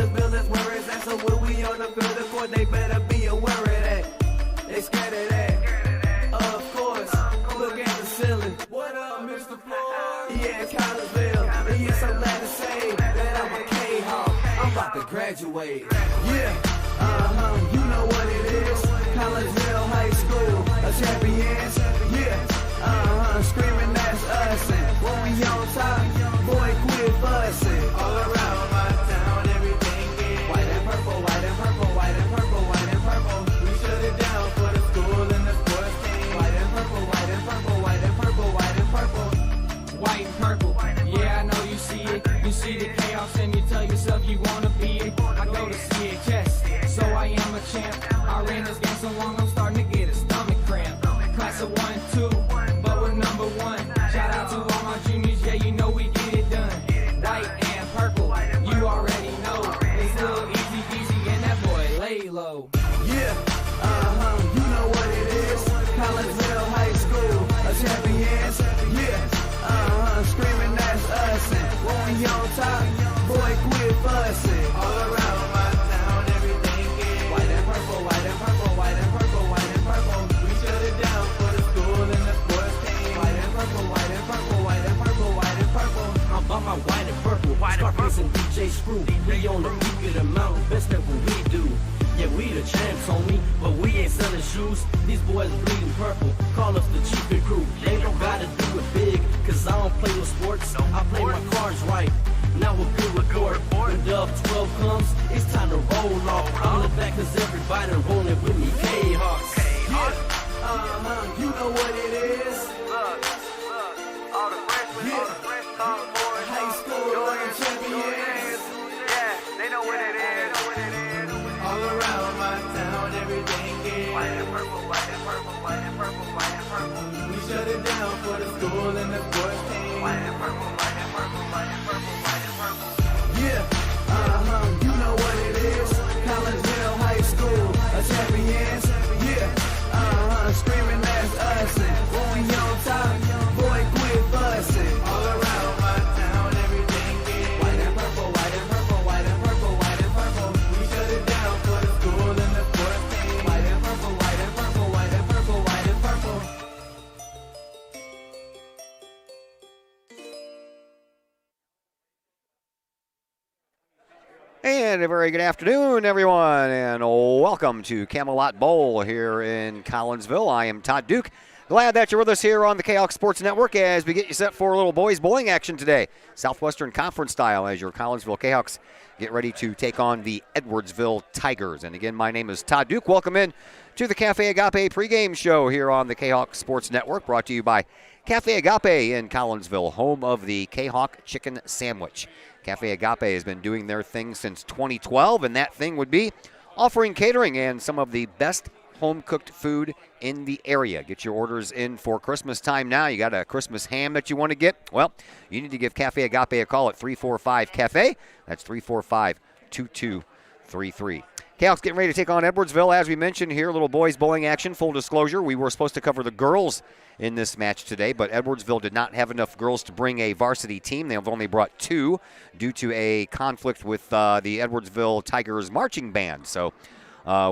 Collinsville is where it's at, so when we on the field of court, they better be aware of that. They scared of that. Of course, look at the ceiling. What up, Mr. Floyd? Yeah, it's Collinsville. And yes, I'm glad to say that I'm a Kahok. I'm about to graduate. Yeah. You know what it is. Collinsville High School, a champions. Yeah. Screaming that's us. And when we on top, boy, quit fussing. All around my town, everything is white and purple, white and purple, white and purple, white and purple. We shut it down for the school and the sports team. White and purple, white and purple, white and purple, white and purple. White and purple, yeah, I know you see it. You see the chaos and you tell yourself you wanna be it. I go to CHS, so I am a champ. I ran this game so long I'm starting to get a stomach cramp. Class of 1 2, but we're number 1. Shout out to all my juniors, yeah, you know we get it done. White and purple, you already know. It's little easy peasy and that boy lay low. Yeah, you know what it is. Collinsville High School, a champions. Yeah, screaming that's us. And when we on top, boy, quit fussing. All around my town, everything is white and purple, white and purple, white and purple, white and purple. We shut it down for the school and the sports team. White and purple, white and purple, white and purple, white and purple. I'm about my white and purple, Scarface and DJ Screw. We on the peak of the mountain, best at what we do. Yeah, we the champs, homie, but we ain't selling shoes. These boys bleeding purple, call us the cheapest crew. They don't gotta do it big, cause I don't play no sports. I play my cards right. Now a good report. When Dub 12 comes, it's time to roll off. I'm the back cause everybody rolling with me, K-Hawks. Yeah, you know what it is. All the freshmen come forward. High school learning champions. Yeah, they know what it is. All around my town, everything is White and purple, white and purple, white and purple, white and purple. we shut it down for the school and the sports team. White and purple, white and purple, white and purple, white and purple. Yeah, you know what it is. Collinsville High School, a champions. Yeah, screaming that's us. And when we on top, boy, quit fussing. All around my town, everything is white and purple, white and purple, white and purple, white and purple. We shut it down for the school and the sports team. White and purple, white and purple, white and purple, white and purple. And a very good afternoon, everyone, and welcome to Camelot Bowl here in Collinsville. I am Todd Duke. Glad that you're with us here on the Kahok Sports Network as we get you set for a little boys bowling action today. Southwestern Conference style as your Collinsville Kahawks get ready to take on the Edwardsville Tigers. And again, my name is Todd Duke. Welcome in to the Cafe Agape pregame show here on the Kahok Sports Network, brought to you by Cafe Agape in Collinsville, home of the Kahok Chicken Sandwich. Cafe Agape has been doing their thing since 2012, and that thing would be offering catering and some of the best home-cooked food in the area. Get your orders in for Christmas time now. You got a Christmas ham that you want to get? Well, you need to give Cafe Agape a call at 345-CAFE. That's 345-2233. Kahawks getting ready to take on Edwardsville. As we mentioned here, little boys bowling action. Full disclosure, we were supposed to cover the girls in this match today, but Edwardsville did not have enough girls to bring a varsity team. They have only brought 2 due to a conflict with the Edwardsville Tigers marching band. So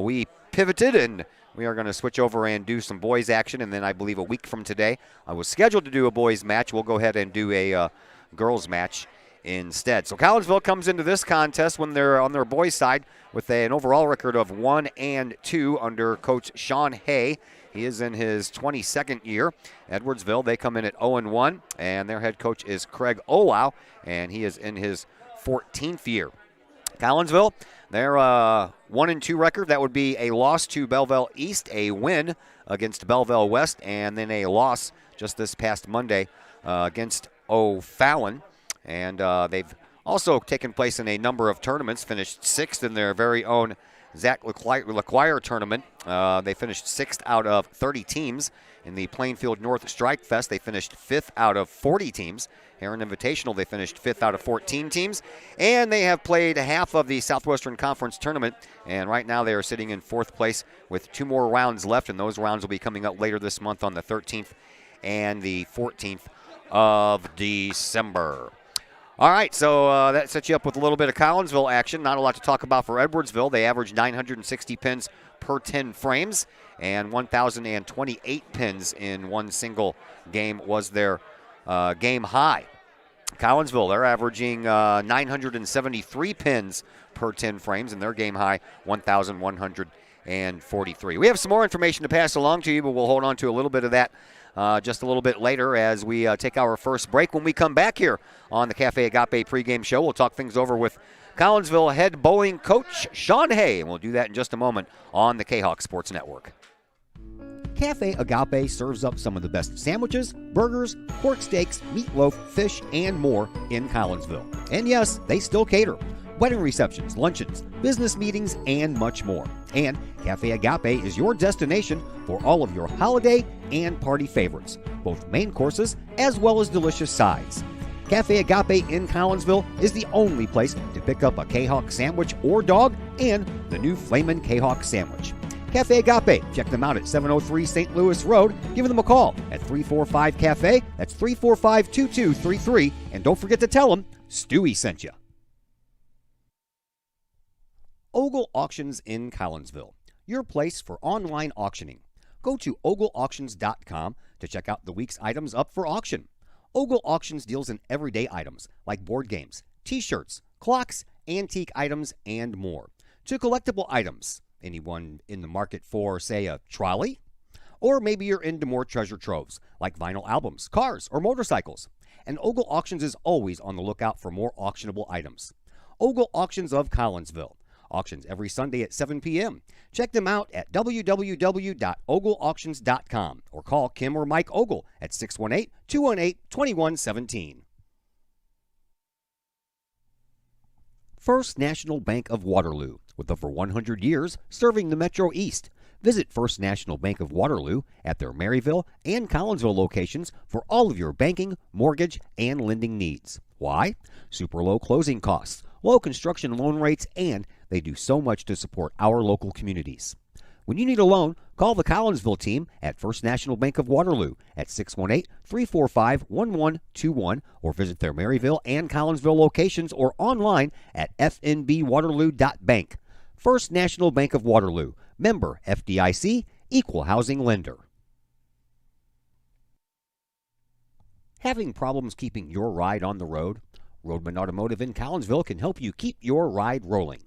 we pivoted, and we are going to switch over and do some boys action, and then I believe a week from today, I was scheduled to do a boys match. We'll go ahead and do a girls match instead. So Collinsville comes into this contest when they're on their boys' side with an overall record of 1-2 under Coach Sean Hay. He is in his 22nd year. Edwardsville, they come in at 0-1, and their head coach is Craig Olow, and he is in his 14th year. Collinsville, their 1-2 record, that would be a loss to Belleville East, a win against Belleville West, and then a loss just this past Monday against O'Fallon. And they've also taken place in a number of tournaments, finished 6th in their very own Zach LeQuire tournament. They finished 6th out of 30 teams. In the Plainfield North Strike Fest, they finished 5th out of 40 teams. Heron Invitational, they finished 5th out of 14 teams. And they have played half of the Southwestern Conference tournament. And right now they are sitting in 4th place with 2 more rounds left. And those rounds will be coming up later this month on the 13th and the 14th of December. All right, so that sets you up with a little bit of Collinsville action. Not a lot to talk about for Edwardsville. They averaged 960 pins per 10 frames, and 1,028 pins in one single game was their game high. Collinsville, they're averaging 973 pins per 10 frames, and their game high, 1,143. We have some more information to pass along to you, but we'll hold on to a little bit of that just a little bit later as we take our first break. When we come back here on the Cafe Agape pregame show, we'll talk things over with Collinsville head bowling coach Sean Hay, and we'll do that in just a moment on the Kahok Sports Network. Cafe Agape serves up some of the best sandwiches, burgers, pork steaks, meatloaf, fish, and more in Collinsville. And yes, they still cater. Wedding receptions, luncheons, business meetings, and much more. And Cafe Agape is your destination for all of your holiday and party favorites, both main courses as well as delicious sides. Cafe Agape in Collinsville is the only place to pick up a Kahok sandwich or dog and the new Flamin' Kahok sandwich. Cafe Agape, check them out at 703 St. Louis Road. Give them a call at 345-CAFE. That's 345-2233. And don't forget to tell them Stewie sent you. Ogle Auctions in Collinsville, your place for online auctioning. Go to ogleauctions.com to check out the week's items up for auction. Ogle Auctions deals in everyday items like board games, t-shirts, clocks, antique items, and more. To collectible items, anyone in the market for, say, a trolley? Or maybe you're into more treasure troves like vinyl albums, cars, or motorcycles. And Ogle Auctions is always on the lookout for more auctionable items. Ogle Auctions of Collinsville. Auctions every Sunday at 7 p.m. Check them out at www.ogleauctions.com or call Kim or Mike Ogle at 618-218-2117. First National Bank of Waterloo, with over 100 years serving the Metro East. Visit First National Bank of Waterloo at their Maryville and Collinsville locations for all of your banking, mortgage, and lending needs. Why? Super low closing costs, low construction loan rates, and they do so much to support our local communities. When you need a loan, call the Collinsville team at First National Bank of Waterloo at 618-345-1121 or visit their Maryville and Collinsville locations or online at fnbwaterloo.bank. First National Bank of Waterloo, member FDIC, equal housing lender. Having problems keeping your ride on the road? Roadman Automotive in Collinsville can help you keep your ride rolling.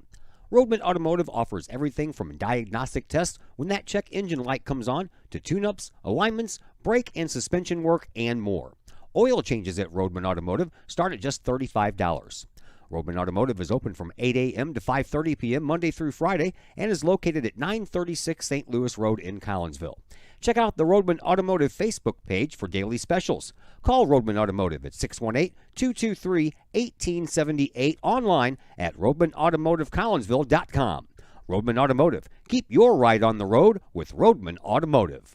Roadman Automotive offers everything from diagnostic tests when that check engine light comes on to tune-ups, alignments, brake and suspension work, and more. Oil changes at Roadman Automotive start at just $35. Roadman Automotive is open from 8 a.m. to 5:30 p.m. Monday through Friday and is located at 936 St. Louis Road in Collinsville. Check out the Roadman Automotive Facebook page for daily specials. Call Roadman Automotive at 618-223-1878 online at roadmanautomotivecollinsville.com. Roadman Automotive. Keep your ride on the road with Roadman Automotive.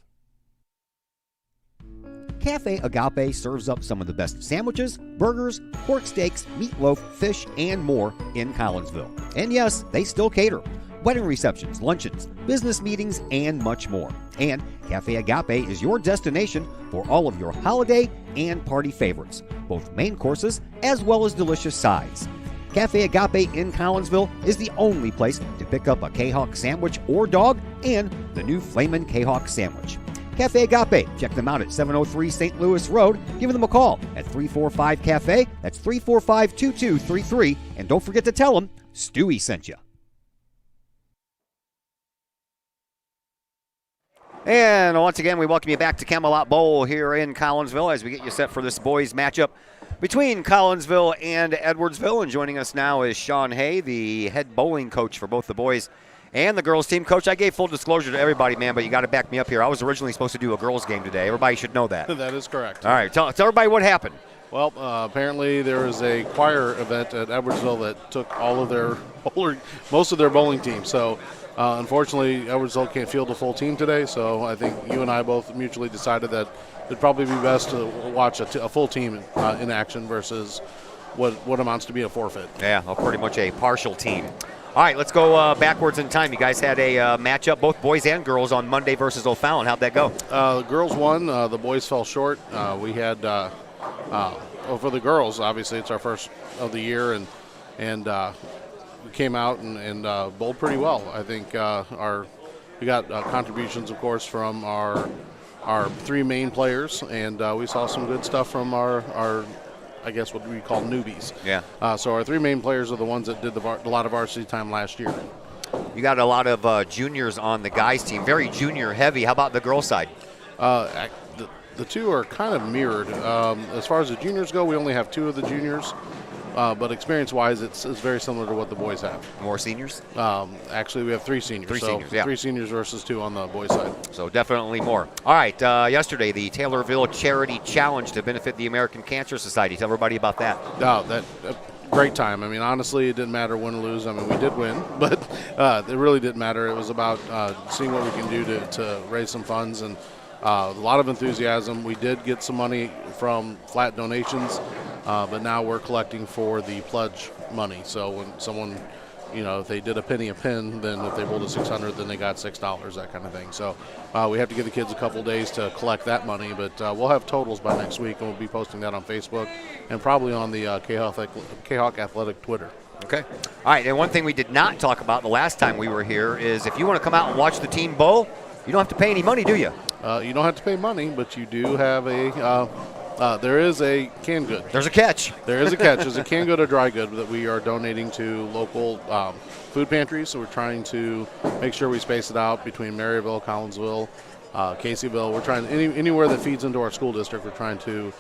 Cafe Agape serves up some of the best sandwiches, burgers, pork steaks, meatloaf, fish, and more in Collinsville. And yes, they still cater. Wedding receptions, luncheons, business meetings, and much more. And Cafe Agape is your destination for all of your holiday and party favorites, both main courses as well as delicious sides. Cafe Agape in Collinsville is the only place to pick up a Kahok sandwich or dog and the new Flamin' Kahok sandwich. Cafe Agape, check them out at 703 St. Louis Road. Give them a call at 345-CAFE. That's 345-2233. And don't forget to tell them Stewie sent you. And once again, we welcome you back to Camelot Bowl here in Collinsville as we get you set for this boys matchup between Collinsville and Edwardsville. And joining us now is Sean Hay, the head bowling coach for both the boys and the girls team. Coach, I gave full disclosure to everybody, man, but you got to back me up here. I was originally supposed to do a girls game today. Everybody should know that. That is correct. All right, tell everybody what happened. Well, apparently there was a choir event at Edwardsville that took all of their most of their bowling team. So unfortunately, Edwardsville can't field a full team today. So I think you and I both mutually decided that it'd probably be best to watch a full team in action versus what amounts to be a forfeit. Yeah, well, pretty much a partial team. All right, let's go backwards in time. You guys had a matchup, both boys and girls, on Monday versus O'Fallon. How'd that go? The girls won. The boys fell short. We had for the girls, obviously it's our first of the year, and we came out and bowled pretty well. I think we got contributions, of course, from our three main players, and we saw some good stuff from our I guess what we call newbies. Yeah. So our three main players are the ones that did a lot of varsity time last year. You got a lot of juniors on the guys team, very junior heavy. How about the girls side? The two are kind of mirrored. As far as the juniors go, we only have two of the juniors, but experience-wise, it's very similar to what the boys have. More seniors? Actually, we have three seniors. Three seniors, yeah. 3 seniors versus 2 on the boys' side. So definitely more. All right, yesterday, the Taylorville Charity Challenge to benefit the American Cancer Society. Tell everybody about that. Great time. I mean, honestly, it didn't matter win or lose. I mean, we did win, but it really didn't matter. It was about seeing what we can do to raise some funds, and a lot of enthusiasm. We did get some money from flat donations, but now we're collecting for the pledge money. So when someone, if they did a penny a pin, then if they rolled a 600, then they got $6, that kind of thing. So we have to give the kids a couple days to collect that money, but we'll have totals by next week, and we'll be posting that on Facebook and probably on the Kahok Athletic Twitter. Okay. All right, and one thing we did not talk about the last time we were here is if you want to come out and watch the team bowl, you don't have to pay any money, do you? You don't have to pay money, but you do have there is a canned good. There's a catch. There is a catch. There's a canned good or dry good that we are donating to local food pantries. So we're trying to make sure we space it out between Maryville, Collinsville, Caseyville. We're trying anywhere that feeds into our school district. We're trying to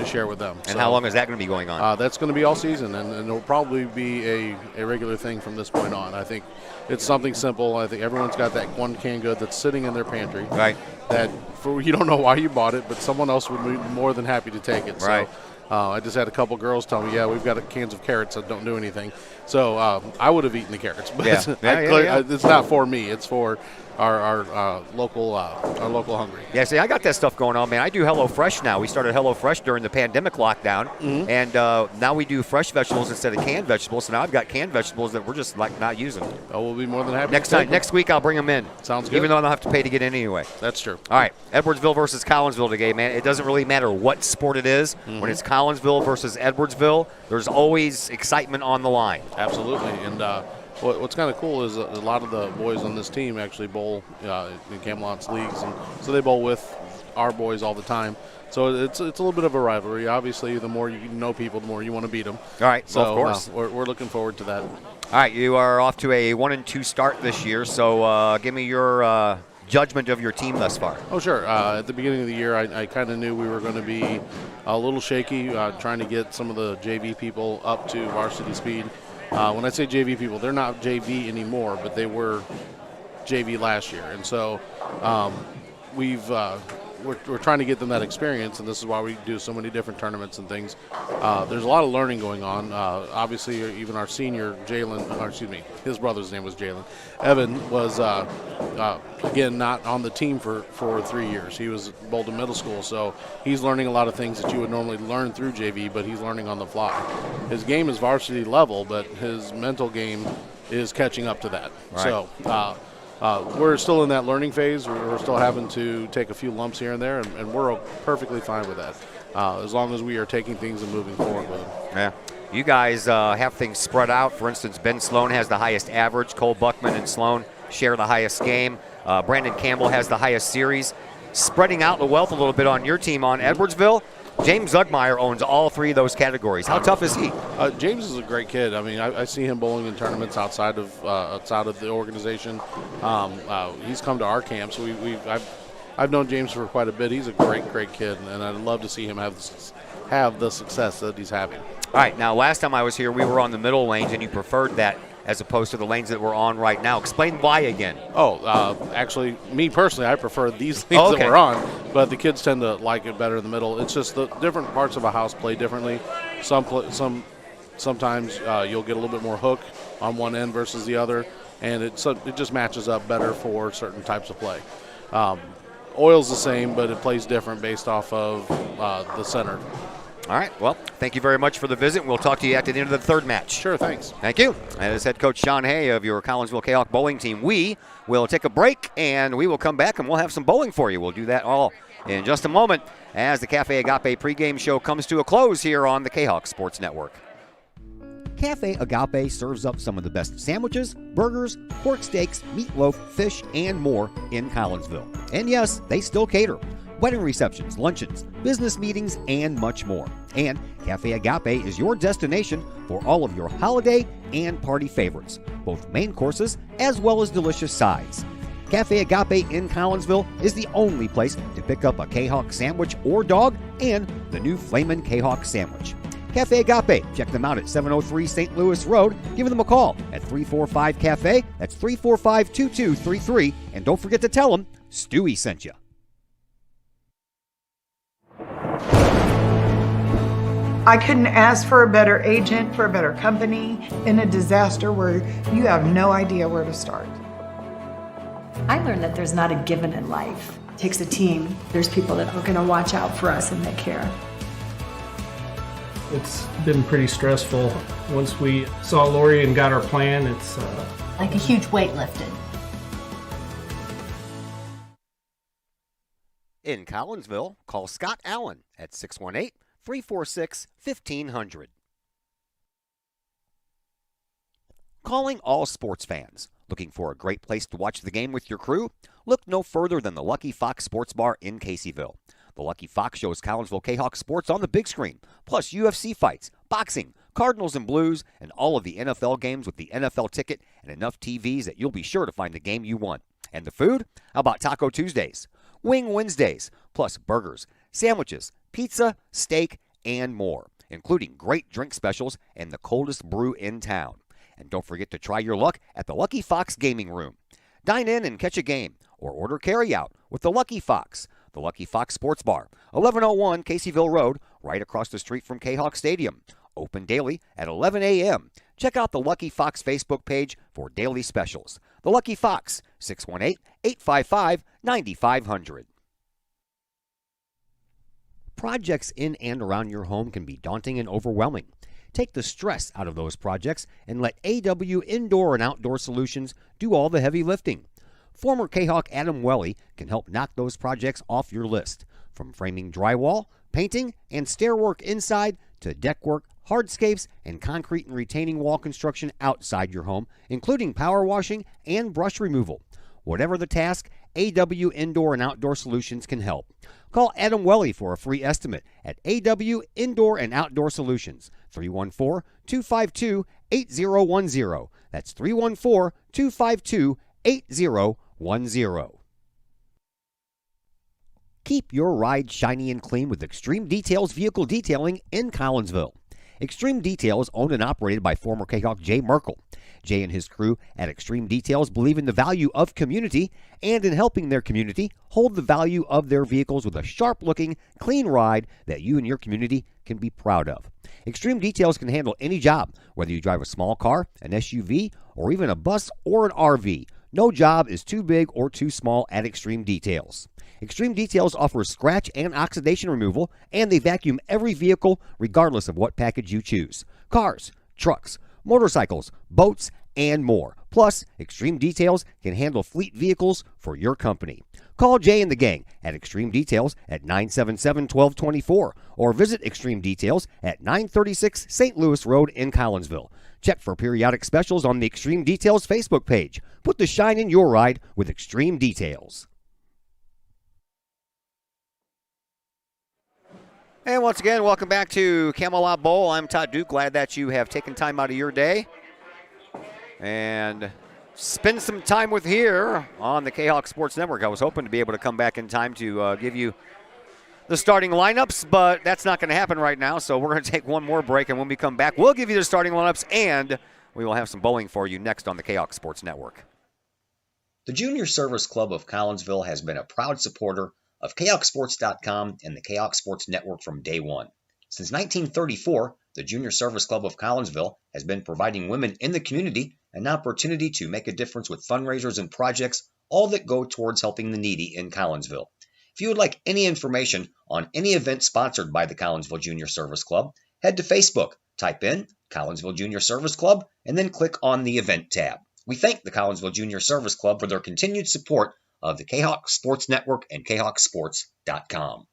share with them. And how long is that going to be going on? That's going to be all season, and it'll probably be a regular thing from this point on. I think it's something simple. I think everyone's got that one canned good that's sitting in their pantry. Right. That you don't know why you bought it, but someone else would be more than happy to take it. Right. So I just had a couple girls tell me, we've got cans of carrots that don't do anything. So I would have eaten the carrots, but it's not for me. It's for our local hungry. Yeah, see, I got that stuff going on, man. I do HelloFresh now. We started HelloFresh during the pandemic lockdown, and now we do fresh vegetables instead of canned vegetables. So now I've got canned vegetables that we're just not using. Oh, we'll be more than happy. Next week I'll bring them in. Sounds good. Even though I don't have to pay to get in anyway. That's true. All right, Edwardsville versus Collinsville today, man. It doesn't really matter what sport it is. When it's Collinsville versus Edwardsville, there's always excitement on the line. Absolutely, and what's kind of cool is a lot of the boys on this team actually bowl in Camelot's leagues, and so they bowl with our boys all the time. So it's a little bit of a rivalry. Obviously, the more you know people, the more you want to beat them. All right, so of course. We're looking forward to that. All right, you are off to a 1-2 start this year, so give me your judgment of your team thus far. Oh, sure. At the beginning of the year, I kind of knew we were going to be a little shaky, trying to get some of the JV people up to varsity speed. When I say JV people, they're not JV anymore, but they were JV last year. And so we're trying to get them that experience, and this is why we do so many different tournaments and things. There's a lot of learning going on. Obviously, even our senior, his brother's name was Jalen. Evan was, again, not on the team for 3 years. He was bowled in middle school, so he's learning a lot of things that you would normally learn through JV, but he's learning on the fly. His game is varsity level, but his mental game is catching up to that. Right. So we're still in that learning phase. We're still having to take a few lumps here and there, and we're perfectly fine with that, as long as we are taking things and moving forward with them. Yeah. You guys have things spread out. For instance, Ben Sloan has the highest average. Cole Buckman and Sloan share the highest game. Brandon Campbell has the highest series. Spreading out the wealth a little bit on your team on Edwardsville, James Zugmeyer owns all 3 of those categories. How tough is he? James is a great kid. I mean, I see him bowling in tournaments outside of the organization. He's come to our camps. I've known James for quite a bit. He's a great kid, and I'd love to see him have the success that he's having. All right. Now, last time I was here, we were on the middle lanes, and you preferred that as opposed to the lanes that we're on right now. Explain why again. Actually, me personally, I prefer these lanes that we're on, but the kids tend to like it better in the middle. It's just the different parts of a house play differently. Sometimes you'll get a little bit more hook on one end versus the other, and it just matches up better for certain types of play. Oil's the same, but it plays different based off of the center. All right. Well, thank you very much for the visit. We'll talk to you at the end of the third match. Sure, thanks. Thank you. And as head coach Sean Hay of your Collinsville Kahok bowling team, we will take a break and we will come back and we'll have some bowling for you. We'll do that all in just a moment as the Cafe Agape pregame show comes to a close here on the Kahok Sports Network. Cafe Agape serves up some of the best sandwiches, burgers, pork steaks, meatloaf, fish, and more in Collinsville. And yes, they still cater. Wedding receptions, luncheons, business meetings, and much more. And Cafe Agape is your destination for all of your holiday and party favorites, both main courses as well as delicious sides. Cafe Agape in Collinsville is the only place to pick up a Kahok sandwich or dog and the new Flamin' Kahok sandwich. Cafe Agape, check them out at 703 St. Louis Road. Give them a call at 345-CAFE. That's 345-2233. And don't forget to tell them Stewie sent you. I couldn't ask for a better agent, for a better company in a disaster where you have no idea where to start. I learned that there's not a given in life. It takes a team. There's people that are going to watch out for us and that care. It's been pretty stressful. Once we saw Lori and got our plan, it's like a huge weight lifted. In Collinsville, call Scott Allen at 618-346-1500. Calling all sports fans. Looking for a great place to watch the game with your crew? Look no further than the Lucky Fox Sports Bar in Caseyville. The Lucky Fox shows Collinsville Kahawk sports on the big screen, plus UFC fights, boxing, Cardinals and Blues, and all of the NFL games with the NFL ticket and enough TVs that you'll be sure to find the game you want. And the food? How about Taco Tuesdays, Wing Wednesdays, plus burgers, sandwiches, pizza, steak, and more, including great drink specials and the coldest brew in town. And don't forget to try your luck at the Lucky Fox Gaming Room. Dine in and catch a game, or order carryout with the Lucky Fox. The Lucky Fox Sports Bar, 1101 Caseyville Road, right across the street from Kahawk Stadium. Open daily at 11 a.m. Check out the Lucky Fox Facebook page for daily specials. The Lucky Fox, 618-855-9500. Projects in and around your home can be daunting and overwhelming. Take the stress out of those projects and let AW Indoor and Outdoor Solutions do all the heavy lifting. Former Kahawk Adam Welly can help knock those projects off your list. From framing drywall, painting, and stair work inside to deck work, hardscapes, and concrete and retaining wall construction outside your home, including power washing and brush removal. Whatever the task, AW Indoor and Outdoor Solutions can help. Call Adam Welly for a free estimate at AW Indoor and Outdoor Solutions, 314-252-8010. That's 314-252-8010. Keep your ride shiny and clean with Extreme Details Vehicle Detailing in Collinsville. Extreme Details, owned and operated by former Kahawk Jay Merkel. Jay and his crew at Extreme Details believe in the value of community and in helping their community hold the value of their vehicles with a sharp-looking, clean ride that you and your community can be proud of. Extreme Details can handle any job, whether you drive a small car, an SUV, or even a bus or an RV. No job is too big or too small at Extreme Details. Extreme Details offers scratch and oxidation removal, and they vacuum every vehicle regardless of what package you choose. Cars, trucks, motorcycles, boats, and more. Plus, Extreme Details can handle fleet vehicles for your company. Call Jay and the gang at Extreme Details at 977-1224 or visit Extreme Details at 936 St. Louis Road in Collinsville. Check for periodic specials on the Extreme Details Facebook page. Put the shine in your ride with Extreme Details. And once again, welcome back to Camelot Bowl. I'm Todd Duke. Glad that you have taken time out of your day and spend some time with here on the Kahawk Sports Network. I was hoping to be able to come back in time to give you the starting lineups, but that's not going to happen right now, so we're going to take one more break, and when we come back, we'll give you the starting lineups, and we will have some bowling for you next on the Kahawk Sports Network. The Junior Service Club of Collinsville has been a proud supporter of KahawkSports.com and the Kahawk Sports Network from day one. Since 1934, the Junior Service Club of Collinsville has been providing women in the community an opportunity to make a difference with fundraisers and projects, all that go towards helping the needy in Collinsville. If you would like any information on any event sponsored by the Collinsville Junior Service Club, head to Facebook, type in Collinsville Junior Service Club, and then click on the Event tab. We thank the Collinsville Junior Service Club for their continued support of the Kahok Sports Network and KahokSports.com.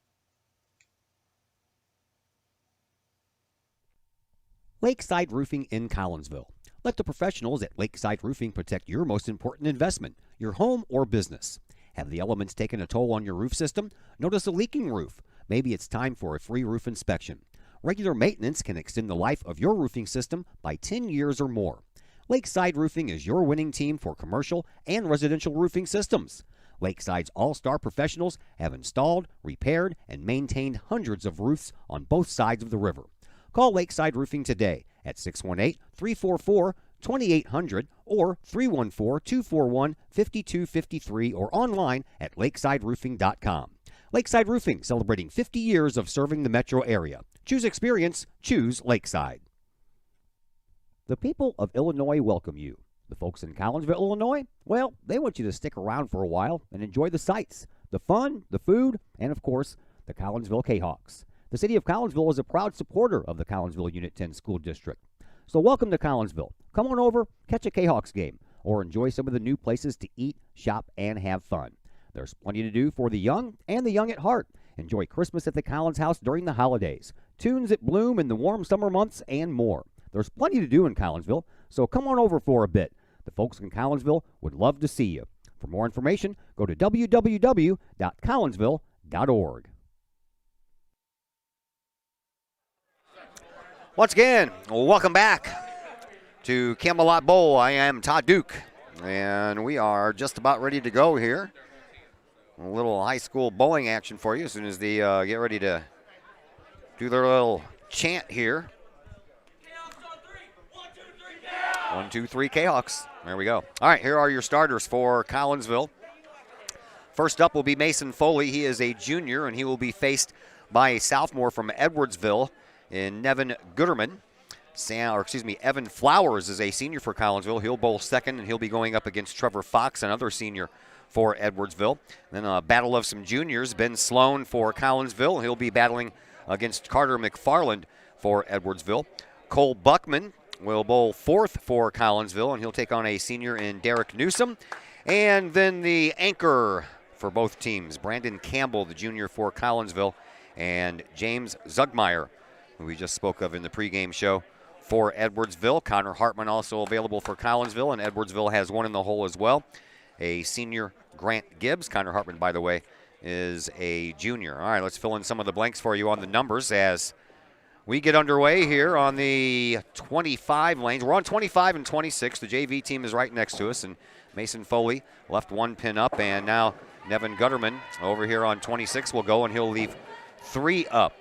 Lakeside Roofing in Collinsville. Let the professionals at Lakeside Roofing protect your most important investment, your home or business. Have the elements taken a toll on your roof system? Notice a leaking roof? Maybe it's time for a free roof inspection. Regular maintenance can extend the life of your roofing system by 10 years or more. Lakeside Roofing is your winning team for commercial and residential roofing systems. Lakeside's all-star professionals have installed, repaired, and maintained hundreds of roofs on both sides of the river. Call Lakeside Roofing today at 618-344-2800 or 314-241-5253 or online at lakesideroofing.com. Lakeside Roofing, celebrating 50 years of serving the metro area. Choose experience, choose Lakeside. The people of Illinois welcome you. The folks in Collinsville, Illinois, well, they want you to stick around for a while and enjoy the sights, the fun, the food, and of course, the Collinsville Kahawks. The city of Collinsville is a proud supporter of the Collinsville Unit 10 School District. So welcome to Collinsville. Come on over, catch a Kahawks game, or enjoy some of the new places to eat, shop, and have fun. There's plenty to do for the young and the young at heart. Enjoy Christmas at the Collins House during the holidays, tunes that bloom in the warm summer months, and more. There's plenty to do in Collinsville, so come on over for a bit. The folks in Collinsville would love to see you. For more information, go to www.collinsville.org. Once again, welcome back to Camelot Bowl. I am Todd Duke, and we are just about ready to go here. A little high school bowling action for you as soon as they get ready to do their little chant here. 1, 2, 3, Kahawks. There we go. All right, here are your starters for Collinsville. First up will be Mason Foley. He is a junior, and he will be faced by a sophomore from Edwardsville in Nevin Gooderman. Evan Flowers is a senior for Collinsville. He'll bowl second, and he'll be going up against Trevor Fox, another senior for Edwardsville. Then a battle of some juniors. Ben Sloan for Collinsville. He'll be battling against Carter McFarland for Edwardsville. Cole Buckman will bowl fourth for Collinsville, and he'll take on a senior in Derek Newsom. And then the anchor for both teams, Brandon Campbell, the junior for Collinsville, and James Zugmeyer, who we just spoke of in the pregame show for Edwardsville. Connor Hartman also available for Collinsville, and Edwardsville has one in the hole as well. A senior, Grant Gibbs. Connor Hartman, by the way, is a junior. All right, let's fill in some of the blanks for you on the numbers as we get underway here on the 25 lanes. We're on 25 and 26. The JV team is right next to us, and Mason Foley left one pin up, and now Nevin Gutterman over here on 26 will go, and he'll leave 3 up.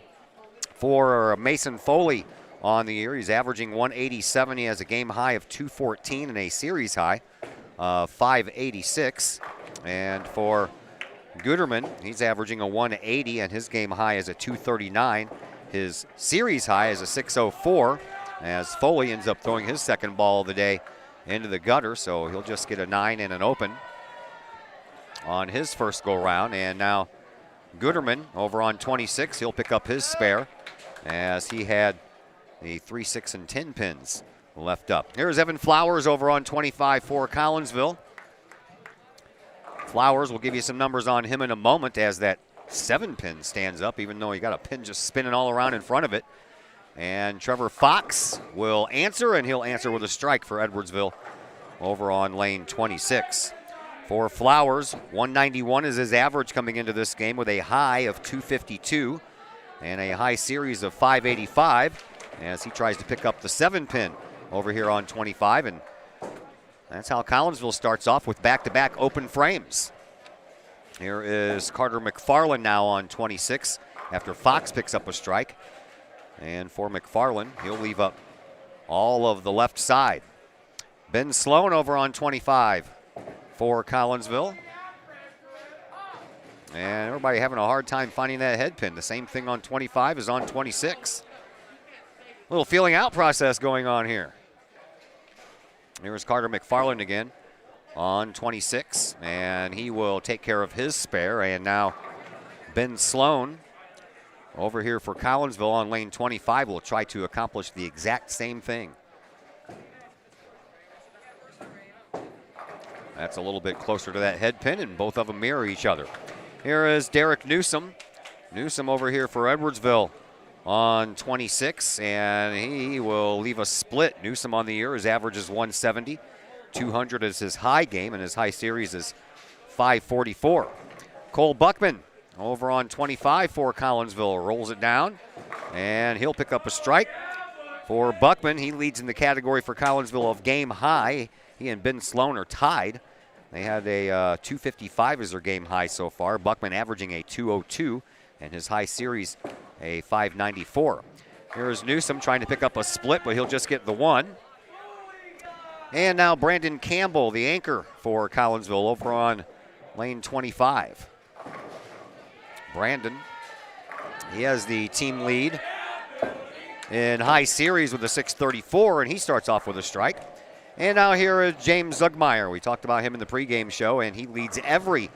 For Mason Foley on the year, he's averaging 187. He has a game high of 214 and a series high of 586. And for Gooderman, he's averaging a 180, and his game high is a 239. His series high is a 604, as Foley ends up throwing his second ball of the day into the gutter, so he'll just get a 9 and an open on his first go-round. And now Gooderman over on 26, he'll pick up his spare, as he had the 3, 6, and 10 pins left up. Here's Evan Flowers over on 25 for Collinsville. Flowers, will give you some numbers on him in a moment as that 7 pin stands up, even though he got a pin just spinning all around in front of it. And Trevor Fox will answer, and he'll answer with a strike for Edwardsville over on lane 26. For Flowers, 191 is his average coming into this game with a high of 252 and a high series of 585 as he tries to pick up the 7 pin over here on 25. And that's how Collinsville starts off with back-to-back open frames. Here is Carter McFarland now on 26 after Fox picks up a strike. And for McFarland, he'll leave up all of the left side. Ben Sloan over on 25 for Collinsville. And everybody having a hard time finding that head pin. The same thing on 25 as on 26. Little feeling out process going on here. Here's Carter McFarland again on 26, and he will take care of his spare. And now Ben Sloan over here for Collinsville on lane 25 will try to accomplish the exact same thing. That's a little bit closer to that head pin, and both of them mirror each other. Here is Derek Newsom. Newsom over here for Edwardsville on 26, and he will leave a split. Newsom on the year, his average is 170. 200 is his high game, and his high series is 544. Cole Buckman over on 25 for Collinsville rolls it down, and he'll pick up a strike. For Buckman, he leads in the category for Collinsville of game high. He and Ben Sloan are tied. They had a 255 as their game high so far. Buckman averaging a 202, and his high series a 594. Here's Newsom trying to pick up a split, but he'll just get the one. And now Brandon Campbell, the anchor for Collinsville, over on lane 25. Brandon, he has the team lead in high series with a 634, and he starts off with a strike. And now here is James Zugmeyer. We talked about him in the pregame show, and he leads every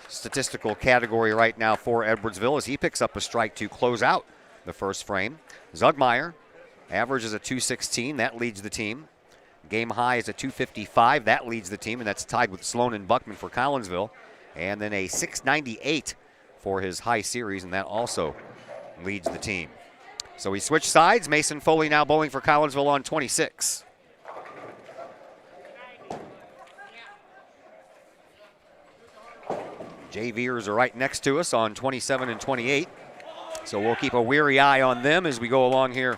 statistical category right now for Edwardsville as he picks up a strike to close out the first frame. Zugmeyer averages a 216. That leads the team. Game high is a 255. That leads the team, and that's tied with Sloan and Buckman for Collinsville. And then a 698 for his high series, and that also leads the team. So we switch sides. Mason Foley now bowling for Collinsville on 26. JVers are right next to us on 27 and 28. So we'll keep a weary eye on them as we go along here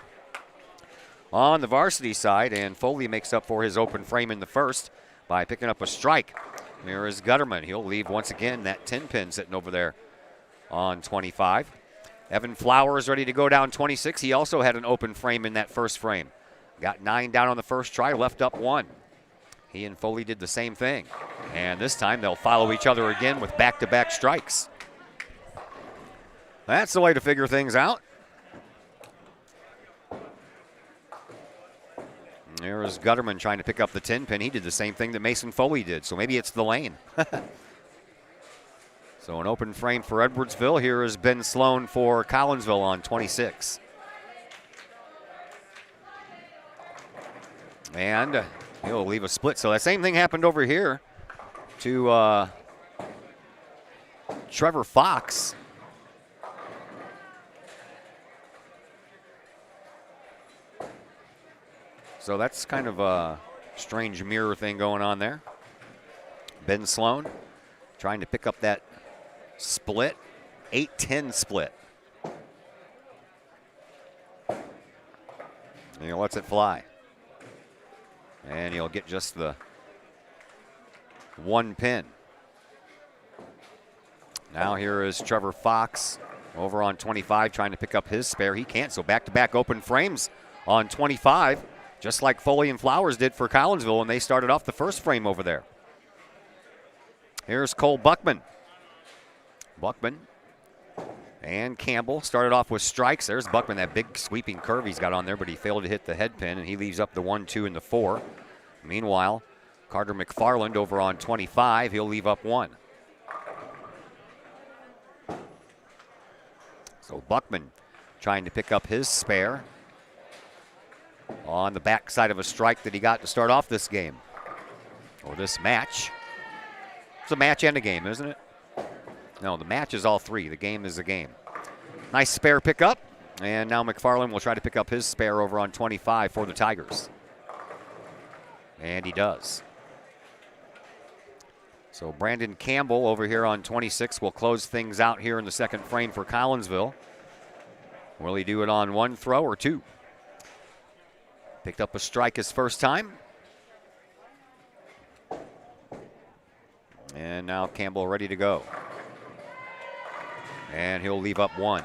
on the varsity side. And Foley makes up for his open frame in the first by picking up a strike. Here is Gutterman. He'll leave once again that 10 pin sitting over there on 25. Evan Flowers ready to go down 26. He also had an open frame in that first frame. Got 9 down on the first try, left up 1. He and Foley did the same thing. And this time they'll follow each other again with back-to-back strikes. That's the way to figure things out. There is Gutterman trying to pick up the 10 pin. He did the same thing that Mason Foley did, so maybe it's the lane. So an open frame for Edwardsville. Here is Ben Sloan for Collinsville on 26. And he'll leave a split. So that same thing happened over here to Trevor Fox. So that's kind of a strange mirror thing going on there. Ben Sloan trying to pick up that split, 8-10 split. And he lets it fly. And he'll get just the 1 pin. Now here is Trevor Fox over on 25 trying to pick up his spare. He can't, so back-to-back open frames on 25, just like Foley and Flowers did for Collinsville when they started off the first frame over there. Here's Cole Buckman. Buckman and Campbell started off with strikes. There's Buckman, that big sweeping curve he's got on there, but he failed to hit the head pin, and he leaves up the 1, 2, and the 4. Meanwhile, Carter McFarland over on 25, he'll leave up 1. So Buckman trying to pick up his spare on the backside of a strike that he got to start off this game, or this match. It's a match and a game, isn't it? No, the match is all 3. The game is a game. Nice spare pickup. And now McFarland will try to pick up his spare over on 25 for the Tigers. And he does. So Brandon Campbell over here on 26 will close things out here in the second frame for Collinsville. Will he do it on 1 throw or 2? Picked up a strike his first time. And now Campbell ready to go. And he'll leave up 1.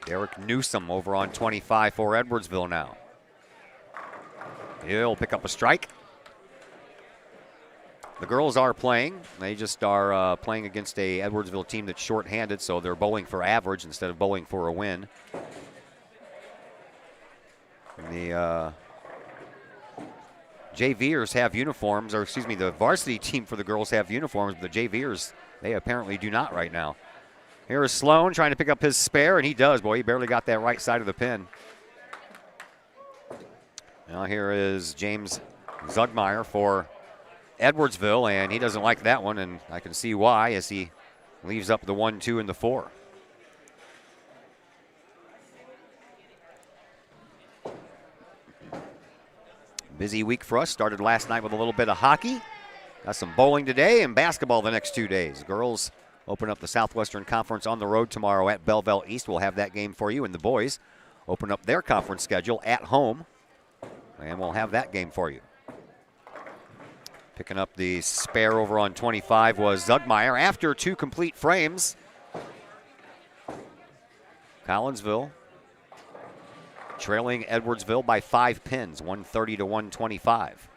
Derek Newsom over on 25 for Edwardsville now. He'll pick up a strike. The girls are playing. They just are playing against a Edwardsville team that's shorthanded, so they're bowling for average instead of bowling for a win. And the JVers have uniforms, or excuse me, the varsity team for the girls have uniforms, but the JVers, they apparently do not right now. Here is Sloan trying to pick up his spare, and he does. Boy, he barely got that right side of the pin. Now here is James Zugmeyer for Edwardsville, and he doesn't like that one, and I can see why as he leaves up the 1, 2, and the 4. Busy week for us. Started last night with a little bit of hockey. Got some bowling today and basketball the next 2 days. Girls open up the Southwestern Conference on the road tomorrow at Belleville East. We'll have that game for you. And the boys open up their conference schedule at home, and we'll have that game for you. Picking up the spare over on 25 was Zugmeyer after 2 complete frames. Collinsville trailing Edwardsville by 5 pins, 130 to 125.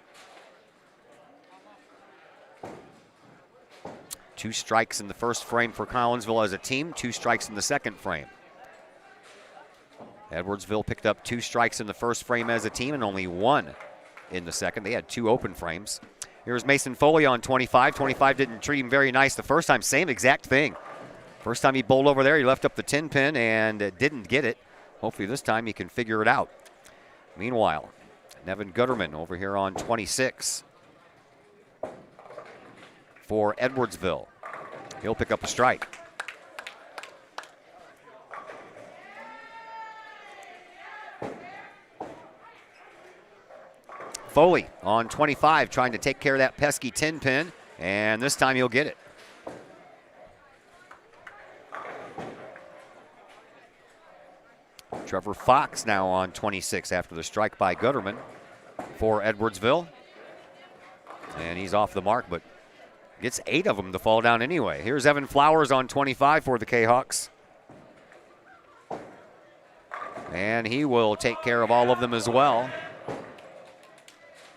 2 strikes in the first frame for Collinsville as a team, 2 strikes in the second frame. Edwardsville picked up 2 strikes in the first frame as a team and only 1 in the second. They had 2 open frames. Here's Mason Foley on 25. 25 didn't treat him very nice the first time. Same exact thing. First time he bowled over there, he left up the 10 pin and didn't get it. Hopefully this time he can figure it out. Meanwhile, Nevin Gutterman over here on 26 for Edwardsville. He'll pick up a strike. Foley on 25 trying to take care of that pesky 10 pin, and this time he'll get it. Trevor Fox now on 26 after the strike by Gutterman for Edwardsville. And he's off the mark, but gets 8 of them to fall down anyway. Here's Evan Flowers on 25 for the Kahawks. And he will take care of all of them as well.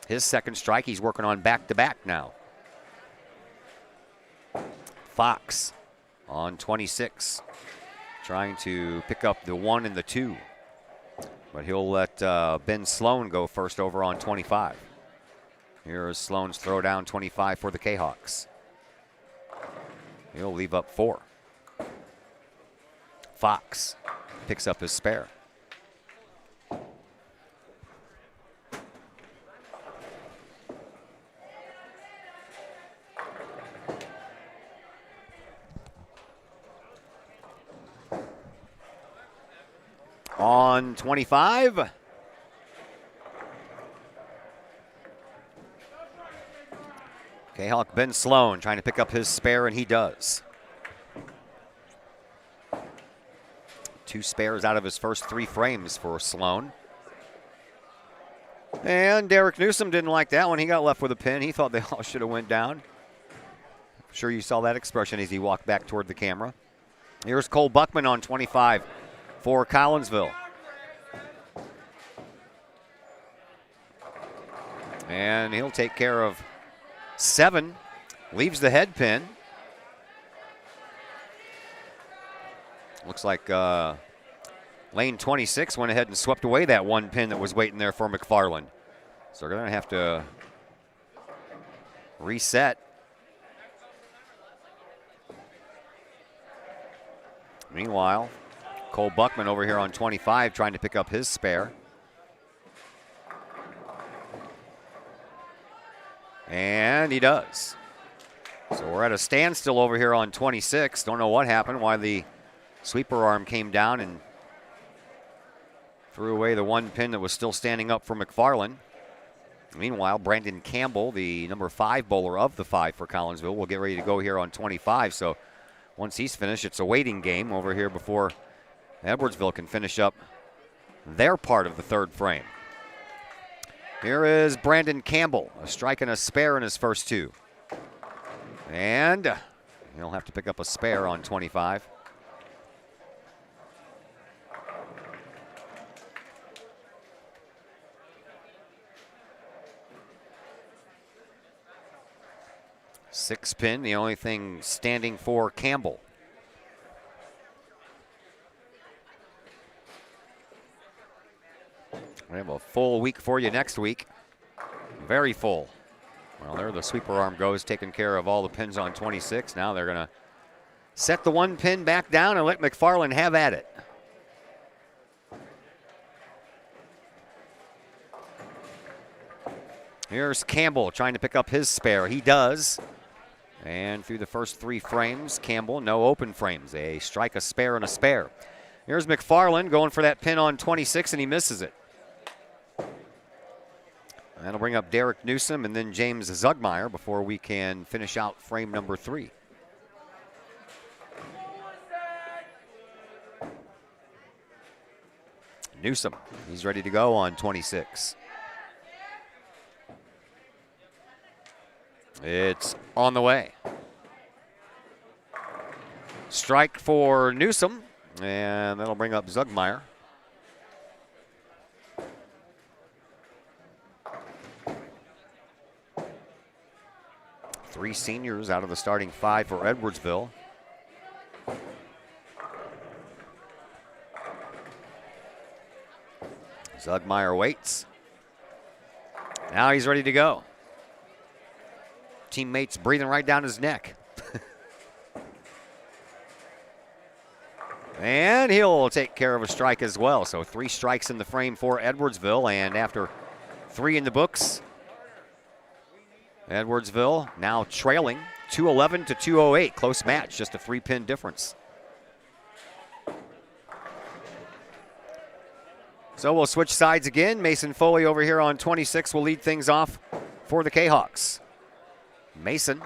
His second strike, he's working on back-to-back now. Fox on 26, trying to pick up the 1 and the 2. But he'll let Ben Sloan go first over on 25. Here's Sloan's throw down 25 for the Kahawks. He'll leave up 4. Fox picks up his spare. On 25. Kahok Ben Sloan trying to pick up his spare, and he does. 2 spares out of his first 3 frames for Sloan. And Derek Newsom didn't like that one. He got left with a pin. He thought they all should have went down. I'm sure you saw that expression as he walked back toward the camera. Here's Cole Buckman on 25 for Collinsville. And he'll take care of 7. Leaves the head pin. Looks like lane 26 went ahead and swept away that 1 pin that was waiting there for McFarland. So they're going to have to reset. Meanwhile, Cole Buckman over here on 25 trying to pick up his spare. And he does. So we're at a standstill over here on 26. Don't know what happened, why the sweeper arm came down and threw away the 1 pin that was still standing up for McFarland. Meanwhile, Brandon Campbell, the number 5 bowler of the 5 for Collinsville, will get ready to go here on 25. So once he's finished, it's a waiting game over here before Edwardsville can finish up their part of the 3rd frame. Here is Brandon Campbell, a strike and a spare in his first 2. And he'll have to pick up a spare on 25. Six pin, the only thing standing for Campbell. We have a full week for you next week. Very full. Well, there the sweeper arm goes, taking care of all the pins on 26. Now they're going to set the one pin back down and let McFarland have at it. Here's Campbell trying to pick up his spare. He does. And through the first 3 frames, Campbell, no open frames. A strike, a spare, and a spare. Here's McFarland going for that pin on 26, and he misses it. That'll bring up Derek Newsom and then James Zugmeyer before we can finish out frame number 3. Newsom, he's ready to go on 26. It's on the way. Strike for Newsom, and that'll bring up Zugmeyer. Three seniors out of the starting 5 for Edwardsville. Zugmeyer waits. Now he's ready to go. Teammates breathing right down his neck. And he'll take care of a strike as well. So 3 strikes in the frame for Edwardsville, and after 3 in the books, Edwardsville now trailing 211 to 208. Close match, just a 3-pin difference. So we'll switch sides again. Mason Foley over here on 26 will lead things off for the Kahawks. Mason,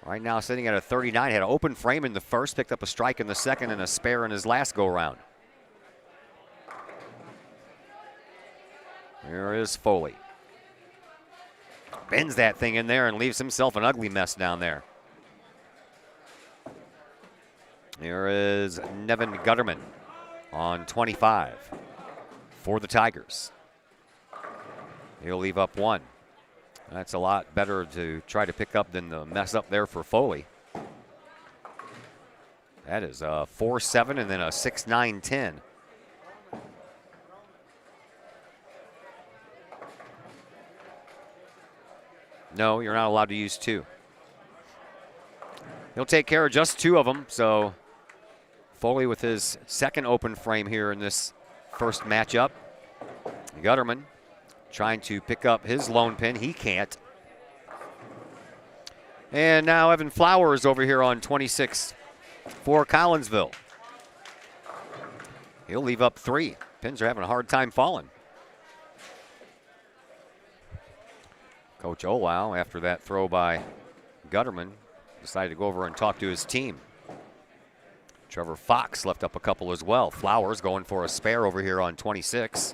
right now sitting at a 39, had an open frame in the first, picked up a strike in the second and a spare in his last go-round. Here is Foley. Bends that thing in there and leaves himself an ugly mess down there. Here is Nevin Gutterman on 25 for the Tigers. He'll leave up 1. That's a lot better to try to pick up than the mess up there for Foley. That is a 4-7 and then a 6-9-10. No, you're not allowed to use 2. He'll take care of just 2 of them, so Foley with his second open frame here in this first matchup. Gutterman trying to pick up his lone pin. He can't. And now Evan Flowers over here on 26 for Collinsville. He'll leave up 3. Pins are having a hard time falling. Coach Olau, after that throw by Gutterman, decided to go over and talk to his team. Trevor Fox left up a couple as well. Flowers going for a spare over here on 26.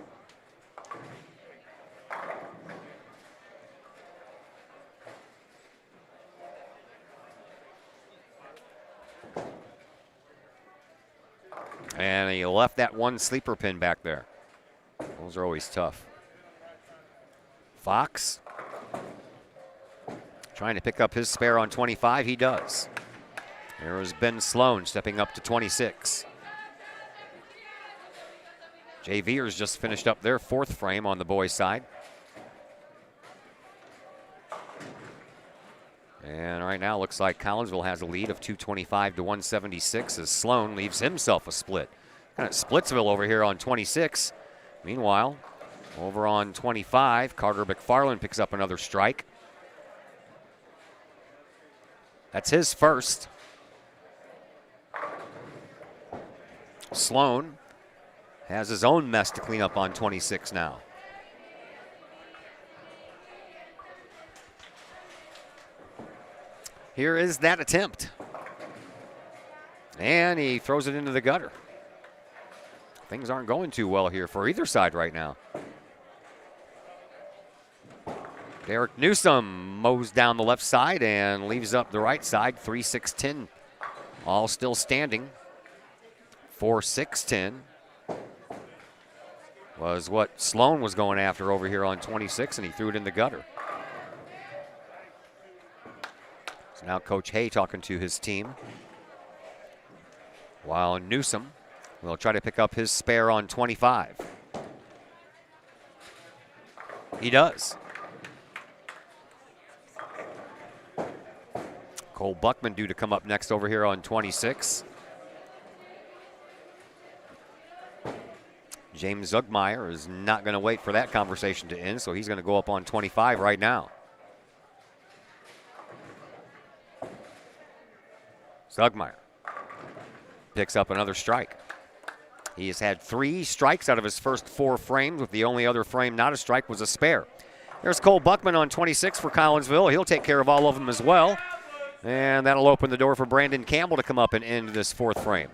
And he left that one sleeper pin back there. Those are always tough. Fox trying to pick up his spare on 25. He does. There is Ben Sloan stepping up to 26. Jay Veers just finished up their 4th frame on the boys' side. And right now looks like Collinsville has a lead of 225 to 176 as Sloan leaves himself a split. Kind of Splitsville over here on 26. Meanwhile, over on 25, Carter McFarland picks up another strike. That's his first. Sloan has his own mess to clean up on 26 now. Here is that attempt. And he throws it into the gutter. Things aren't going too well here for either side right now. Derek Newsom mows down the left side and leaves up the right side. 3-6-10. All still standing. 4-6-10 was what Sloan was going after over here on 26, and he threw it in the gutter. So now Coach Hay talking to his team, while Newsom will try to pick up his spare on 25. He does. Cole Buckman due to come up next over here on 26. James Zugmeyer is not going to wait for that conversation to end, so he's going to go up on 25 right now. Zugmeyer picks up another strike. He has had 3 strikes out of his first 4 frames, with the only other frame not a strike was a spare. There's Cole Buckman on 26 for Collinsville. He'll take care of all of them as well. And that'll open the door for Brandon Campbell to come up and end this 4th frame.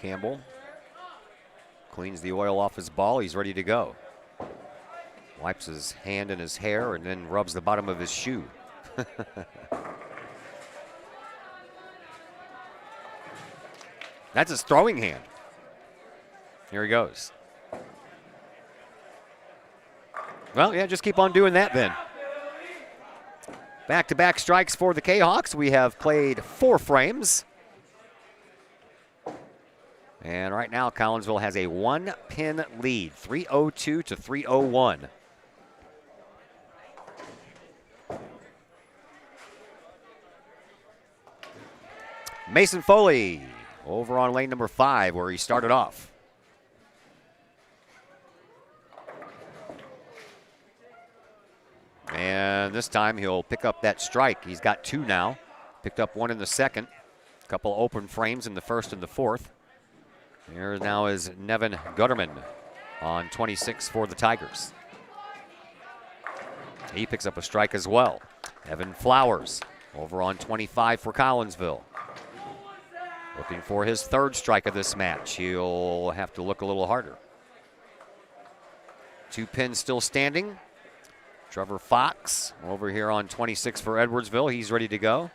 Campbell cleans the oil off his ball. He's ready to go. Wipes his hand in his hair and then rubs the bottom of his shoe. That's his throwing hand. Here he goes. Well, yeah, just keep on doing that then. Back-to-back strikes for the Kahawks. We have played 4 frames. And right now, Collinsville has a 1-pin lead, 302 to 301. Mason Foley over on lane number 5 where he started off. And this time he'll pick up that strike. He's got 2 now. Picked up 1 in the second. A couple open frames in the first and the fourth. Here now is Nevin Gutterman on 26 for the Tigers. He picks up a strike as well. Evan Flowers over on 25 for Collinsville. Looking for his 3rd strike of this match. He'll have to look a little harder. 2 pins still standing. Trevor Fox over here on 26 for Edwardsville. He's ready to go.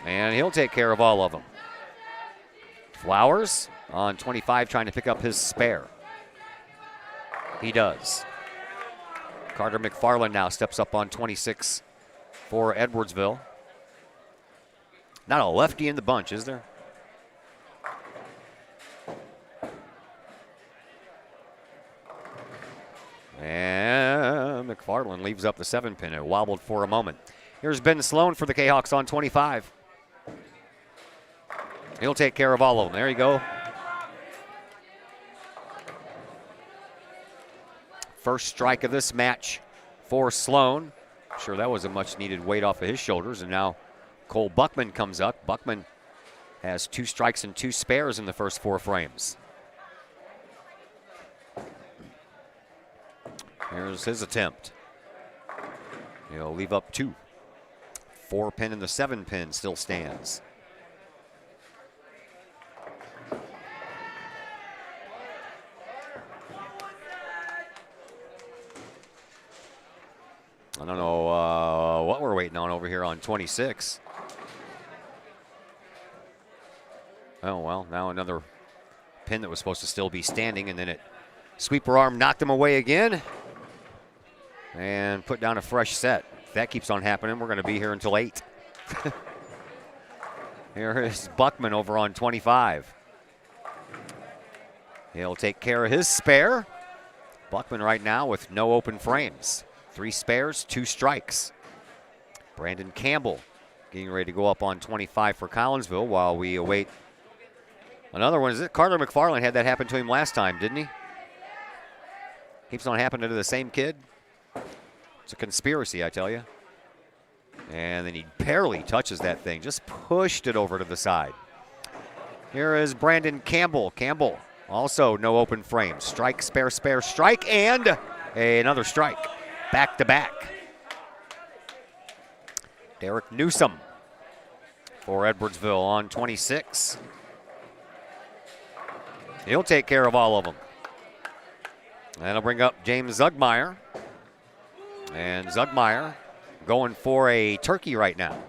And he'll take care of all of them. Flowers on 25 trying to pick up his spare. He does. Carter McFarland now steps up on 26 for Edwardsville. Not a lefty in the bunch, is there? And McFarland leaves up the 7-pin. It wobbled for a moment. Here's Ben Sloan for the Kahawks on 25. He'll take care of all of them. There you go. First strike of this match for Sloan. I'm sure that was a much needed weight off of his shoulders. And now Cole Buckman comes up. Buckman has 2 strikes and 2 spares in the first 4 frames. Here's his attempt. He'll leave up 2. 4-pin and the 7-pin still stands. I don't know what we're waiting on over here on 26. Oh, well, now another pin that was supposed to still be standing, and then it sweeper arm knocked him away again and put down a fresh set. If that keeps on happening, we're going to be here until 8. Here is Buckman over on 25. He'll take care of his spare. Buckman right now with no open frames. 3 spares, 2 strikes. Brandon Campbell getting ready to go up on 25 for Collinsville while we await another one. Is it Carter McFarland had that happen to him last time, didn't he? Keeps on happening to the same kid. It's a conspiracy, I tell you. And then he barely touches that thing. Just pushed it over to the side. Here is Brandon Campbell. Campbell also no open frames. Strike, spare, strike, and another strike. Back to back. Derek Newsom for Edwardsville on 26. He'll take care of all of them. That'll bring up James Zugmeyer. And Zugmeyer going for a turkey right now.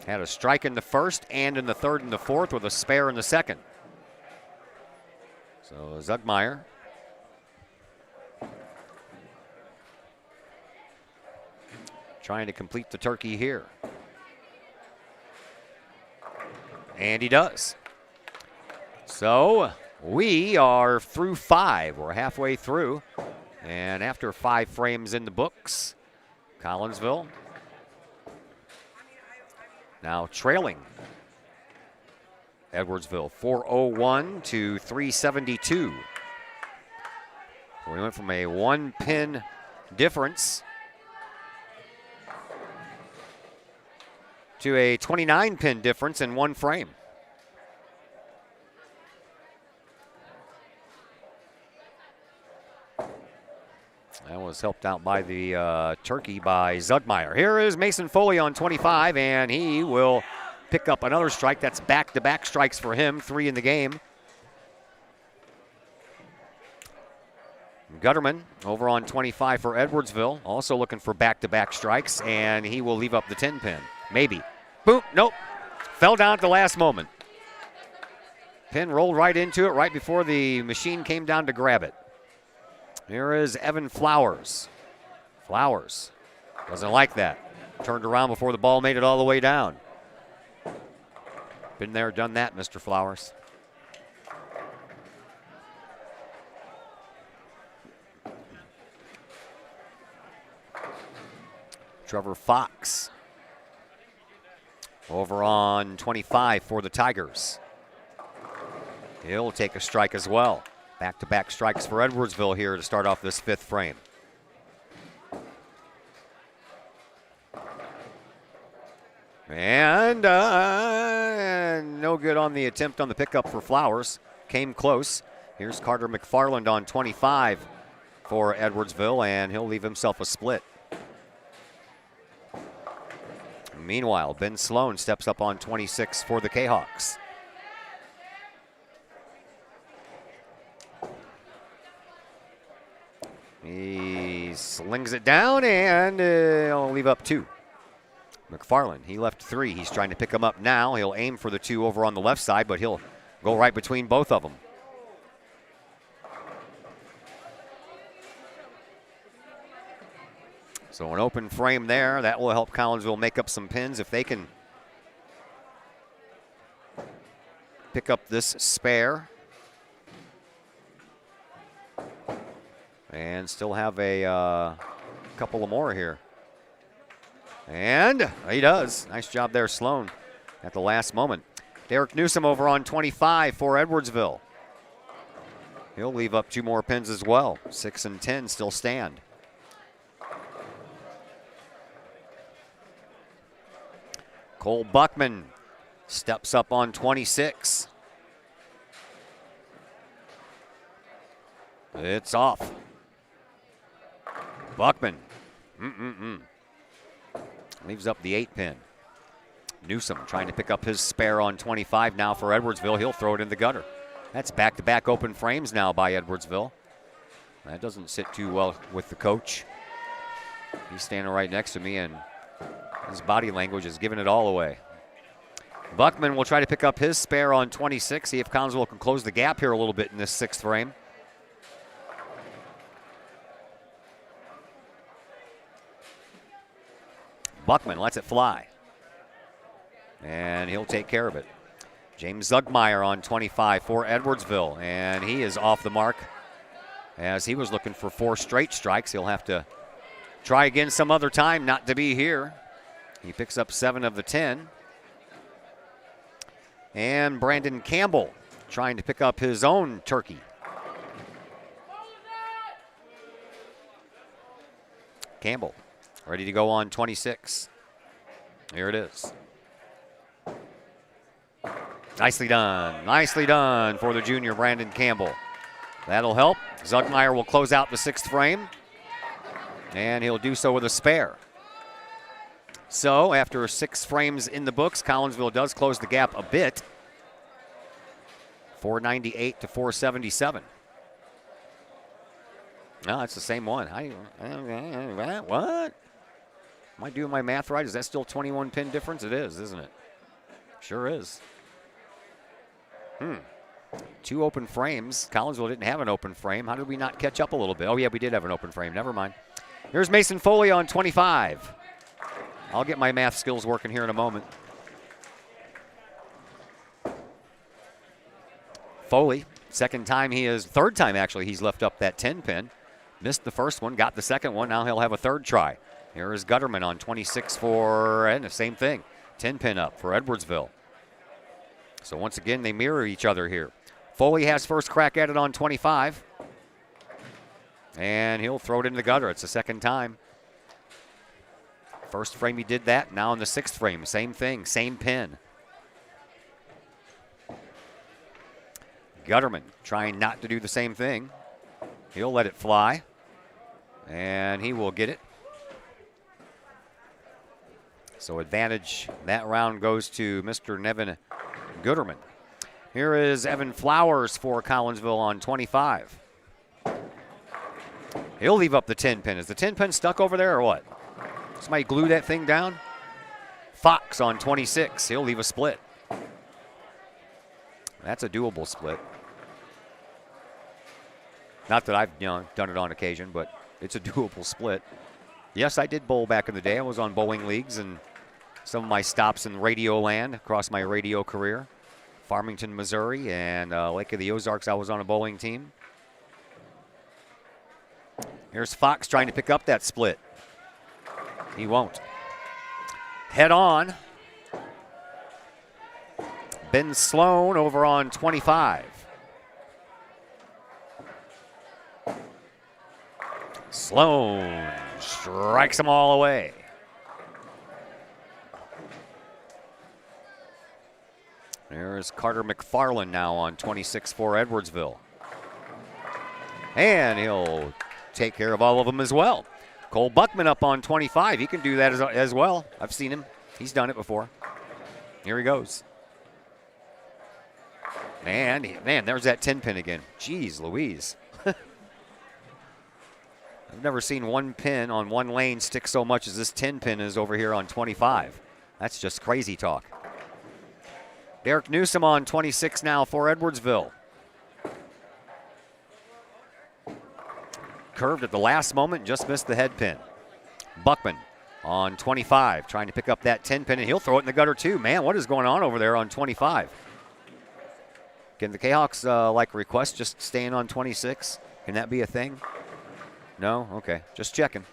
Had a strike in the first and in the third and the fourth with a spare in the second. So Zugmeyer trying to complete the turkey here. And he does. So we are through 5. We're halfway through. And after 5 frames in the books, Collinsville now trailing Edwardsville 401 to 372. We went from a 1-pin difference to a 29-pin difference in 1 frame. That was helped out by the turkey by Zugmeyer. Here is Mason Foley on 25, and he will pick up another strike. That's back-to-back strikes for him, 3 in the game. Gutterman over on 25 for Edwardsville, also looking for back-to-back strikes, and he will leave up the 10-pin. Maybe. Boom, nope. Fell down at the last moment. Pin rolled right into it right before the machine came down to grab it. Here is Evan Flowers. Flowers doesn't like that. Turned around before the ball made it all the way down. Been there, done that, Mr. Flowers. Trevor Fox over on 25 for the Tigers. He'll take a strike as well. Back-to-back strikes for Edwardsville here to start off this 5th frame. And no good on the attempt on the pickup for Flowers. Came close. Here's Carter McFarland on 25 for Edwardsville, and he'll leave himself a split. Meanwhile, Ben Sloan steps up on 26 for the Kahawks. He slings it down, and he'll leave up 2. McFarland, he left 3. He's trying to pick him up now. He'll aim for the 2 over on the left side, but he'll go right between both of them. So an open frame there. That will help Collinsville make up some pins if they can pick up this spare. And still have a couple of more here. And he does. Nice job there, Sloan, at the last moment. Derek Newsom over on 25 for Edwardsville. He'll leave up 2 more pins as well. 6 and 10 still stand. Cole Buckman steps up on 26. It's off. Buckman. Leaves up the 8-pin. Newsom trying to pick up his spare on 25 now for Edwardsville. He'll throw it in the gutter. That's back-to-back open frames now by Edwardsville. That doesn't sit too well with the coach. He's standing right next to me, and his body language is giving it all away. Buckman will try to pick up his spare on 26, see if Collinsville can close the gap here a little bit in this 6th frame. Buckman lets it fly. And he'll take care of it. James Zugmeyer on 25 for Edwardsville. And he is off the mark as he was looking for 4 straight strikes. He'll have to try again some other time not to be here. He picks up 7 of the 10. And Brandon Campbell trying to pick up his own turkey. Campbell ready to go on 26. Here it is. Nicely done for the junior Brandon Campbell. That'll help. Zugmeyer will close out the 6th frame, and he'll do so with a spare. So after 6 frames in the books, Collinsville does close the gap a bit. 498 to 477. No, it's the same one. What? Am I doing my math right? Is that still 21 pin difference? It is, isn't it? Sure is. 2 open frames. Collinsville didn't have an open frame. How did we not catch up a little bit? Oh, yeah, we did have an open frame. Never mind. Here's Mason Foley on 25. I'll get my math skills working here in a moment. Foley, third time actually, he's left up that 10 pin. Missed the first one, got the second one. Now he'll have a third try. Here is Gutterman on 26 and the same thing. 10 pin up for Edwardsville. So once again, they mirror each other here. Foley has first crack at it on 25. And he'll throw it in the gutter. It's the second time. First frame he did that. Now in the 6th frame, same thing, same pin. Gutterman trying not to do the same thing. He'll let it fly. And he will get it. So advantage that round goes to Mr. Nevin Gutterman. Here is Evan Flowers for Collinsville on 25. He'll leave up the 10 pin. Is the 10 pin stuck over there or what? Somebody glue that thing down? Fox on 26. He'll leave a split. That's a doable split. Not that I've done it on occasion, but it's a doable split. Yes, I did bowl back in the day. I was on bowling leagues and some of my stops in radio land across my radio career. Farmington, Missouri, and Lake of the Ozarks, I was on a bowling team. Here's Fox trying to pick up that split. He won't. Head on. Ben Sloan over on 25. Sloan strikes them all away. There's Carter McFarland now on 26 for Edwardsville. And he'll take care of all of them as well. Cole Buckman up on 25. He can do that as well. I've seen him. He's done it before. Here he goes. And, man, there's that 10 pin again. Jeez Louise. I've never seen one pin on one lane stick so much as this 10 pin is over here on 25. That's just crazy talk. Derek Newsom on 26 now for Edwardsville. Curved at the last moment, just missed the head pin. Buckman on 25, trying to pick up that 10 pin, and he'll throw it in the gutter too. Man, what is going on over there on 25? Can the Kahawks request just staying on 26? Can that be a thing? No? Okay, just checking.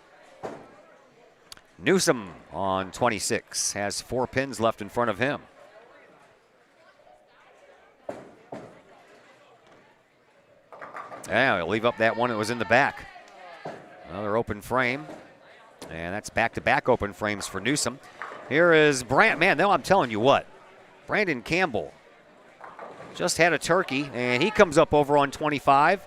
Newsom on 26 has 4 pins left in front of him. Yeah, he'll leave up that one that was in the back. Another open frame. And that's back-to-back open frames for Newsom. Here is Man, now I'm telling you what. Brandon Campbell just had a turkey, and he comes up over on 25.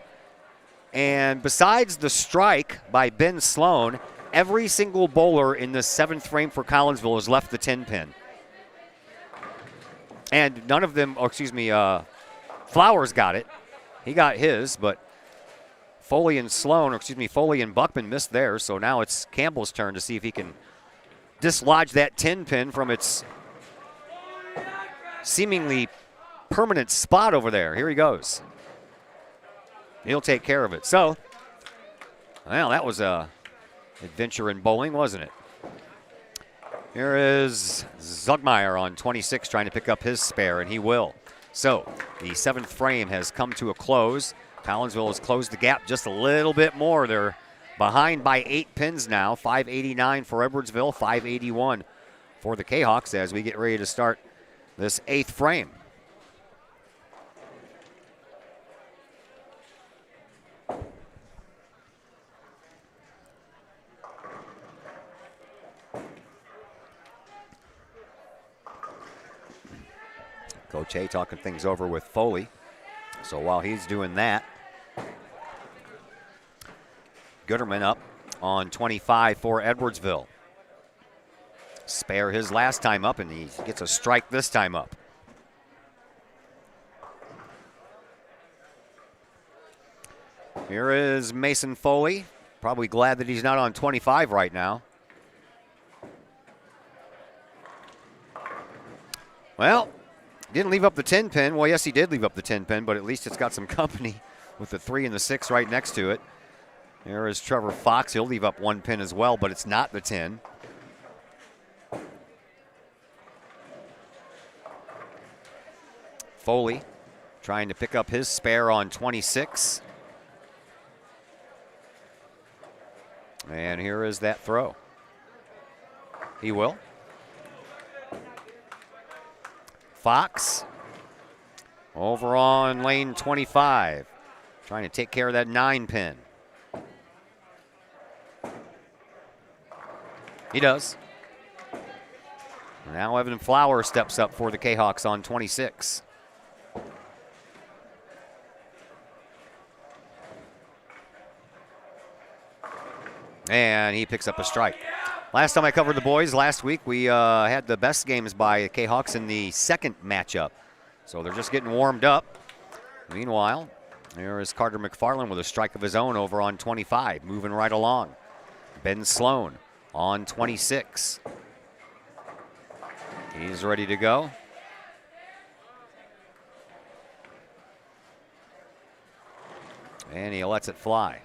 And besides the strike by Ben Sloan, every single bowler in the 7th frame for Collinsville has left the 10 pin. And none of them, Flowers got it. He got his, but Foley and Buckman missed theirs, so now it's Campbell's turn to see if he can dislodge that 10 pin from its seemingly permanent spot over there. Here he goes. He'll take care of it. So, well, that was a adventure in bowling, wasn't it? Here is Zugmeyer on 26 trying to pick up his spare, and he will. So, the 7th frame has come to a close. Collinsville has closed the gap just a little bit more. They're behind by 8 pins now. 589 for Edwardsville, 581 for the Kahawks as we get ready to start this 8th frame. Coach A talking things over with Foley. So while he's doing that, Gutterman up on 25 for Edwardsville. Spare his last time up, and he gets a strike this time up. Here is Mason Foley. Probably glad that he's not on 25 right now. Well, didn't leave up the 10 pin. Well, yes, he did leave up the 10 pin, but at least it's got some company with the 3 and the 6 right next to it. There is Trevor Fox. He'll leave up 1 pin as well, but it's not the 10. Foley trying to pick up his spare on 26. And here is that throw. He will. Fox over on lane 25, trying to take care of that 9 pin. He does. Now Evan Flower steps up for the Kahawks on 26. And he picks up a strike. Last time I covered the boys, last week, we had the best games by the Kahawks in the second matchup. So they're just getting warmed up. Meanwhile, there is Carter McFarland with a strike of his own over on 25, moving right along. Ben Sloan on 26. He's ready to go. And he lets it fly.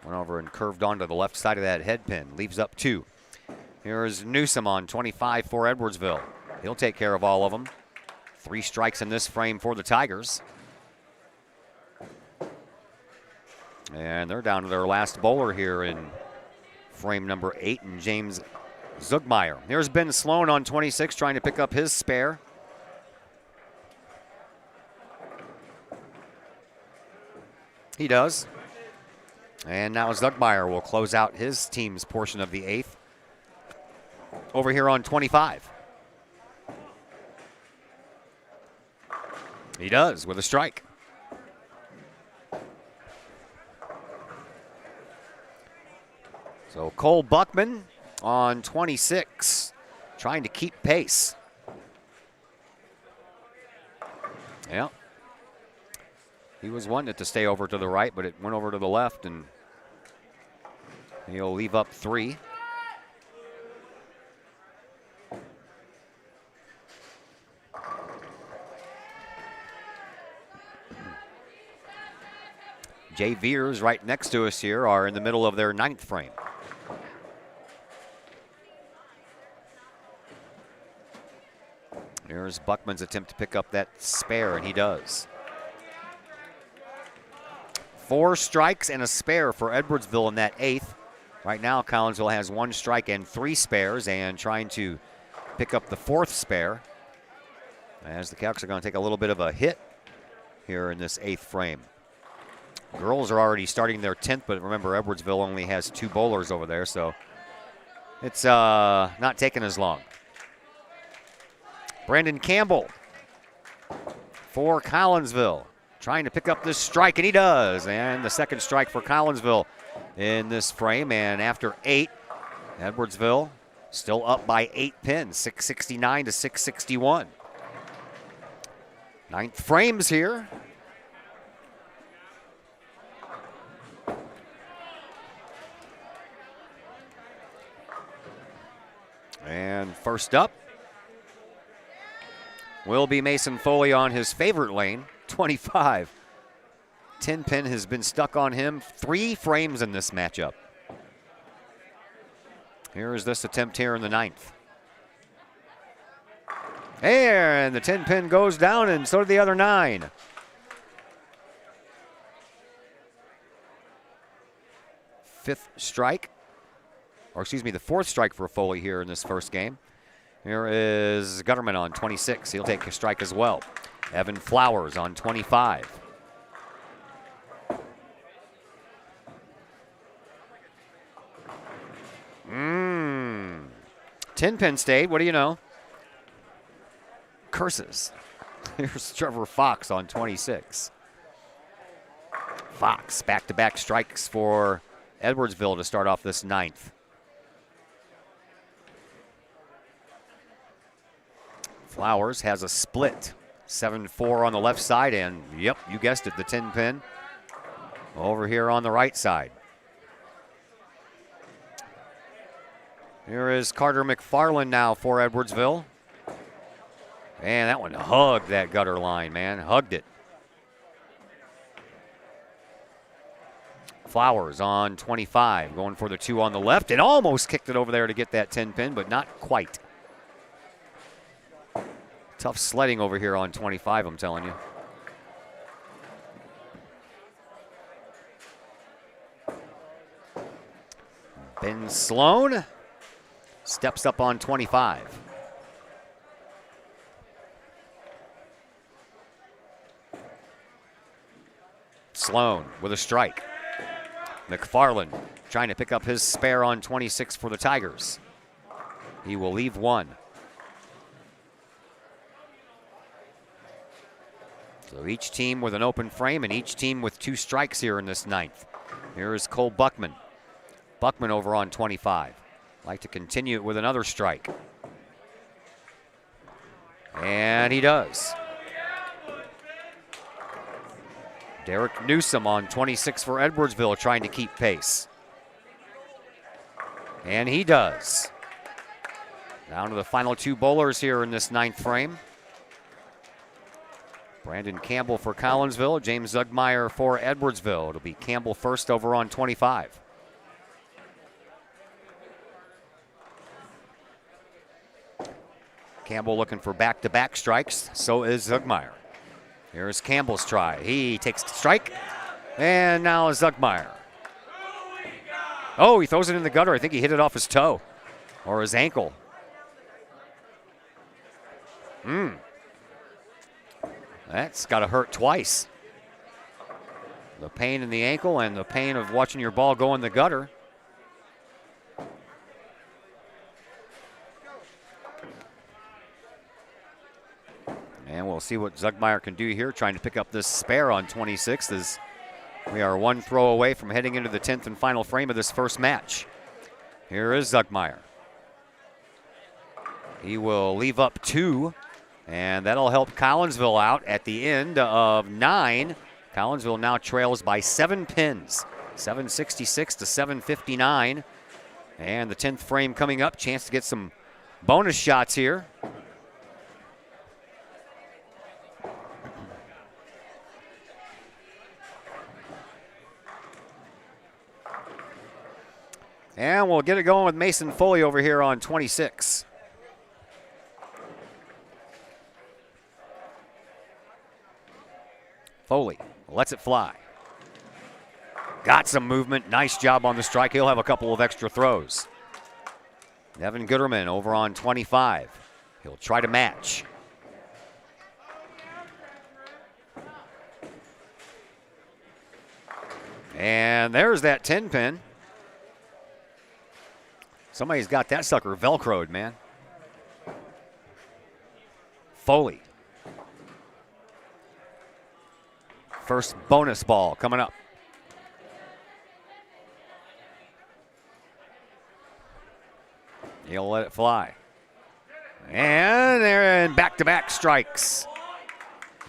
Went over and curved onto the left side of that head pin. Leaves up 2. Here's Newsom on 25 for Edwardsville. He'll take care of all of them. 3 strikes in this frame for the Tigers. And they're down to their last bowler here in frame number 8, and James Zugmeyer. Here's Ben Sloan on 26 trying to pick up his spare. He does. And now Zugmeyer will close out his team's portion of the 8th. Over here on 25. He does with a strike. So Cole Buckman on 26, trying to keep pace. Yeah. He was wanting it to stay over to the right, but it went over to the left, and he'll leave up 3. Jay Veers right next to us here are in the middle of their 9th frame. Here's Buckman's attempt to pick up that spare, and he does. 4 strikes and a spare for Edwardsville in that 8th. Right now, Collinsville has 1 strike and 3 spares, and trying to pick up the 4th spare, as the Cowks are going to take a little bit of a hit here in this 8th frame. Girls are already starting their 10th, but remember, Edwardsville only has 2 bowlers over there, so it's not taking as long. Brandon Campbell for Collinsville, trying to pick up this strike, and he does. And the 2nd strike for Collinsville in this frame. And after 8, Edwardsville still up by 8 pins, 669 to 661. 9th frames here. And first up will be Mason Foley on his favorite lane, 25. 10 pin has been stuck on him 3 frames in this matchup. Here is this attempt here in the 9th. And the 10 pin goes down, and so did the other 9. Fifth strike, or excuse me, the 4th strike for Foley here in this first game. Here is Gutterman on 26. He'll take a strike as well. Evan Flowers on 25. Mmm. 10 pin stayed. What do you know? Curses. Here's Trevor Fox on 26. Fox, back-to-back strikes for Edwardsville to start off this 9th. Flowers has a split. 7-4 on the left side, and yep, you guessed it, the 10 pin over here on the right side. Here is Carter McFarland now for Edwardsville. And that one hugged that gutter line, man. Hugged it. Flowers on 25, going for the 2 on the left, and almost kicked it over there to get that 10 pin, but not quite. Tough sledding over here on 25, I'm telling you. Ben Sloan steps up on 25. Sloan with a strike. McFarland trying to pick up his spare on 26 for the Tigers. He will leave 1. So each team with an open frame and each team with 2 strikes here in this 9th. Here is Cole Buckman. Buckman over on 25. Like to continue it with another strike. And he does. Derek Newsom on 26 for Edwardsville trying to keep pace. And he does. Down to the final 2 bowlers here in this 9th frame. Brandon Campbell for Collinsville, James Zugmeyer for Edwardsville. It'll be Campbell first over on 25. Campbell looking for back-to-back strikes, so is Zugmeyer. Here's Campbell's try. He takes the strike, and now Zugmeyer. Oh, he throws it in the gutter. I think he hit it off his toe or his ankle. That's got to hurt twice. The pain in the ankle and the pain of watching your ball go in the gutter. And we'll see what Zugmeyer can do here, trying to pick up this spare on 26 as we are 1 throw away from heading into the 10th and final frame of this first match. Here is Zugmeyer. He will leave up 2, and that'll help Collinsville out at the end of 9. Collinsville now trails by 7 pins, 766 to 759. And the 10th frame coming up, chance to get some bonus shots here. And we'll get it going with Mason Foley over here on 26. Foley lets it fly. Got some movement. Nice job on the strike. He'll have a couple of extra throws. Devin Gooderman over on 25. He'll try to match. And there's that 10 pin. Somebody's got that sucker Velcroed, man. Foley. First bonus ball coming up. He'll let it fly. And they're in back-to-back strikes.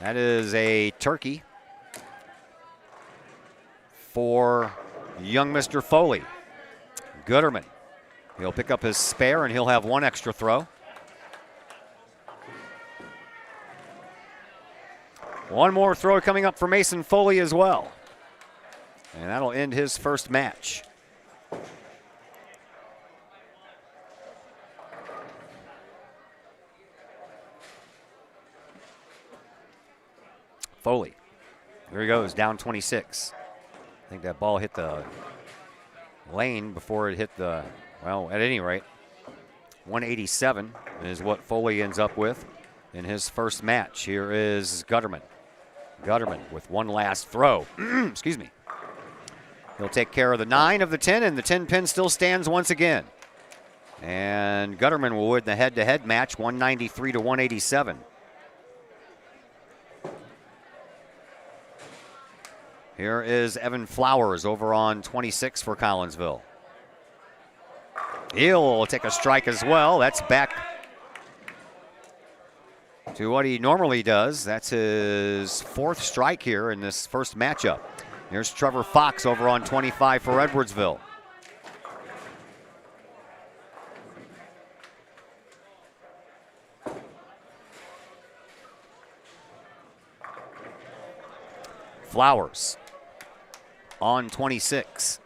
That is a turkey for young Mr. Foley. Gooderman. He'll pick up his spare, and he'll have 1 extra throw. One more throw coming up for Mason Foley as well. And that'll end his first match. Foley. Here he goes, down 26. I think that ball hit the lane before it hit the... Well, at any rate, 187 is what Foley ends up with in his first match. Here is Gooderman. Gooderman with 1 last throw. Excuse me. He'll take care of the 9 of the 10, and the 10 pin still stands once again. And Gooderman will win the head-to-head match, 193 to 187. Here is Evan Flowers over on 26 for Collinsville. He'll take a strike as well. That's back to what he normally does. That's his 4th strike here in this first matchup. Here's Trevor Fox over on 25 for Edwardsville. Flowers on 26.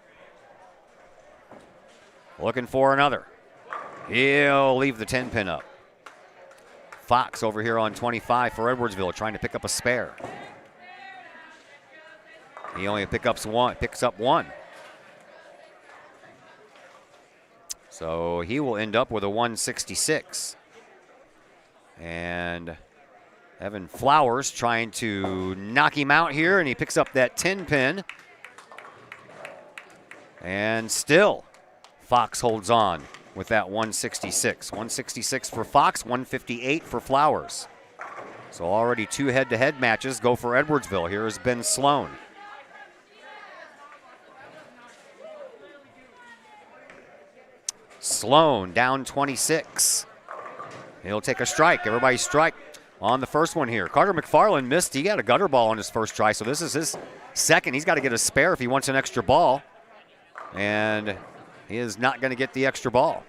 Looking for another. He'll leave the 10 pin up. Fox over here on 25 for Edwardsville, trying to pick up a spare. He only picks up one. So he will end up with a 166. And Evan Flowers trying to knock him out here, and he picks up that 10 pin. And still, Fox holds on with that 166. 166 for Fox, 158 for Flowers. So already 2 head-to-head matches go for Edwardsville. Here is Ben Sloan. Sloan down 26. He'll take a strike. Everybody strike on the first one here. Carter McFarland missed. He got a gutter ball on his first try, so this is his second. He's got to get a spare if he wants an extra ball. And he is not going to get the extra ball.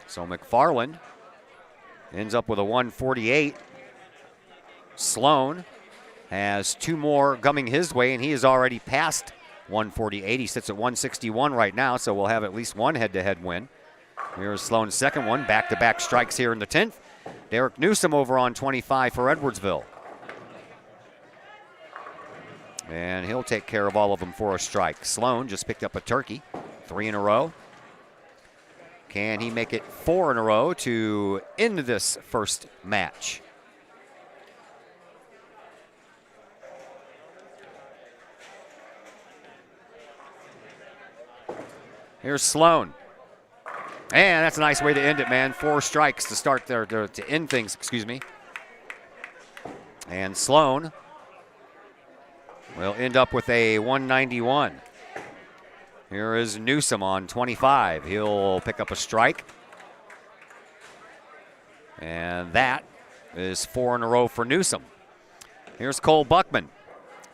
So McFarland ends up with a 148. Sloan has 2 more coming his way, and he is already past 148. He sits at 161 right now, so we'll have at least one head-to-head win. Here's Sloan's second one. Back-to-back strikes here in the 10th. Derek Newsom over on 25 for Edwardsville. And he'll take care of all of them for a strike. Sloan just picked up a turkey. 3 in a row. Can he make it 4 in a row to end this first match? Here's Sloan. And that's a nice way to end it, man. 4 strikes to start there, to end things, excuse me. And Sloan will end up with a 191. Here is Newsom on 25. He'll pick up a strike. And that is 4 in a row for Newsom. Here's Cole Buckman.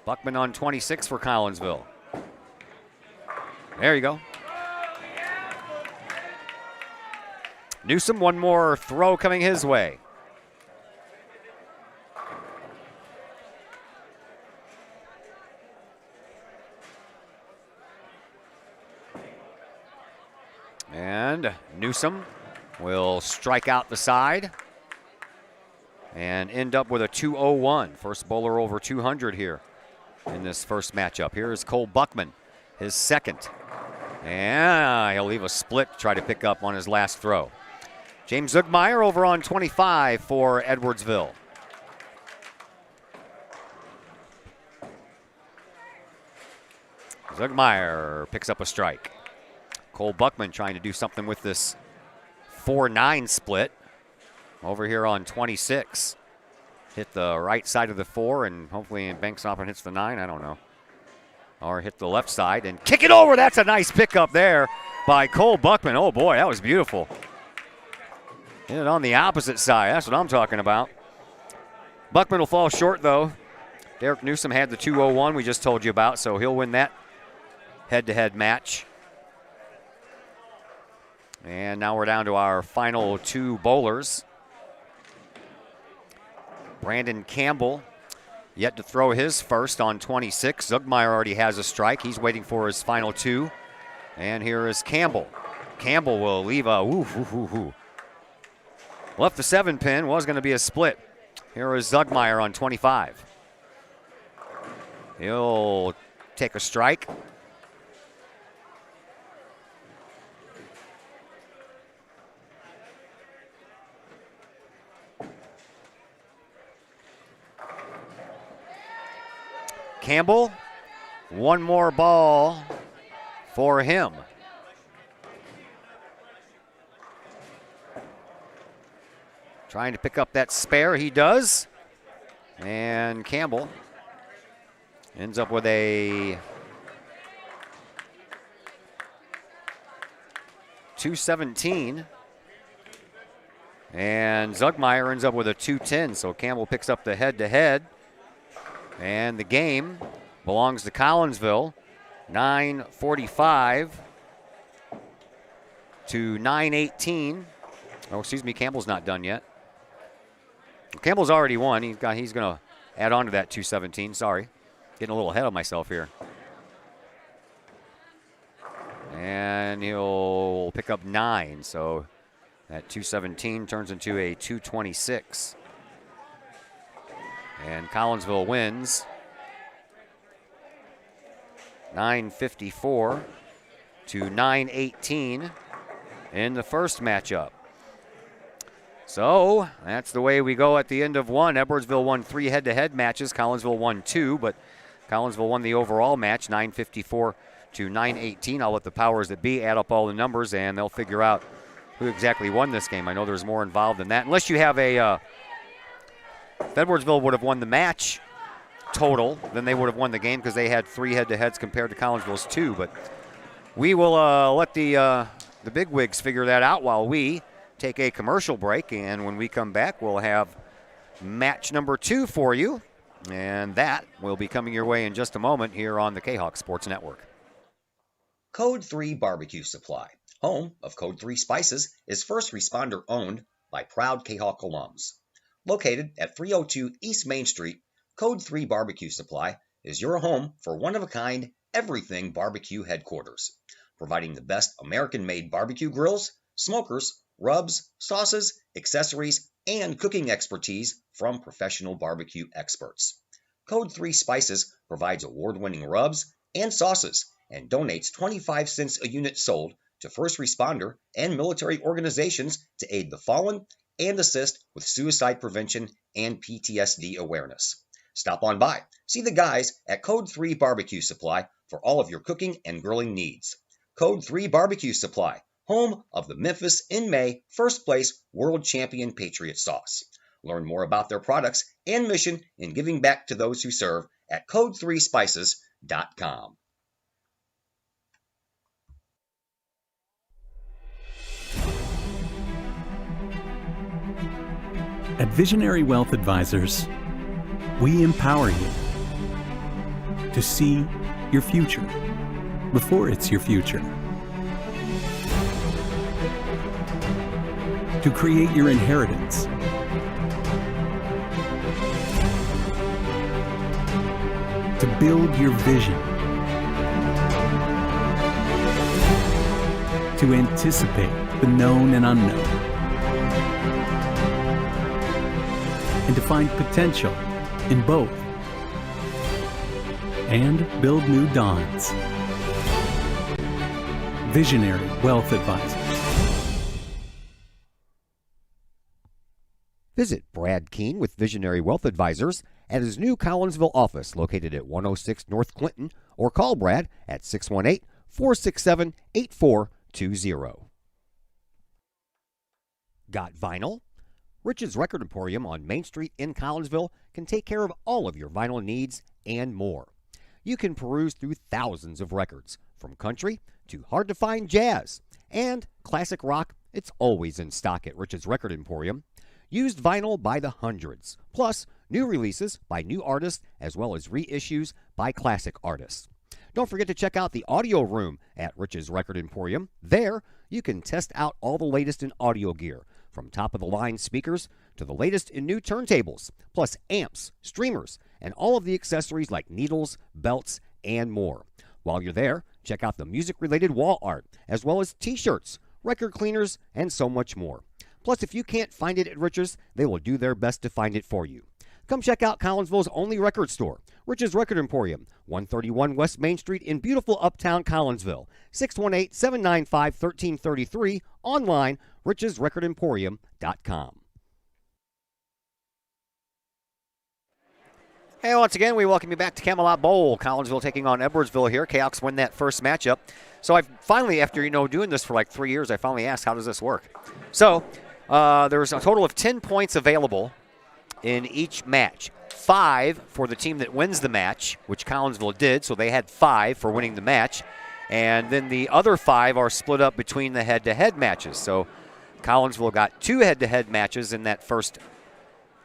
Buckman on 26 for Collinsville. There you go. Newsom, one more throw coming his way. And Newsom will strike out the side and end up with a 201. First bowler over 200 here in this first matchup. Here is Cole Buckman, his second. And he'll leave a split to try to pick up on his last throw. James Zugmeyer over on 25 for Edwardsville. Zugmeyer picks up a strike. Cole Buckman trying to do something with this 4-9 split over here on 26. Hit the right side of the 4 and hopefully banks off and hits the 9. I don't know. Or hit the left side and kick it over. That's a nice pickup there by Cole Buckman. Oh boy, that was beautiful. Hit it on the opposite side. That's what I'm talking about. Buckman will fall short though. Derek Newsom had the 201 we just told you about, so he'll win that head-to-head match. And now we're down to our final 2 bowlers. Brandon Campbell yet to throw his first on 26. Zugmeyer already has a strike. He's waiting for his final 2. And here is Campbell. Campbell will leave a left the 7 pin. Was going to be a split. Here is Zugmeyer on 25. He'll take a strike. Campbell, one more ball for him. Trying to pick up that spare, he does. And Campbell ends up with a 217. And Zugmeyer ends up with a 210, so Campbell picks up the head-to-head. And the game belongs to Collinsville, 9:45 to 9:18. Oh, excuse me, Campbell's not done yet. Campbell's already won. He's going to add on to that 217. Sorry. Getting a little ahead of myself here. And he'll pick up 9. So that 217 turns into a 226. And Collinsville wins 954 to 918 in the first matchup. So that's the way we go at the end of one. Edwardsville won 3 head-to-head matches. Collinsville won 2, but Collinsville won the overall match, 954 to 918. I'll let the powers that be add up all the numbers, and they'll figure out who exactly won this game. I know there's more involved than that. Unless you have if Edwardsville would have won the match total, then they would have won the game because they had 3 head-to-heads compared to Collinsville's 2. But we will let the bigwigs figure that out while we take a commercial break. And when we come back, we'll have match number 2 for you. And that will be coming your way in just a moment here on the Kahok Sports Network. Code 3 Barbecue Supply, home of Code 3 Spices, is first responder owned by proud Kahok alums. Located at 302 East Main Street, Code 3 Barbecue Supply is your home for one-of-a-kind everything barbecue headquarters, providing the best American-made barbecue grills, smokers, rubs, sauces, accessories, and cooking expertise from professional barbecue experts. Code 3 Spices provides award-winning rubs and sauces and donates 25 cents a unit sold to first responder and military organizations to aid the fallen and assist with suicide prevention and PTSD awareness. Stop on by. See the guys at Code 3 Barbecue Supply for all of your cooking and grilling needs. Code 3 Barbecue Supply, home of the Memphis in May first place world champion Patriot sauce. Learn more about their products and mission in giving back to those who serve at code3spices.com. At Visionary Wealth Advisors, we empower you to see your future before it's your future, to create your inheritance, to build your vision, to anticipate the known and unknown, and to find potential in both, and build new dawns. Visionary Wealth Advisors. Visit Brad Keene with Visionary Wealth Advisors at his new Collinsville office located at 106 North Clinton, or call Brad at 618-467-8420. Got vinyl? Rich's Record Emporium on Main Street in Collinsville can take care of all of your vinyl needs and more. You can peruse through thousands of records, from country to hard-to-find jazz. And classic rock, it's always in stock at Rich's Record Emporium. Used vinyl by the hundreds, plus new releases by new artists as well as reissues by classic artists. Don't forget to check out the audio room at Rich's Record Emporium. There, you can test out all the latest in audio gear, from top-of-the-line speakers to the latest in new turntables, plus amps, streamers, and all of the accessories like needles, belts, and more. While you're there, check out the music-related wall art, as well as t-shirts, record cleaners, and so much more. Plus, if you can't find it at Rich's, they will do their best to find it for you. Come check out Collinsville's only record store, Rich's Record Emporium, 131 West Main Street in beautiful uptown Collinsville, 618-795-1333, online, richesrecordemporium.com. Hey, once again, we welcome you back to Camelot Bowl. Collinsville taking on Edwardsville here. Cahoks win that first matchup. So I finally, after doing this for like 3 years, I finally asked, how does this work? So there's a total of 10 points available in each match. 5 for the team that wins the match, which Collinsville did, so they had 5 for winning the match. And then the other 5 are split up between the head-to-head matches. So Collinsville got 2 head-to-head matches in that first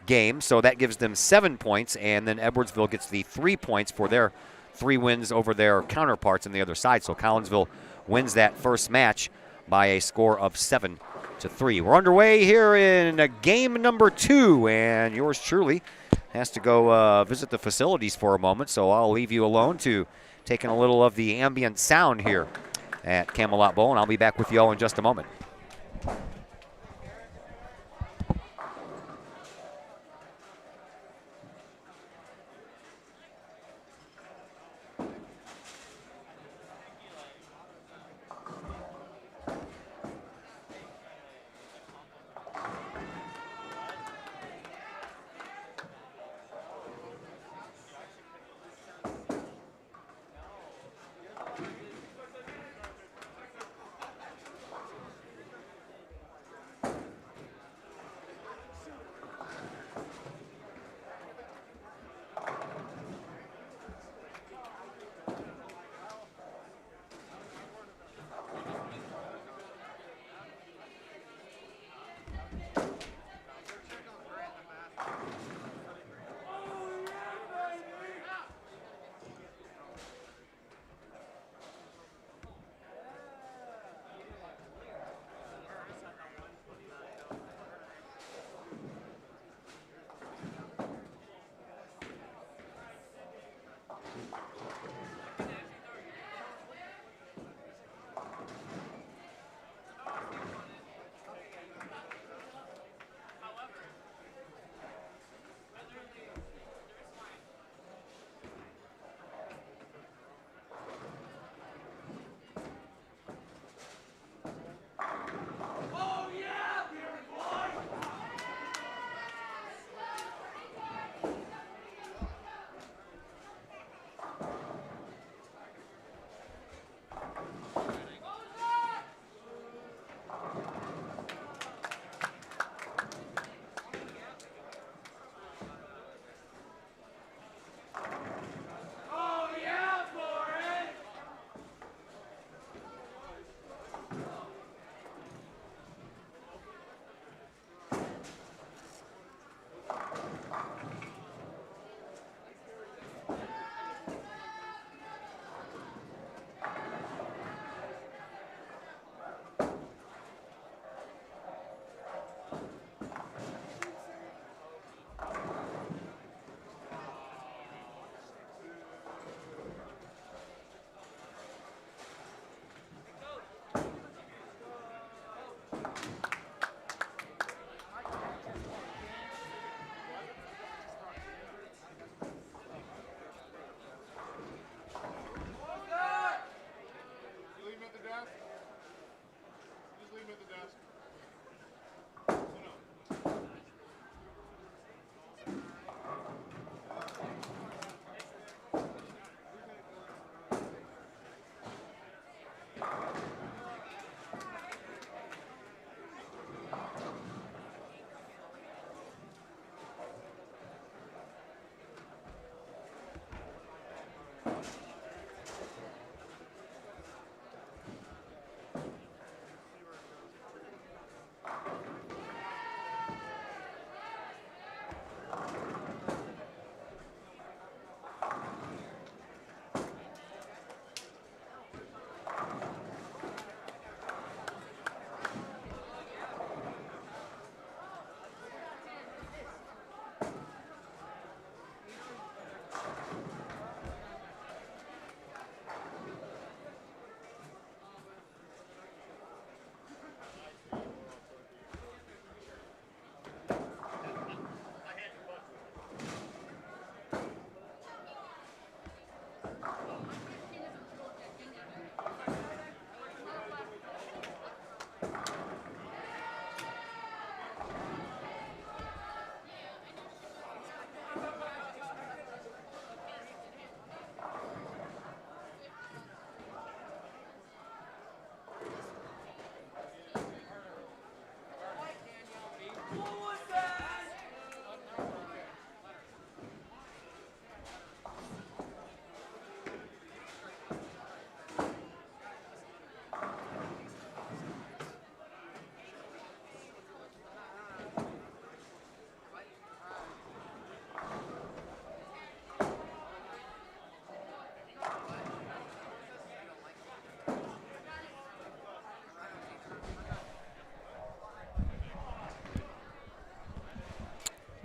game, so that gives them 7 points, and then Edwardsville gets the 3 points for their 3 wins over their counterparts on the other side. So Collinsville wins that first match by a score of 7-6. 3. We're underway here in game number 2, and yours truly has to go visit the facilities for a moment, so I'll leave you alone to taking a little of the ambient sound here at Camelot Bowl, and I'll be back with you all in just a moment.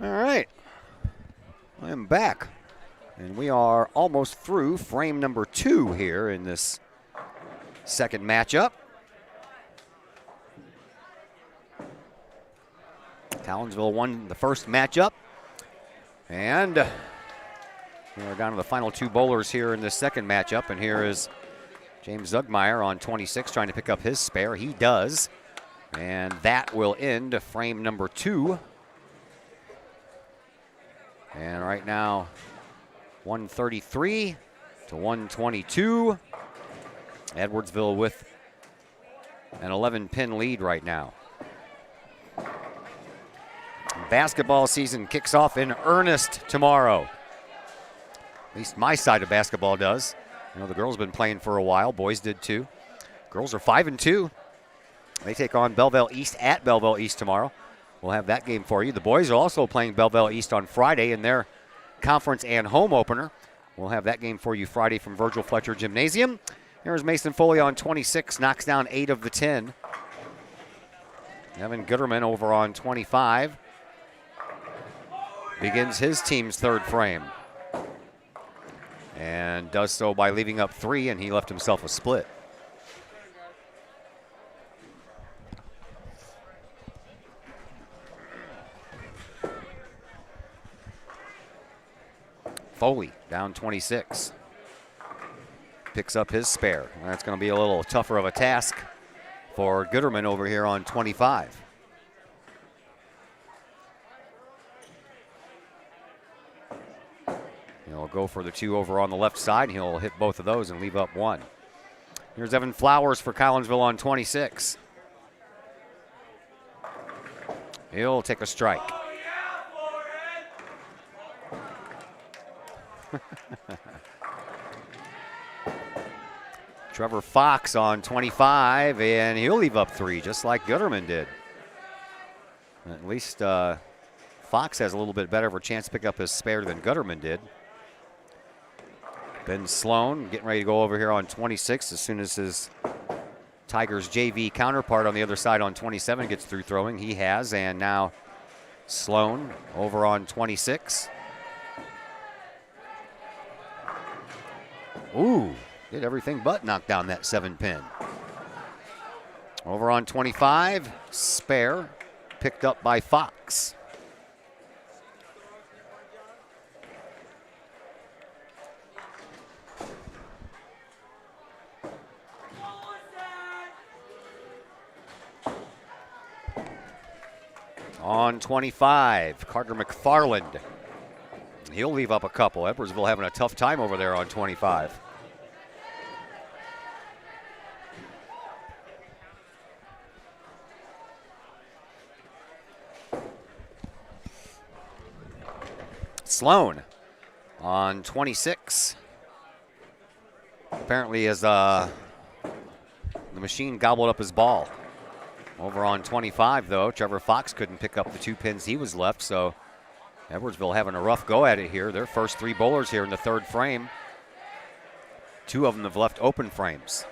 All right. I am back. And we are almost through frame number 2 here in this second matchup. Collinsville won the first matchup. And we're down to the final 2 bowlers here in this second matchup. And here is James Zugmeyer on 26 trying to pick up his spare. He does. And that will end frame number 2. And right now, 133 to 122. Edwardsville with an 11-pin lead right now. Basketball season kicks off in earnest tomorrow. At least my side of basketball does. You know, the girls have been playing for a while. Boys did too. Girls are 5-2. They take on Belleville East at Belleville East tomorrow. We'll have that game for you. The boys are also playing Belleville East on Friday in their conference and home opener. We'll have that game for you Friday from Virgil Fletcher Gymnasium. Here's Mason Foley on 26, knocks down 8 of the 10. Evan Gooderman over on 25 begins his team's third frame. And does so by leaving up 3, and he left himself a split. Foley down 26. Picks up his spare. That's going to be a little tougher of a task for Gooderman over here on 25. He'll go for the 2 over on the left side. He'll hit both of those and leave up 1. Here's Evan Flowers for Collinsville on 26. He'll take a strike. Trevor Fox on 25, and he'll leave up 3, just like Gooderman did. At least Fox has a little bit better of a chance to pick up his spare than Gooderman did. Ben Sloan getting ready to go over here on 26 as soon as his Tigers JV counterpart on the other side on 27 gets through throwing. He has, and now Sloan over on 26. Ooh, did everything but knock down that 7-pin. Over on 25, spare, picked up by Fox. On 25, Carter McFarland. He'll leave up a couple. Edwardsville having a tough time over there on 25. Sloan on 26. Apparently as the machine gobbled up his ball. Over on 25, though, Trevor Fox couldn't pick up the 2 pins he was left, so Edwardsville having a rough go at it here. Their first 3 bowlers here in the third frame. 2 of them have left open frames.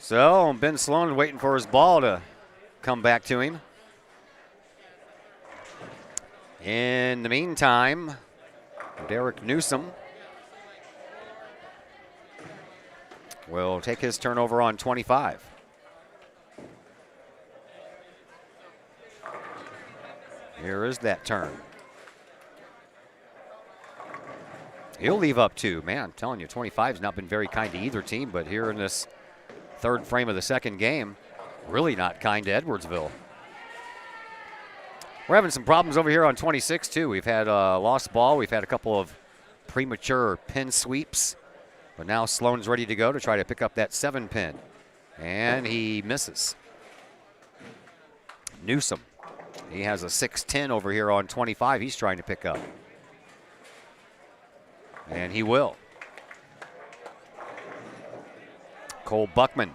So Ben Sloan waiting for his ball to come back to him. In the meantime, Derek Newsom will take his turnover on 25. Here is that turn. He'll leave up 2. Man, I'm telling you, 25's not been very kind to either team, but here in this third frame of the second game, really not kind to Edwardsville. We're having some problems over here on 26, too. We've had a lost ball. We've had a couple of premature pin sweeps. But now Sloan's ready to go to try to pick up that 7-pin. And he misses. Newsom. He has a 6-10 over here on 25 he's trying to pick up. And he will. Cole Buckman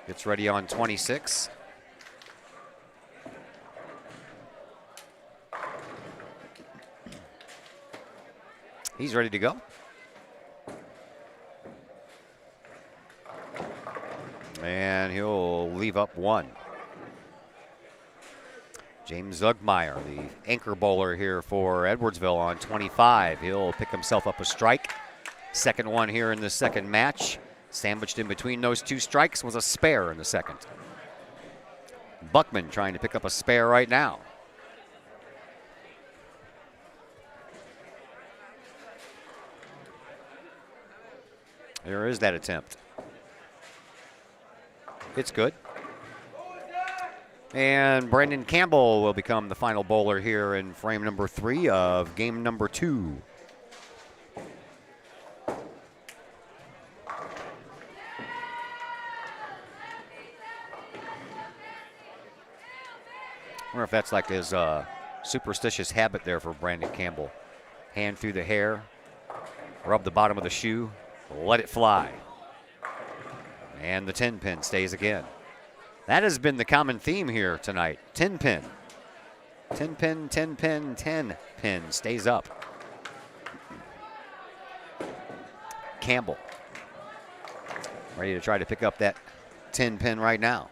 gets ready on 26. He's ready to go. And he'll leave up 1. James Zugmeyer, the anchor bowler here for Edwardsville on 25. He'll pick himself up a strike. Second one here in the second match. Sandwiched in between those 2 strikes was a spare in the second. Buckman trying to pick up a spare right now. There is that attempt. It's good. And Brandon Campbell will become the final bowler here in frame number 3 of game number 2. I wonder if that's like his superstitious habit there for Brandon Campbell. Hand through the hair, rub the bottom of the shoe, let it fly. And the 10 pin stays again. That has been the common theme here tonight. 10 pin. 10 pin, 10 pin, 10 pin stays up. Campbell ready to try to pick up that 10 pin right now.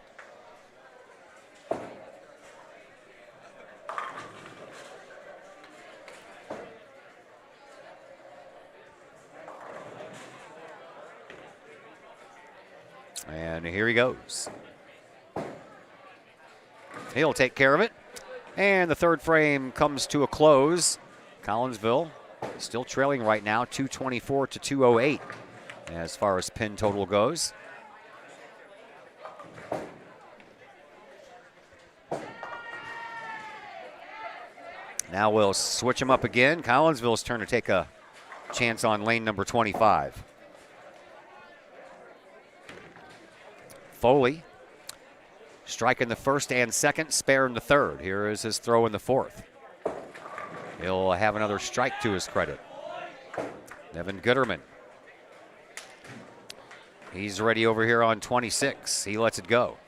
And here he goes. He'll take care of it. And the third frame comes to a close. Collinsville still trailing right now, 224 to 208 as far as pin total goes. Now we'll switch them up again. Collinsville's turn to take a chance on lane number 25. Foley, strike in the first and second, spare in the third. Here is his throw in the fourth. He'll have another strike to his credit. Nevin Gooderman. He's ready over here on 26. He lets it go.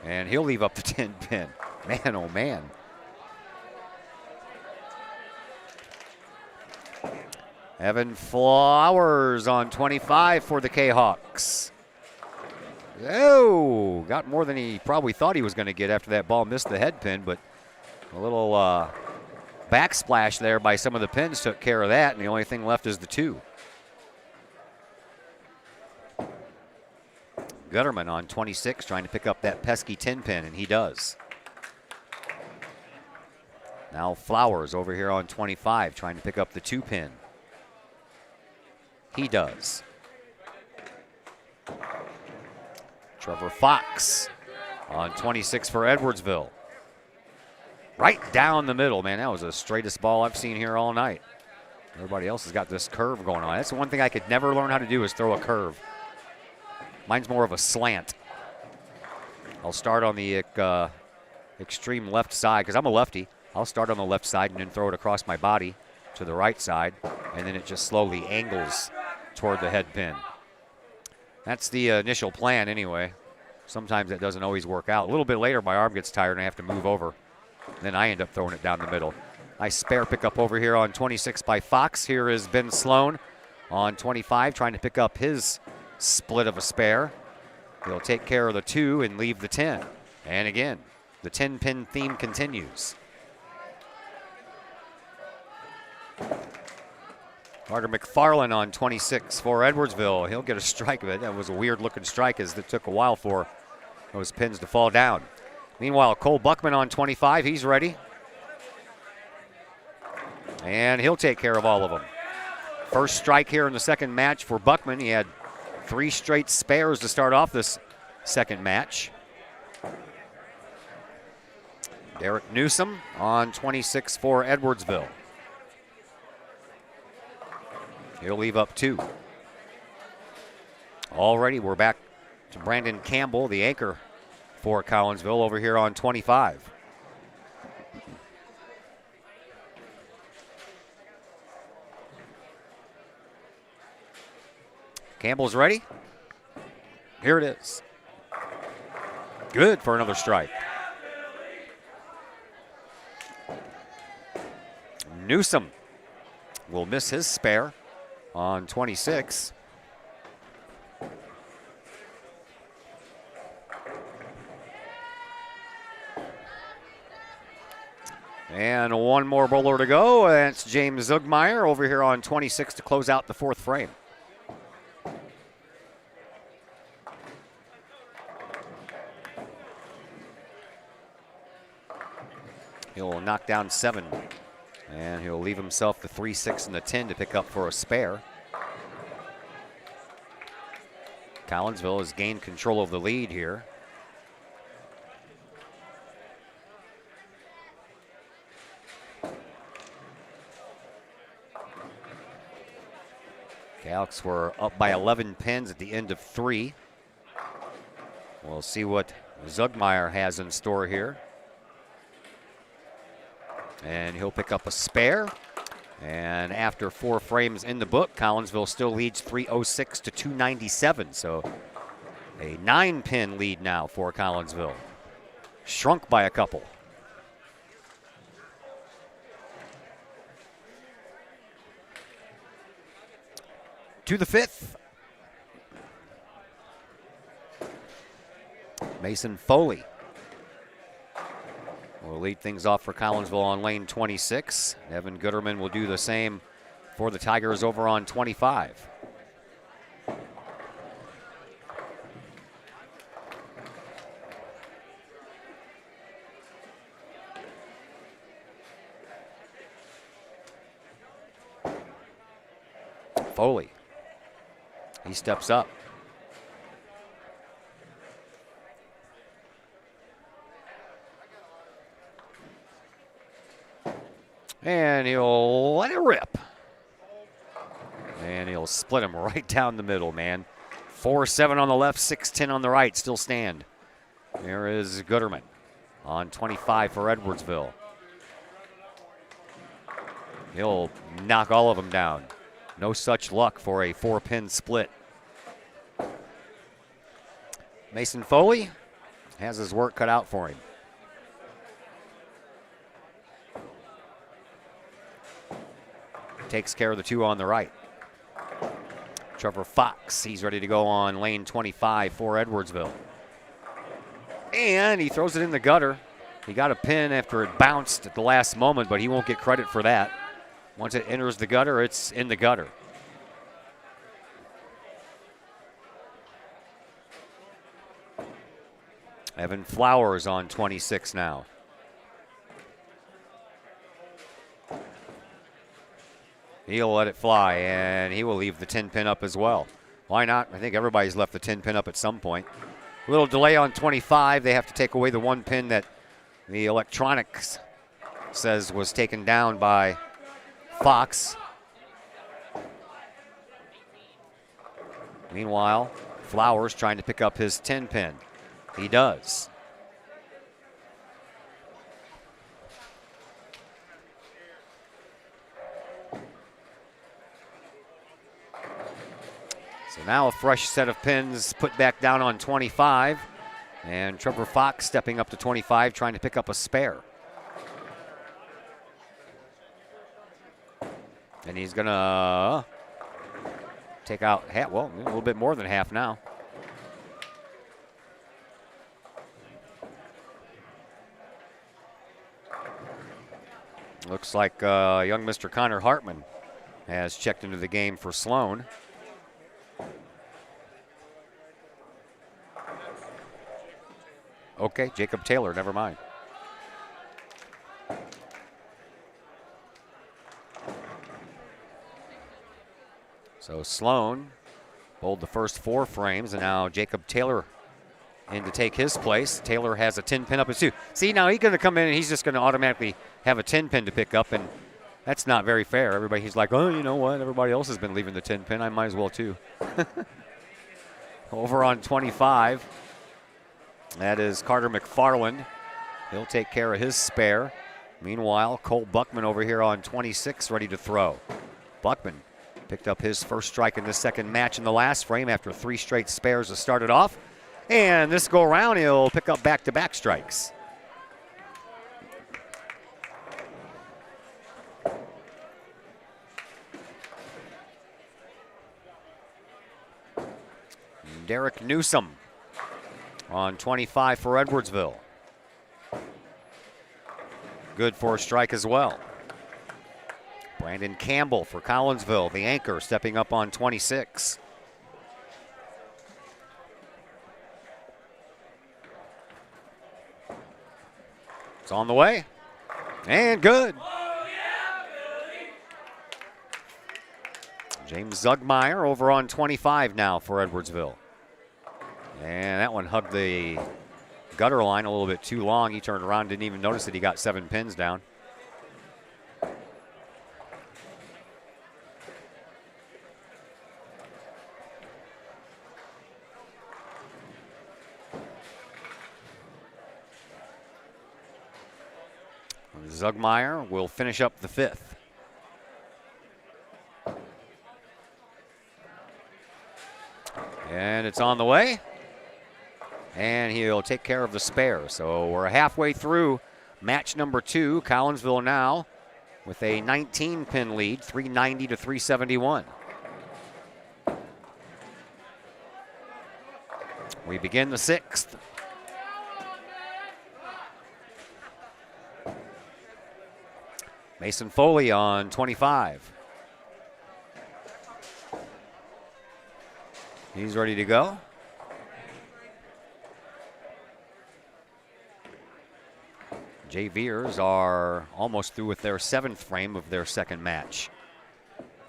And he'll leave up the 10 pin. Man, oh man. Evan Flowers on 25 for the Kahawks. Oh, got more than he probably thought he was going to get after that ball missed the head pin, but a little backsplash there by some of the pins took care of that, and the only thing left is the 2. Gutterman on 26 trying to pick up that pesky 10 pin, and he does. Now Flowers over here on 25 trying to pick up the 2 pin. He does. Trevor Fox on 26 for Edwardsville. Right down the middle, man. That was the straightest ball I've seen here all night. Everybody else has got this curve going on. That's the one thing I could never learn how to do is throw a curve. Mine's more of a slant. I'll start on the extreme left side because I'm a lefty. I'll start on the left side and then throw it across my body to the right side, and then it just slowly angles toward the head pin. That's the initial plan anyway. Sometimes that doesn't always work out. A little bit later, my arm gets tired and I have to move over. Then I end up throwing it down the middle. Nice spare pickup over here on 26 by Fox. Here is Ben Sloan on 25 trying to pick up his split of a spare. He'll take care of the 2 and leave the 10. And again, the 10-pin theme continues. Carter McFarland on 26 for Edwardsville. He'll get a strike of it. That was a weird-looking strike as it took a while for those pins to fall down. Meanwhile, Cole Buckman on 25. He's ready. And he'll take care of all of them. First strike here in the second match for Buckman. He had 3 straight spares to start off this second match. Derek Newsom on 26 for Edwardsville. He'll leave up 2. Already we're back to Brandon Campbell, the anchor for Collinsville, over here on 25. Campbell's ready. Here it is. Good for another strike. Newsom will miss his spare on 26. And one more bowler to go. That's James Zugmeyer over here on 26 to close out the fourth frame. He'll knock down 7. And he'll leave himself the 3, 6, and the 10 to pick up for a spare. Collinsville has gained control of the lead here. Canucks were up by 11 pins at the end of 3. We'll see what Zugmeyer has in store here. And he'll pick up a spare. And after 4 frames in the book, Collinsville still leads 306 to 297. So a 9-pin lead now for Collinsville. Shrunk by a couple. To the 5th. Mason Foley will lead things off for Collinsville on lane 26. Evan Gooderman will do the same for the Tigers over on 25. Foley. He steps up. And he'll let it rip. And he'll split him right down the middle, man. 4-7 on the left, 6-10 on the right, still stand. There is Gooderman on 25 for Edwardsville. He'll knock all of them down. No such luck for a 4-pin split. Mason Foley has his work cut out for him. Takes care of the 2 on the right. Trevor Fox, he's ready to go on lane 25 for Edwardsville. And he throws it in the gutter. He got a pin after it bounced at the last moment, but he won't get credit for that. Once it enters the gutter, it's in the gutter. Evan Flowers on 26 now. He'll let it fly, and he will leave the 10-pin up as well. Why not? I think everybody's left the 10-pin up at some point. A little delay on 25. They have to take away the 1 pin that the electronics says was taken down by Fox. Meanwhile, Flowers trying to pick up his 10-pin. He does. So now a fresh set of pins put back down on 25. And Trevor Fox stepping up to 25, trying to pick up a spare. And he's going to take out half, well, a little bit more than half now. Looks like young Mr. Connor Hartman has checked into the game for Sloan. Okay, Jacob Taylor, never mind. So Sloan bowled the first 4 frames, and now Jacob Taylor in to take his place. Taylor has a 10-pin up his 2. See, now he's going to come in and he's just going to automatically have a 10-pin to pick up, and that's not very fair. Everybody's like, oh, you know what? Everybody else has been leaving the 10-pin. I might as well too. Over on 25, that is Carter McFarland. He'll take care of his spare. Meanwhile, Cole Buckman over here on 26, ready to throw. Buckman picked up his first strike in the second match in the last frame after 3 straight spares to start it off. And this go around, he'll pick up back-to-back strikes. Derek Newsom on 25 for Edwardsville. good for a strike as well. Brandon Campbell for Collinsville, the anchor, stepping up on 26. It's on the way. And good. James Zugmeyer over on 25 now for Edwardsville. And that one hugged the gutter line a little bit too long. He turned around, didn't even notice that he got 7 pins down. Zugmeyer will finish up the 5th. And it's on the way. And he'll take care of the spare. So we're halfway through match number 2. Collinsville now with a 19-pin lead, 390 to 371. We begin the 6th. Mason Foley on 25. He's ready to go. JVers are almost through with their 7th frame of their second match.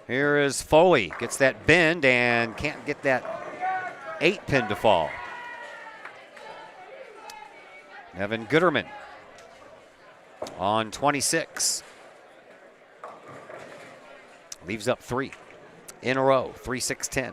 Here is Foley, gets that bend and can't get that 8-pin to fall. Evan Gooderman on 26. Leaves up 3 in a row, 3-6-10.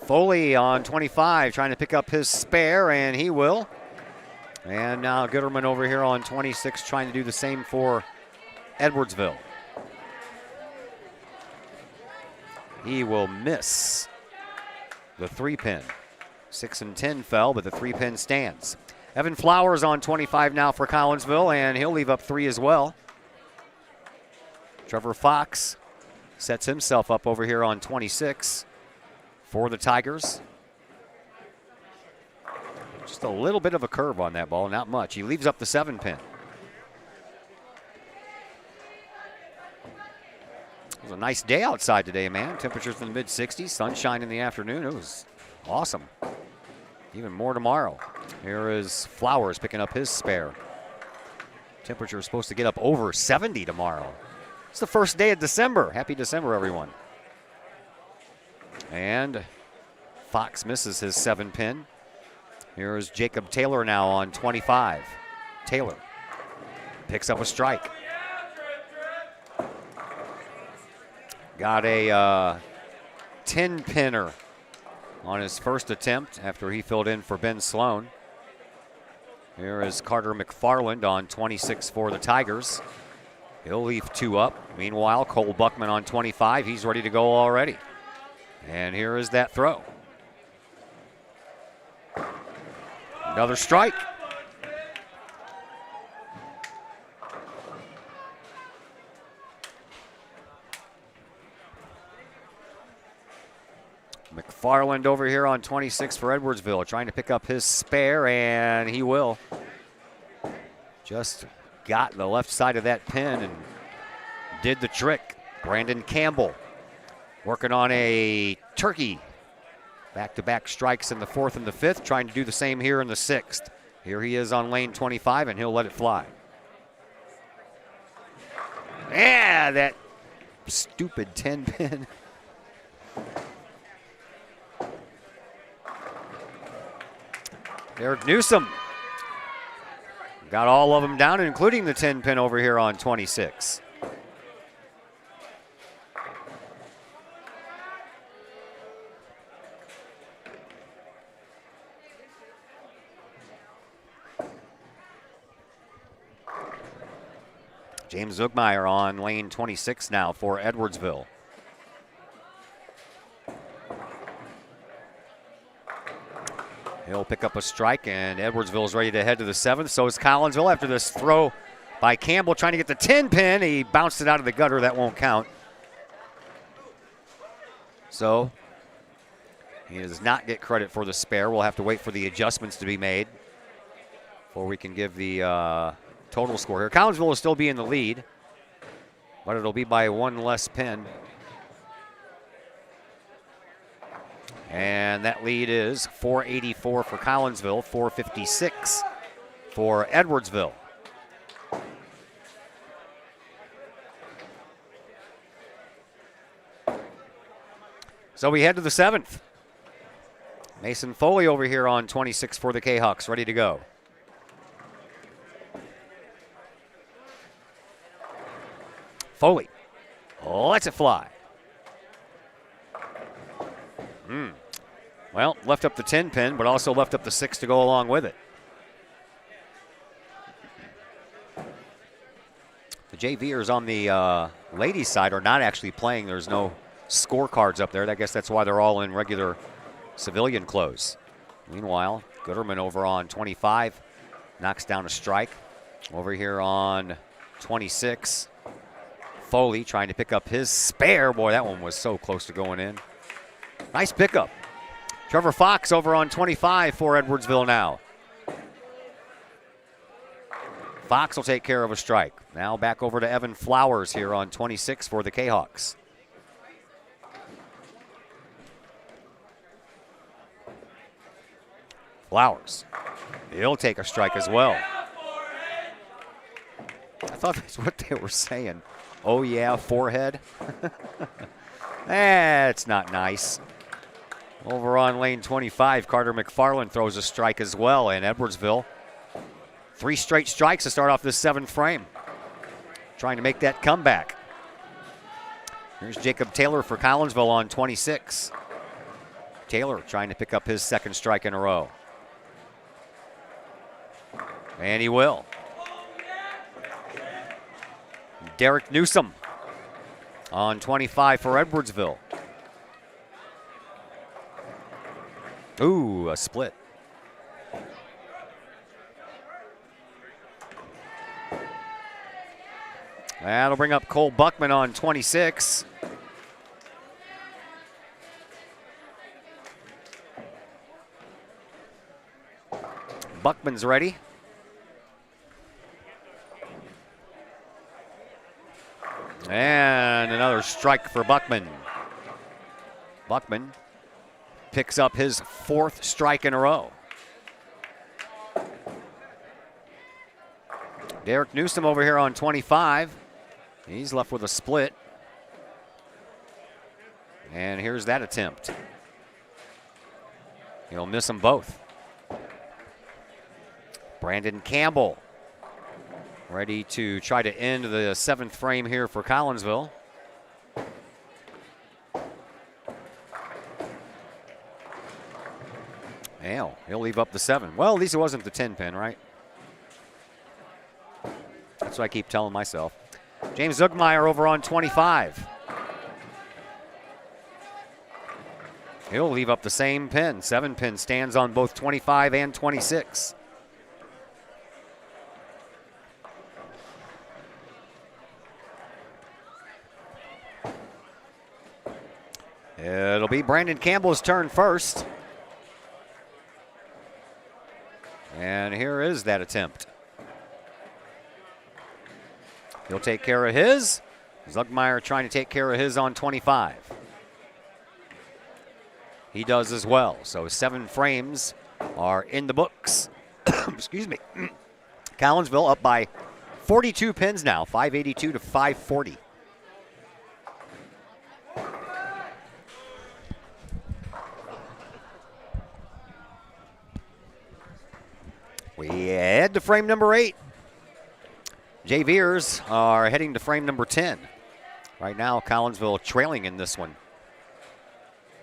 Foley on 25 trying to pick up his spare, and he will. And now Gooderman over here on 26 trying to do the same for Edwardsville. He will miss the 3-pin. 6 and 10 fell, but the 3-pin stands. Evan Flowers on 25 now for Collinsville, and he'll leave up 3 as well. Trevor Fox sets himself up over here on 26 for the Tigers. Just a little bit of a curve on that ball, not much. He leaves up the 7-pin. It was a nice day outside today, man. Temperatures in the mid-60s, sunshine in the afternoon. It was awesome. Even more tomorrow. Here is Flowers picking up his spare. Temperature is supposed to get up over 70 tomorrow. It's the first day of December. Happy December, everyone. And Fox misses his 7-pin. Here's Jacob Taylor now on 25. Taylor picks up a strike. Got a 10-pinner on his first attempt after he filled in for Ben Sloan. Here is Carter McFarland on 26 for the Tigers. He'll leave 2 up. Meanwhile, Cole Buckman on 25. He's ready to go already. And here is that throw. Another strike. McFarland over here on 26 for Edwardsville, trying to pick up his spare, and he will. Just got the left side of that pin and did the trick. Brandon Campbell working on a turkey. Back-to-back strikes in the 4th and the 5th, trying to do the same here in the 6th. Here he is on lane 25, and he'll let it fly. Yeah, that stupid 10-pin. Eric Newsom got all of them down, including the 10-pin over here on 26. James Zugmeyer on lane 26 now for Edwardsville. He'll pick up a strike, and Edwardsville is ready to head to the 7th. So is Collinsville after this throw by Campbell trying to get the 10 pin. He bounced it out of the gutter. That won't count. So he does not get credit for the spare. We'll have to wait for the adjustments to be made before we can give the total score here. Collinsville will still be in the lead, but it'll be by one less pin. And that lead is 484 for Collinsville, 456 for Edwardsville. So we head to the 7th. Mason Foley over here on 26 for the Kahawks, ready to go. Foley lets it fly. Well, left up the 10 pin, but also left up the 6 to go along with it. The JVers on the ladies' side are not actually playing. There's no scorecards up there. I guess that's why they're all in regular civilian clothes. Meanwhile, Gooderman over on 25 knocks down a strike. Over here on 26, Foley trying to pick up his spare. Boy, that one was so close to going in. Nice pickup. Trevor Fox over on 25 for Edwardsville now. Fox will take care of a strike. Now back over to Evan Flowers here on 26 for the Kahawks. Flowers. He'll take a strike as well. I thought that's what they were saying. Oh yeah, forehead. That's not nice. Over on lane 25, Carter McFarland throws a strike as well, and Edwardsville 3 straight strikes to start off this 7th frame. Trying to make that comeback. Here's Jacob Taylor for Collinsville on 26. Taylor trying to pick up his 2nd strike in a row. And he will. Derek Newsom on 25 for Edwardsville. Ooh, a split. That'll bring up Cole Buckman on 26. Buckman's ready. And another strike for Buckman. Buckman picks up his 4th strike in a row. Derek Newsom over here on 25. He's left with a split. And here's that attempt. He'll miss them both. Brandon Campbell ready to try to end the 7th frame here for Collinsville. Hell, he'll leave up the 7. Well, at least it wasn't the 10 pin, right? That's what I keep telling myself. James Zugmeyer over on 25. He'll leave up the same pin. 7 pin stands on both 25 and 26. It'll be Brandon Campbell's turn first. And here is that attempt. He'll take care of his. Zugmeyer trying to take care of his on 25. He does as well. So 7 frames are in the books. Excuse me. Collinsville up by 42 pins now, 582 to 540. We head to frame number 8. JVers are heading to frame number 10. Right now, Collinsville trailing in this one.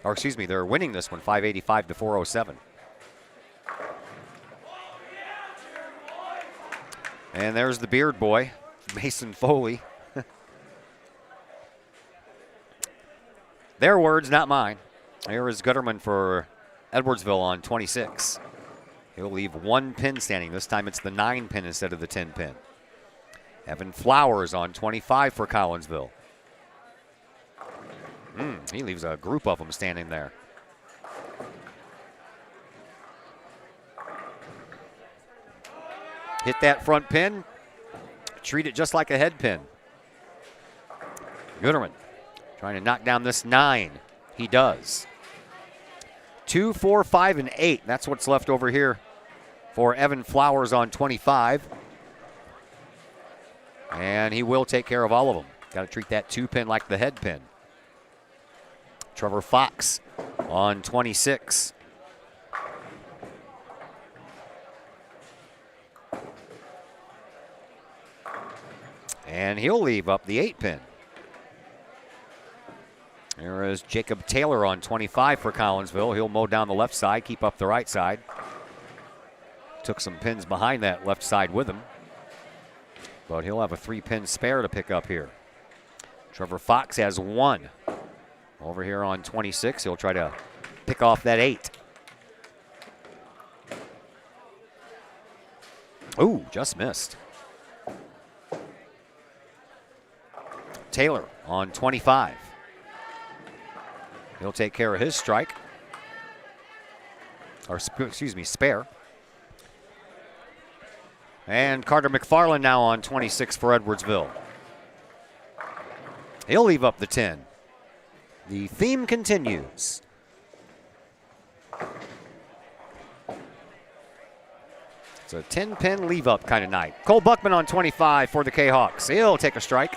Or excuse me, they're winning this one, 585 to 407. And there's the beard boy, Mason Foley. Their words, not mine. Here is Gutterman for Edwardsville on 26. He'll leave 1 pin standing. This time it's the 9 pin instead of the 10 pin. Evan Flowers on 25 for Collinsville. He leaves a group of them standing there. Hit that front pin. Treat it just like a head pin. Gooderman trying to knock down this 9. He does. 2, 4, 5, and 8. That's what's left over here for Evan Flowers on 25. And he will take care of all of them. Got to treat that 2 pin like the head pin. Trevor Fox on 26. And he'll leave up the 8 pin. There is Jacob Taylor on 25 for Collinsville. He'll mow down the left side, keep up the right side. Took some pins behind that left side with him. But he'll have a 3-pin spare to pick up here. Trevor Fox has 1. Over here on 26, he'll try to pick off that 8. Ooh, just missed. Taylor on 25. He'll take care of his strike. Or, excuse me, spare. And Carter McFarland now on 26 for Edwardsville. He'll leave up the 10. The theme continues. It's a 10-pin leave-up kind of night. Cole Buckman on 25 for the Kahawks. He'll take a strike.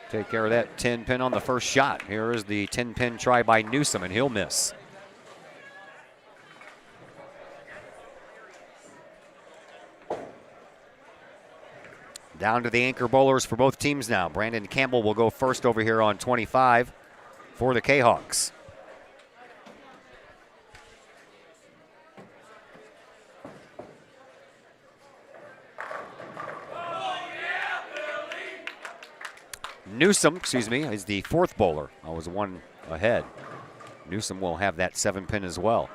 Take care of that 10-pin on the first shot. Here is the 10-pin try by Newsom, and he'll miss. Down to the anchor bowlers for both teams now. Brandon Campbell will go first over here on 25 for the Kahawks. Newsom, is the 4th bowler. I was 1 ahead. Newsom will have that 7-pin as well.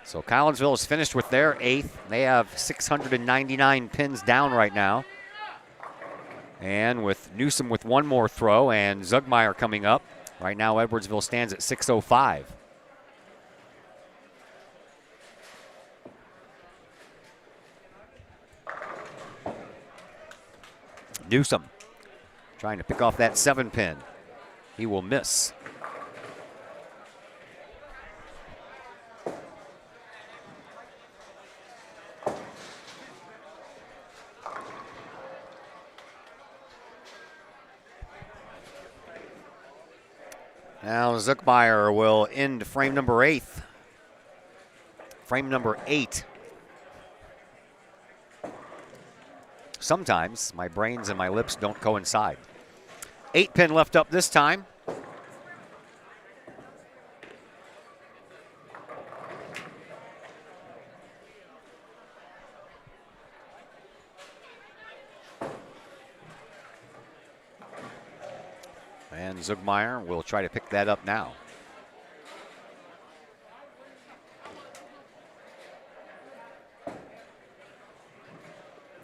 So Collinsville is finished with their 8th. They have 699 pins down right now. And with Newsom with 1 more throw and Zugmeyer coming up, right now Edwardsville stands at 605. Newsom trying to pick off that 7-pin. He will miss. Now Zuckmeyer will end frame number 8. Frame number 8. Sometimes my brains and my lips don't coincide. 8-pin left up this time. And Zugmeyer will try to pick that up now.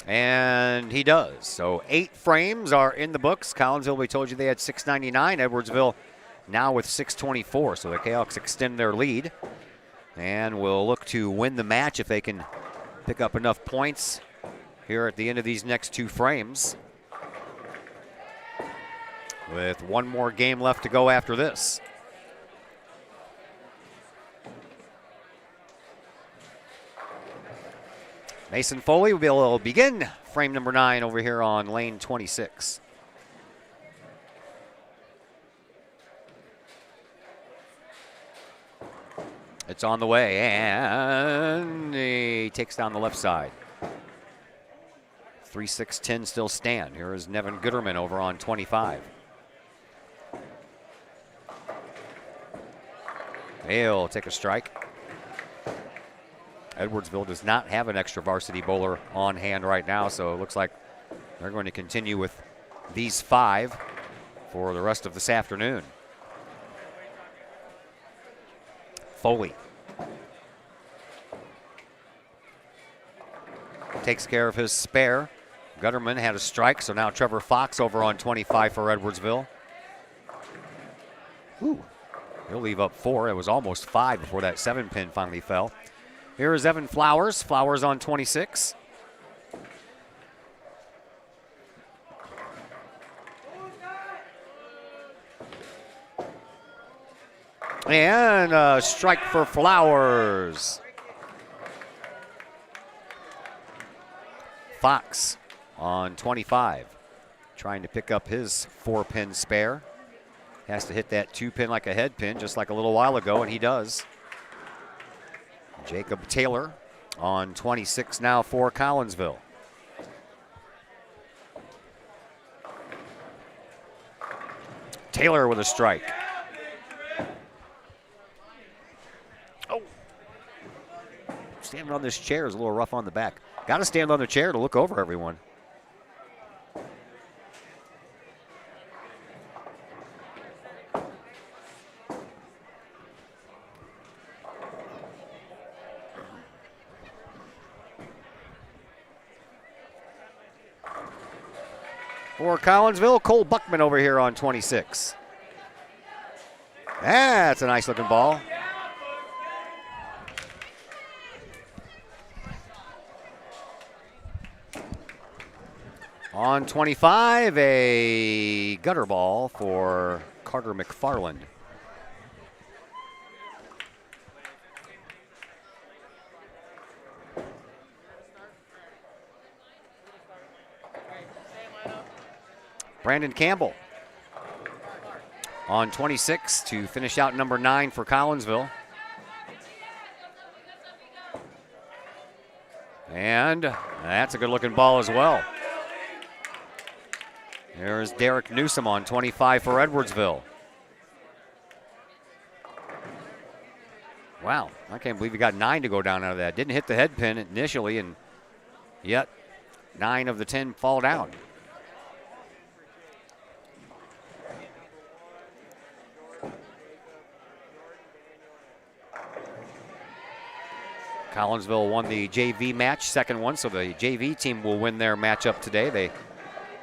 And he does. So 8 frames are in the books. Collinsville, we told you they had 699. Edwardsville now with 624. So the Kahawks extend their lead and will look to win the match if they can pick up enough points here at the end of these next 2 frames. With 1 more game left to go after this. Mason Foley will begin frame number 9 over here on lane 26. It's on the way, and he takes down the left side. 3-6-10 still stand. Here is Nevin Gooderman over on 25. He'll take a strike. Edwardsville does not have an extra varsity bowler on hand right now, so it looks like they're going to continue with these 5 for the rest of this afternoon. Foley. takes care of his spare. Gutterman had a strike, so now Trevor Fox over on 25 for Edwardsville. Ooh, he'll leave up 4. It was almost 5 before that 7-pin finally fell. Here is Evan Flowers. Flowers on 26. And a strike for Flowers. Fox on 25, trying to pick up his 4-pin spare. Has to hit that 2-pin like a head pin, just like a little while ago, and he does. Jacob Taylor on 26 now for Collinsville. Taylor with a strike. Oh. Standing on this chair is a little rough on the back. Got to stand on the chair to look over everyone. For Collinsville, Cole Buckman over here on 26. That's a nice looking ball. On 25, a gutter ball for Carter McFarland. Brandon Campbell on 26 to finish out number 9 for Collinsville. And that's a good looking ball as well. There's Derek Newsom on 25 for Edwardsville. Wow, I can't believe he got 9 to go down out of that. Didn't hit the head pin initially, and yet 9 of the 10 fall down. Collinsville won the JV match, second one, so the JV team will win their matchup today. They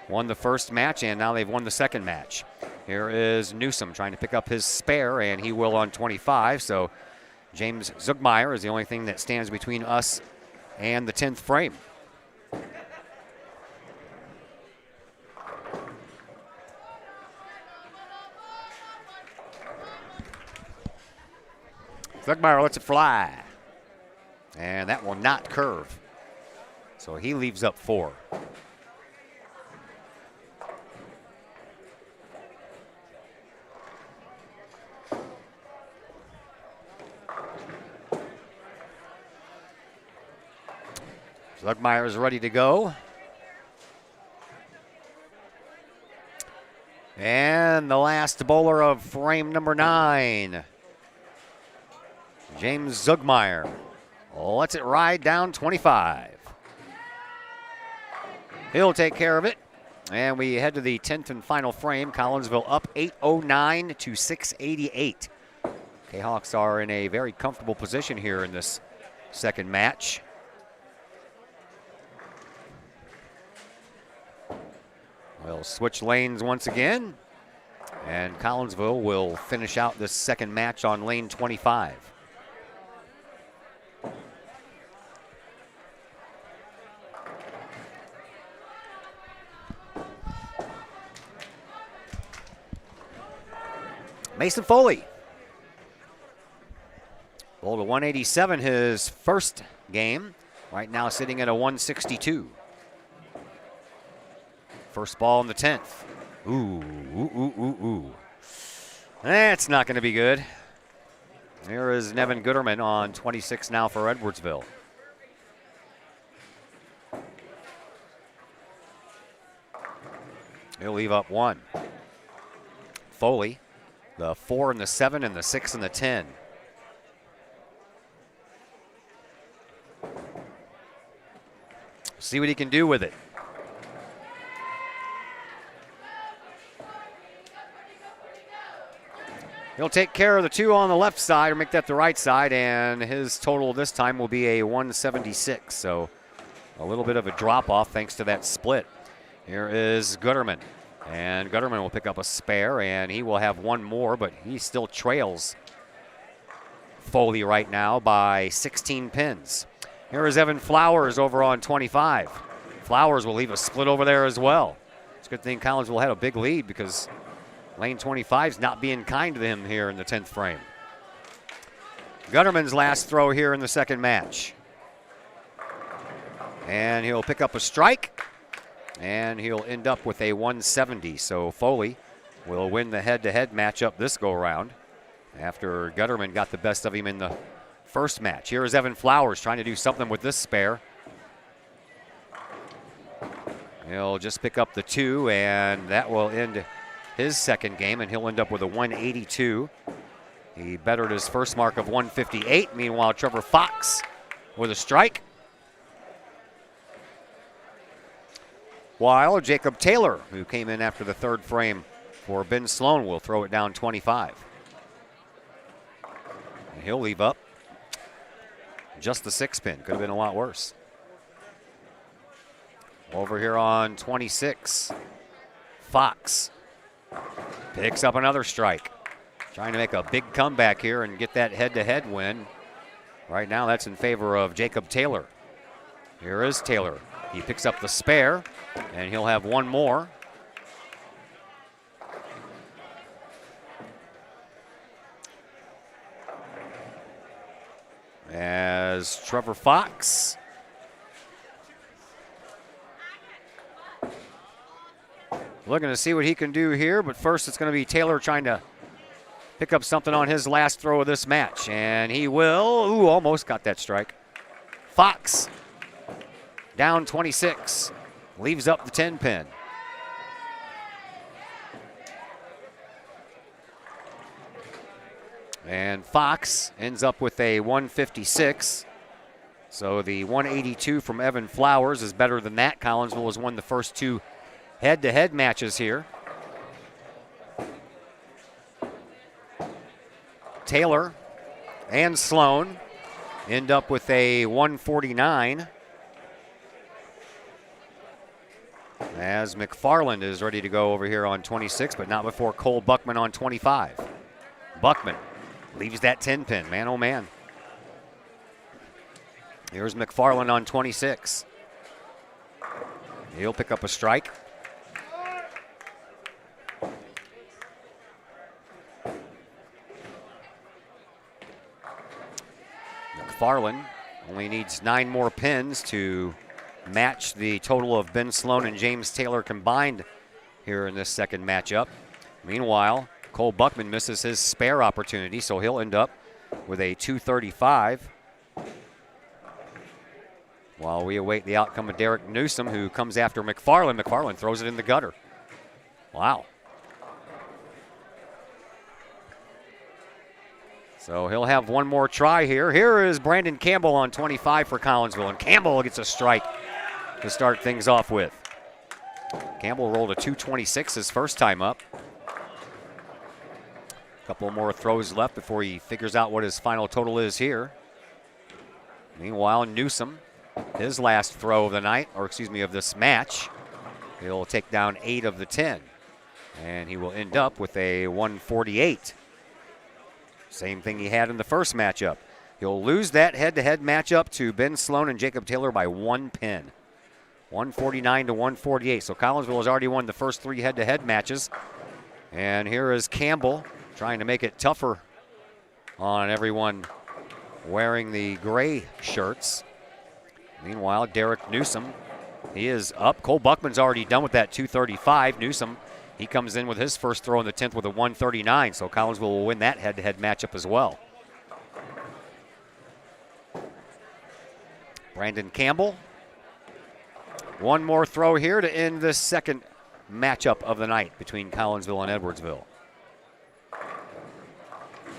won the first match, and now they've won the second match. Here is Newsom trying to pick up his spare, and he will on 25. So James Zugmeyer is the only thing that stands between us and the 10th frame. Zugmeyer lets it fly. And that will not curve. So he leaves up 4. Zugmeyer is ready to go. And the last bowler of frame number 9, James Zugmeyer. Lets it ride down 25. He'll take care of it. And we head to the 10th and final frame. Collinsville up 809 to 688. Kahawks are in a very comfortable position here in this second match. We'll switch lanes once again. And Collinsville will finish out this second match on lane 25. Mason Foley. Bowled a 187 his first game. Right now sitting at a 162. First ball in the 10th. Ooh. That's not going to be good. There is Nevin Gooderman on 26 now for Edwardsville. He'll leave up 1. Foley. The 4 and the 7 and the 6 and the 10. See what he can do with it. He'll take care of the 2 on the left side or make that the right side, and his total this time will be a 176. So a little bit of a drop-off thanks to that split. Here is Gooderman. And Gooderman will pick up a spare, and he will have one more, but he still trails Foley right now by 16 pins. Here is Evan Flowers over on 25. Flowers will leave a split over there as well. It's a good thing Collinsville had a big lead because lane 25 is not being kind to him here in the 10th frame. Gutterman's last throw here in the second match. And he'll pick up a strike, and he'll end up with a 170. So Foley will win the head-to-head matchup this go-around after Gutterman got the best of him in the first match. Here is Evan Flowers trying to do something with this spare. He'll just pick up the 2, and that will end his second game, and he'll end up with a 182. He bettered his first mark of 158. Meanwhile, Trevor Fox with a strike. While Jacob Taylor, who came in after the third frame for Ben Sloan, will throw it down 25. And he'll leave up just the 6 pin. Could have been a lot worse. Over here on 26, Fox picks up another strike. Trying to make a big comeback here and get that head-to-head win. Right now, that's in favor of Jacob Taylor. Here is Taylor. He picks up the spare, and he'll have one more. As Trevor Fox looking to see what he can do here, but first it's going to be Taylor trying to pick up something on his last throw of this match, and he will. Ooh, almost got that strike. Fox down 26, leaves up the 10 pin. And Fox ends up with a 156. So the 182 from Evan Flowers is better than that. Collinsville has won the first 2 head-to-head matches here. Taylor and Sloan end up with a 149. As McFarland is ready to go over here on 26, but not before Cole Buckman on 25. Buckman leaves that 10 pin, man oh man. Here's McFarland on 26. He'll pick up a strike. McFarland only needs 9 more pins to match the total of Ben Sloan and James Taylor combined here in this second matchup. Meanwhile, Cole Buckman misses his spare opportunity, so he'll end up with a 235. While we await the outcome of Derek Newsom, who comes after McFarland. McFarland throws it in the gutter. Wow. So he'll have one more try here. Here is Brandon Campbell on 25 for Collinsville, and Campbell gets a strike to start things off with. Campbell rolled a 226 his first time up. A couple more throws left before he figures out what his final total is here. Meanwhile, Newsom, his last throw of the night, or excuse me, of this match, he'll take down 8 of the 10. And he will end up with a 148. Same thing he had in the first matchup. He'll lose that head-to-head matchup to Ben Sloan and Jacob Taylor by 1 pin. 149 to 148. So Collinsville has already won the first 3 head-to-head matches. And here is Campbell trying to make it tougher on everyone wearing the gray shirts. Meanwhile, Derek Newsom, he is up. Cole Buckman's already done with that 235. Newsom, he comes in with his first throw in the 10th with a 139, so Collinsville will win that head-to-head matchup as well. Brandon Campbell. One more throw here to end this second matchup of the night between Collinsville and Edwardsville.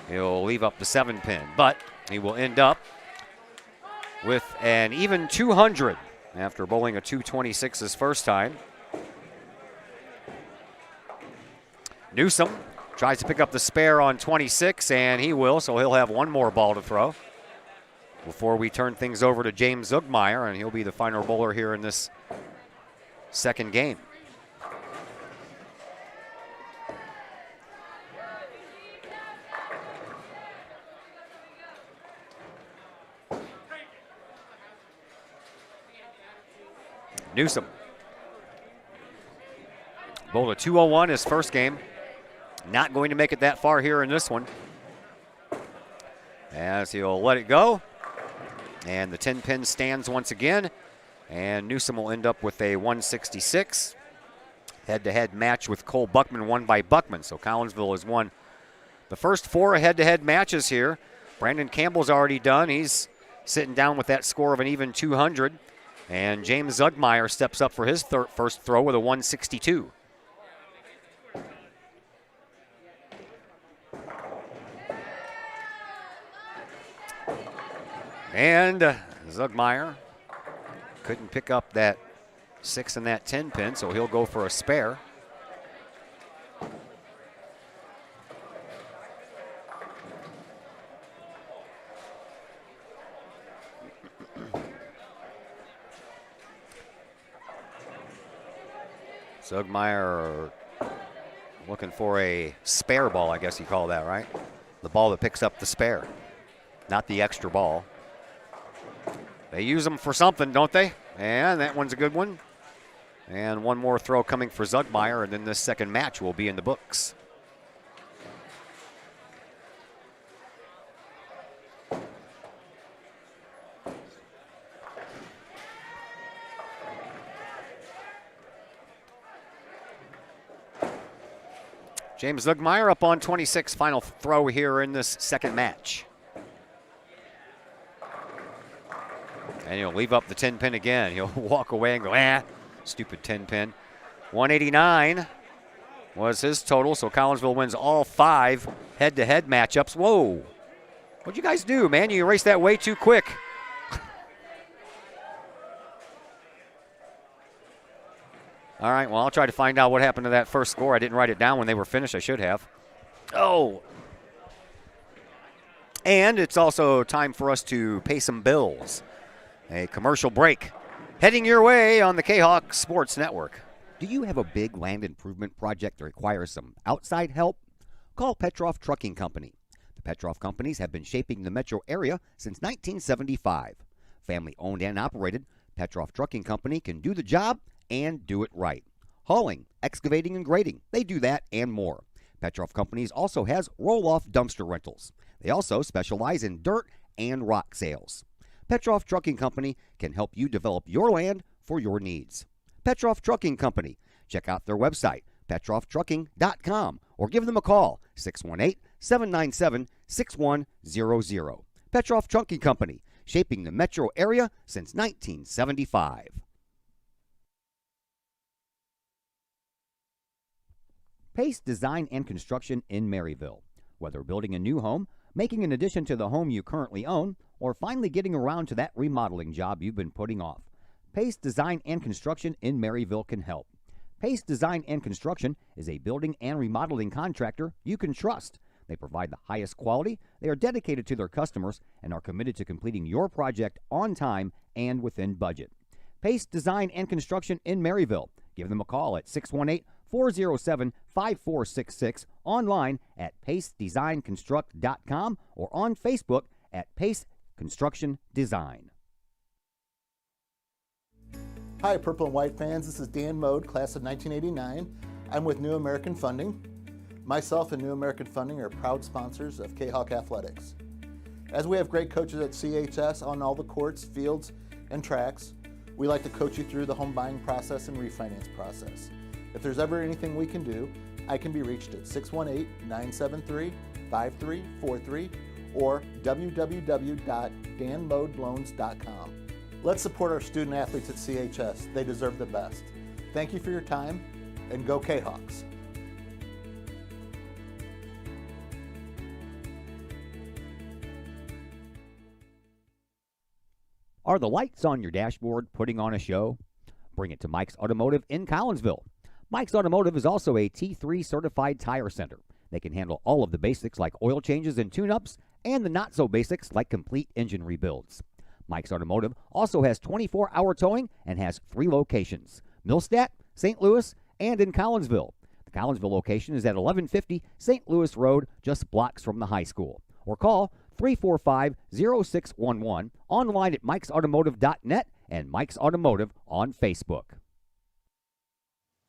He'll leave up the 7 pin, but he will end up with an even 200 after bowling a 226 his first time. Newsom tries to pick up the spare on 26, and he will, so he'll have one more ball to throw. before we turn things over to James Zugmeyer, and he'll be the final bowler here in this second game. Newsom bowled a 201 his first game. Not going to make it that far here in this one, as he'll let it go. And the 10 pin stands once again. And Newsom will end up with a 166. Head-to-head match with Cole Buckman, won by Buckman. So Collinsville has won the first 4 head-to-head matches here. Brandon Campbell's already done. He's sitting down with that score of an even 200. And James Zugmeyer steps up for his first throw with a 162. And Zugmeyer couldn't pick up that 6 and that 10 pin, so he'll go for a spare. Zugmeyer looking for a spare ball, I guess you call that, right? The ball that picks up the spare, not the extra ball. They use them for something, don't they? And that one's a good one. And one more throw coming for Zugmeyer, and then this second match will be in the books. James Zugmeyer up on 26, final throw here in this second match. And he'll leave up the 10 pin again. He'll walk away and go, stupid 10 pin. 189 was his total, so Collinsville wins all 5 head-to-head matchups. Whoa. What'd you guys do, man? You erased that way too quick. All right, well, I'll try to find out what happened to that first score. I didn't write it down when they were finished. I should have. Oh. And it's also time for us to pay some bills. A commercial break heading your way on the Kahok Sports Network. Do you have a big land improvement project that requires some outside help? Call Petroff Trucking Company. The Petroff Companies have been shaping the metro area since 1975. Family owned and operated, Petroff Trucking Company can do the job and do it right. Hauling, excavating, and grading, they do that and more. Petroff Companies also has roll-off dumpster rentals. They also specialize in dirt and rock sales. Petroff Trucking Company can help you develop your land for your needs. Petroff Trucking Company. Check out their website, petrofftrucking.com, or give them a call, 618-797-6100. Petroff Trucking Company, shaping the metro area since 1975. Pace Design and Construction in Maryville. Whether building a new home, making an addition to the home you currently own, or finally getting around to that remodeling job you've been putting off, Pace Design and Construction in Maryville can help. Pace Design and Construction is a building and remodeling contractor you can trust. They provide the highest quality, they are dedicated to their customers, and are committed to completing your project on time and within budget. Pace Design and Construction in Maryville. Give them a call at 618-407-5466, online at pacedesignconstruct.com, or on Facebook at Pace Construction Design. Hi, Purple and White fans. This is Dan Mode, class of 1989. I'm with New American Funding. Myself and New American Funding are proud sponsors of Kahok Athletics. As we have great coaches at CHS on all the courts, fields, and tracks, we like to coach you through the home buying process and refinance process. If there's ever anything we can do, I can be reached at 618-973-5343 or www.danmodeloans.com. Let's support our student athletes at CHS. They deserve the best. Thank you for your time, and go Kahawks. Are the lights on your dashboard putting on a show? Bring it to Mike's Automotive in Collinsville. Mike's Automotive is also a T3 certified tire center. They can handle all of the basics like oil changes and tune-ups, and the not-so-basics like complete engine rebuilds. Mike's Automotive also has 24-hour towing and has 3 locations: Millstadt, St. Louis, and in Collinsville. The Collinsville location is at 1150 St. Louis Road, just blocks from the high school. Or call 345-0611, online at mikesautomotive.net and Mike's Automotive on Facebook.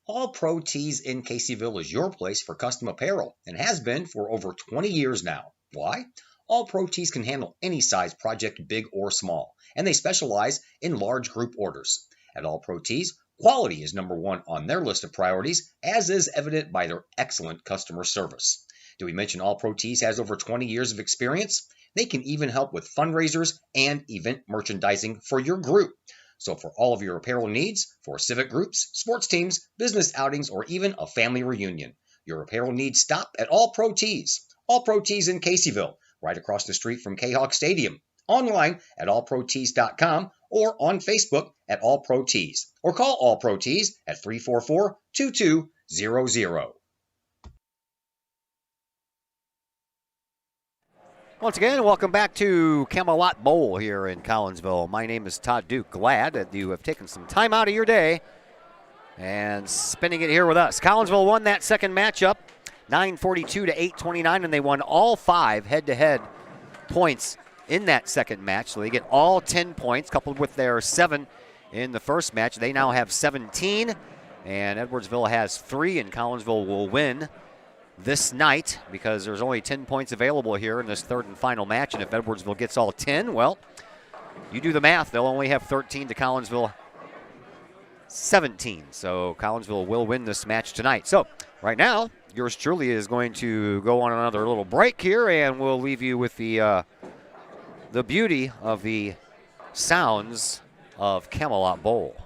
All Pro Tees in Caseyville is your place for custom apparel and has been for over 20 years now. Why? All Pro Tees can handle any size project, big or small, and they specialize in large group orders. At All Pro Tees, quality is number one on their list of priorities, as is evident by their excellent customer service. Did we mention All Pro Tees has over 20 years of experience? They can even help with fundraisers and event merchandising for your group. So for all of your apparel needs, for civic groups, sports teams, business outings, or even a family reunion, your apparel needs stop at All Pro Tees. All Pro Tees in Caseyville, right across the street from Kahok Stadium. Online at allprotees.com or on Facebook at All Pro Tees. Or call All Pro Tees at 344-2200. Once again, welcome back to Camelot Bowl here in Collinsville. My name is Todd Duke. Glad that you have taken some time out of your day and spending it here with us. Collinsville won that second matchup, 942 to 829, and they won all 5 head-to-head points in that second match. So they get all 10 points, coupled with their 7 in the first match. They now have 17, and Edwardsville has 3, and Collinsville will win this night because there's only 10 points available here in this third and final match. And if Edwardsville gets all 10, well, you do the math. They'll only have 13 to Collinsville 17. So Collinsville will win this match tonight. So right now, yours truly is going to go on another little break here, and we'll leave you with the beauty of the sounds of Camelot Bowl.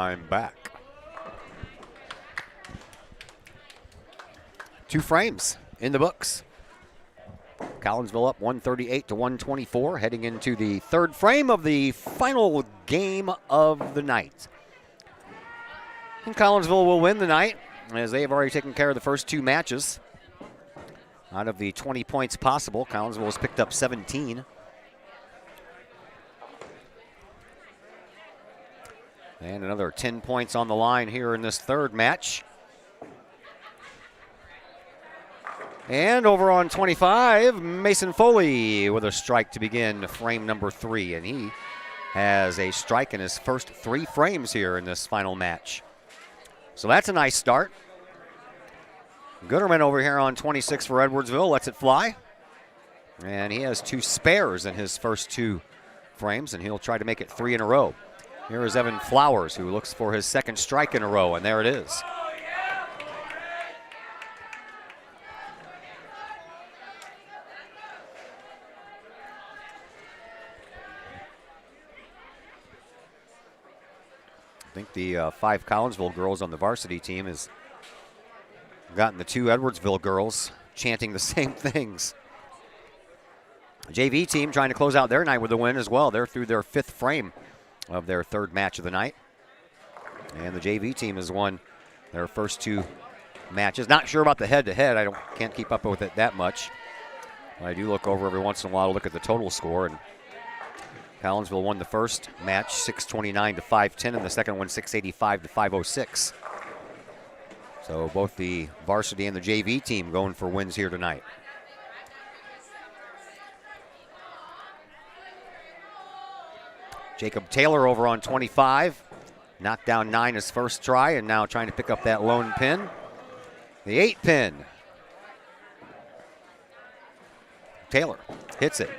I'm back. 2 frames in the books. Collinsville up 138 to 124, heading into the 3rd frame of the final game of the night. And Collinsville will win the night, as they have already taken care of the first 2 matches. Out of the 20 points possible, Collinsville has picked up 17. And another 10 points on the line here in this 3rd match. And over on 25, Mason Foley with a strike to begin frame number 3. And he has a strike in his first 3 frames here in this final match. So that's a nice start. Gooderman over here on 26 for Edwardsville lets it fly. And he has 2 spares in his first 2 frames, and he'll try to make it 3 in a row. Here is Evan Flowers, who looks for his 2nd strike in a row, and there it is. I think the 5 Collinsville girls on the varsity team has gotten the 2 Edwardsville girls chanting the same things. The JV team trying to close out their night with a win as well. They're through their 5th frame of their 3rd match of the night. And the JV team has won their first 2 matches. Not sure about the head-to-head. I can't keep up with it that much. But I do look over every once in a while to look at the total score. And Collinsville won the first match 629 to 510, and the second one 685 to 506. So both the varsity and the JV team going for wins here tonight. Jacob Taylor over on 25. Knocked down 9 his first try, and now trying to pick up that lone pin. The 8 pin. Taylor hits it.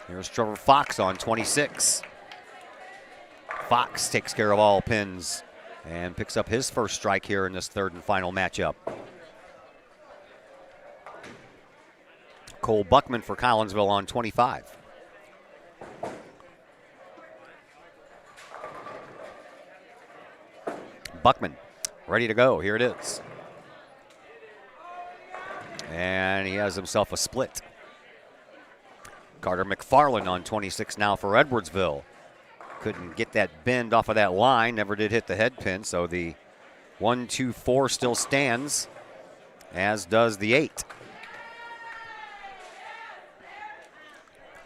Here's Trevor Fox on 26. Fox takes care of all pins and picks up his first strike here in this 3rd and final matchup. Cole Buckman for Collinsville on 25. Buckman ready to go. Here it is. And he has himself a split. Carter McFarland on 26 now for Edwardsville. Couldn't get that bend off of that line, never did hit the head pin, so the 1-2-4 still stands, as does the 8.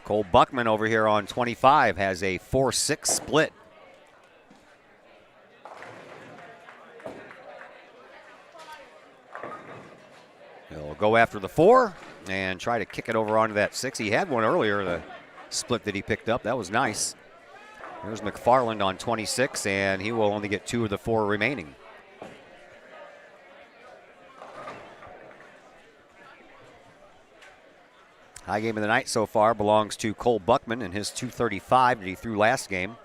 Cole Buckman over here on 25 has a 4-6 split. He'll go after the 4 and try to kick it over onto that 6. He had one earlier, the split that he picked up. That was nice. Here's McFarland on 26, and he will only get 2 of the 4 remaining. High game of the night so far belongs to Cole Buckman and his 235 that he threw last game.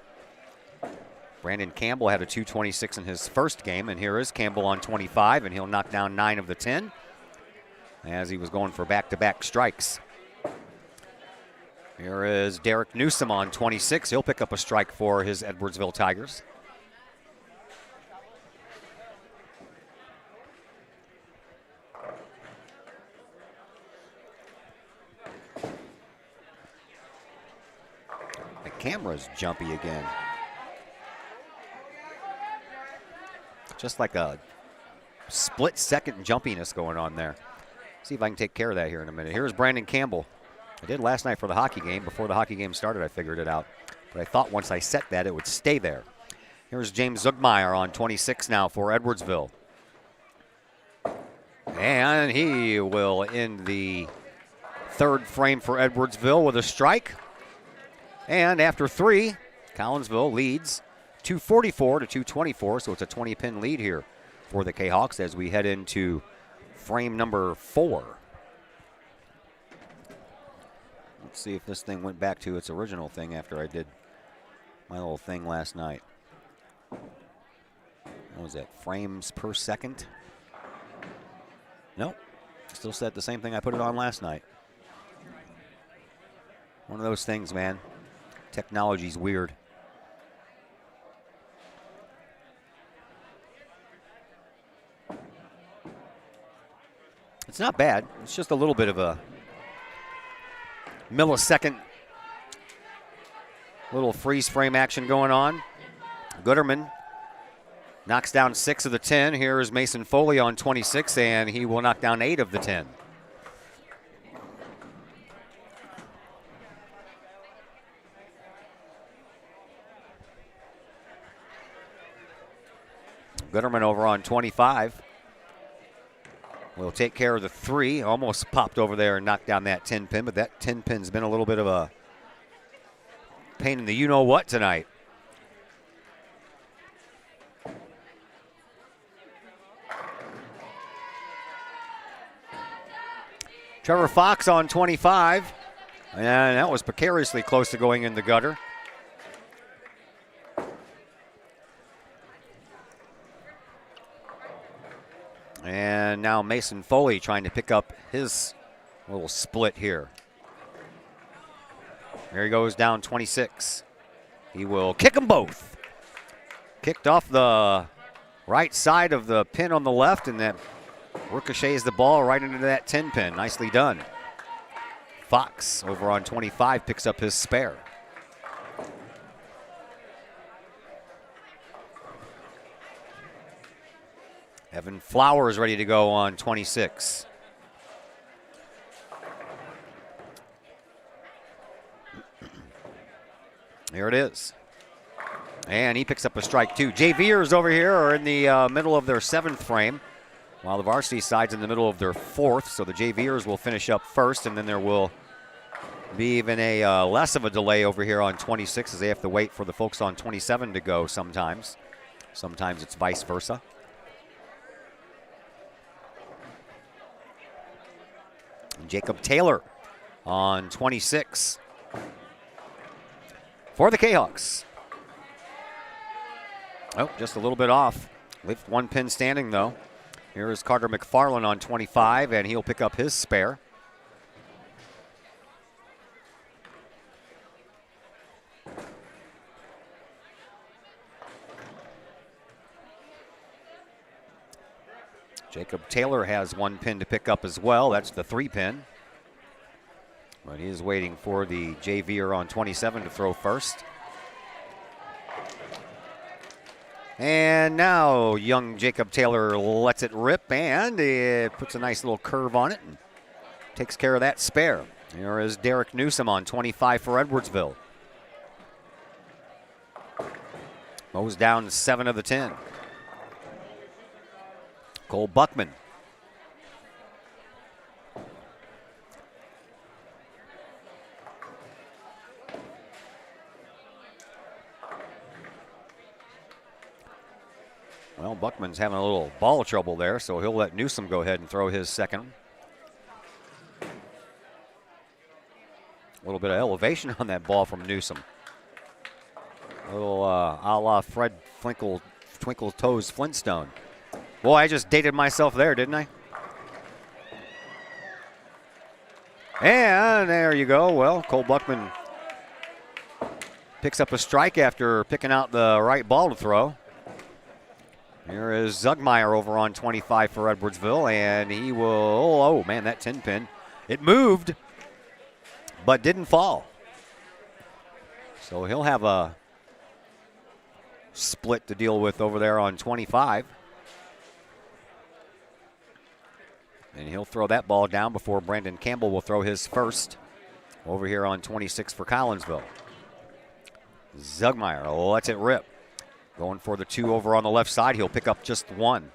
Brandon Campbell had a 226 in his first game, and here is Campbell on 25, and he'll knock down 9 of the 10. As he was going for back-to-back strikes. Here is Derek Newsom on 26. He'll pick up a strike for his Edwardsville Tigers. The camera's jumpy again. Just like a split-second jumpiness going on there. See if I can take care of that here in a minute. Here's Brandon Campbell. I did last night for the hockey game. Before the hockey game started, I figured it out. But I thought once I set that, it would stay there. Here's James Zugmeyer on 26 now for Edwardsville. And he will end the 3rd frame for Edwardsville with a strike. And after 3, Collinsville leads 244 to 224. So it's a 20-pin lead here for the Kahawks as we head into frame number 4. Let's see if this thing went back to its original thing after I did my little thing last night. What was that, frames per second? Nope, still set the same thing I put it on last night. One of those things, man. Technology's weird. It's not bad. It's just a little bit of a millisecond little freeze frame action going on. Gooderman knocks down 6 of the 10. Here is Mason Foley on 26, and he will knock down 8 of the 10. Gooderman over on 25 will take care of the 3. Almost popped over there and knocked down that 10 pin, but that 10 pin's been a little bit of a pain in the you-know-what tonight. Trevor Fox on 25, and that was precariously close to going in the gutter. And now Mason Foley trying to pick up his little split here. There he goes down 26. He will kick them both. Kicked off the right side of the pin on the left, and that ricochets the ball right into that 10 pin. Nicely done. Fox over on 25 picks up his spare. Evan Flowers ready to go on 26. Here it is. And he picks up a strike too. JVers over here are in the middle of their 7th frame, while the varsity side's in the middle of their 4th. So the JVers will finish up first, and then there will be even a less of a delay over here on 26 as they have to wait for the folks on 27 to go sometimes. Sometimes it's vice versa. Jacob Taylor on 26 for the Kahawks. Oh, just a little bit off. Left 1 pin standing, though. Here is Carter McFarland on 25, and he'll pick up his spare. Jacob Taylor has 1 pin to pick up as well. That's the 3 pin. But he is waiting for the JVer on 27 to throw first. And now young Jacob Taylor lets it rip, and it puts a nice little curve on it and takes care of that spare. Here is Derek Newsom on 25 for Edwardsville. Mows down 7 of the 10. Cole Buckman. Well, Buckman's having a little ball trouble there, so he'll let Newsom go ahead and throw his second. A little bit of elevation on that ball from Newsom. A little a la Fred Twinkle Toes Flintstone. Boy, I just dated myself there, didn't I? And there you go. Well, Cole Buckman picks up a strike after picking out the right ball to throw. Here is Zugmeyer over on 25 for Edwardsville, and he will, oh man, that 10 pin. It moved, but didn't fall. So he'll have a split to deal with over there on 25. And he'll throw that ball down before Brandon Campbell will throw his first over here on 26 for Collinsville. Zugmeyer lets it rip. Going for the 2 over on the left side. He'll pick up just 1.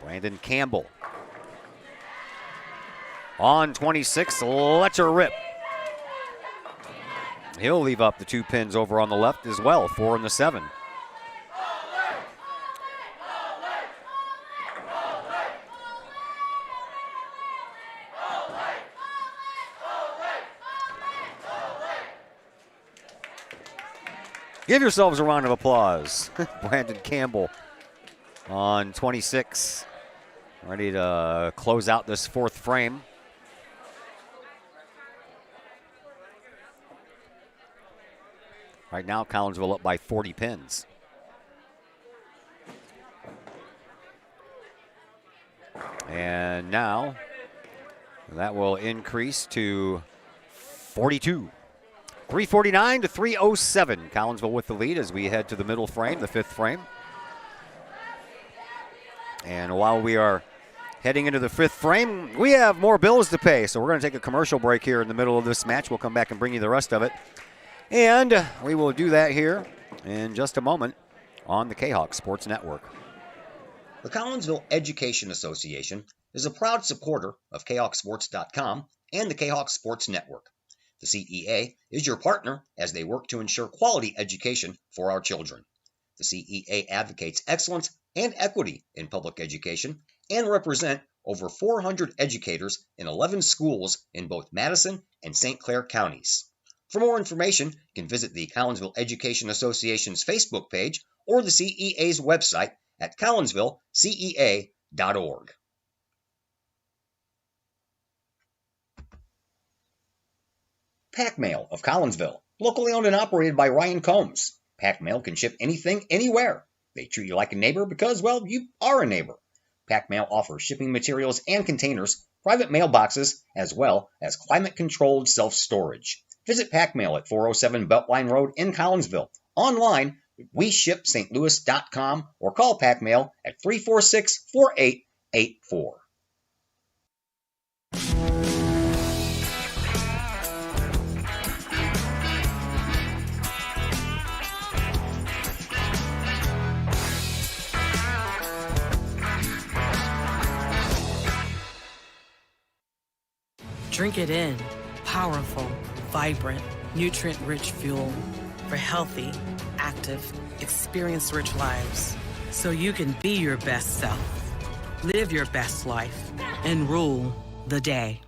Brandon Campbell on 26, lets her rip. He'll leave up the 2 pins over on the left as well, 4 and the 7. Give yourselves a round of applause. Brandon Campbell on 26, ready to close out this 4th frame. Right now, Collinsville up by 40 pins. And now that will increase to 42. 349 to 307. Collinsville with the lead as we head to the middle frame, the fifth frame. And while we are heading into the fifth frame, we have more bills to pay. So we're going to take a commercial break here in the middle of this match. We'll come back and bring you the rest of it. And we will do that here in just a moment on the Kahok Sports Network. The Collinsville Education Association is a proud supporter of KahokSports.com and the Kahok Sports Network. The CEA is your partner as they work to ensure quality education for our children. The CEA advocates excellence and equity in public education and represent over 400 educators in 11 schools in both Madison and St. Clair counties. For more information, you can visit the Collinsville Education Association's Facebook page or the CEA's website at collinsvillecea.org. Pack Mail of Collinsville, locally owned and operated by Ryan Combs. Pack Mail can ship anything, anywhere. They treat you like a neighbor because, well, you are a neighbor. Pack Mail offers shipping materials and containers, private mailboxes, as well as climate-controlled self-storage. Visit Pack Mail at 407 Beltline Road in Collinsville. Online, WeShipSt.Louis.com or call Pack Mail at 346-4884. Drink it in. Powerful, vibrant, nutrient-rich fuel for healthy, active, experience-rich lives. So you can be your best self, live your best life, and rule the day.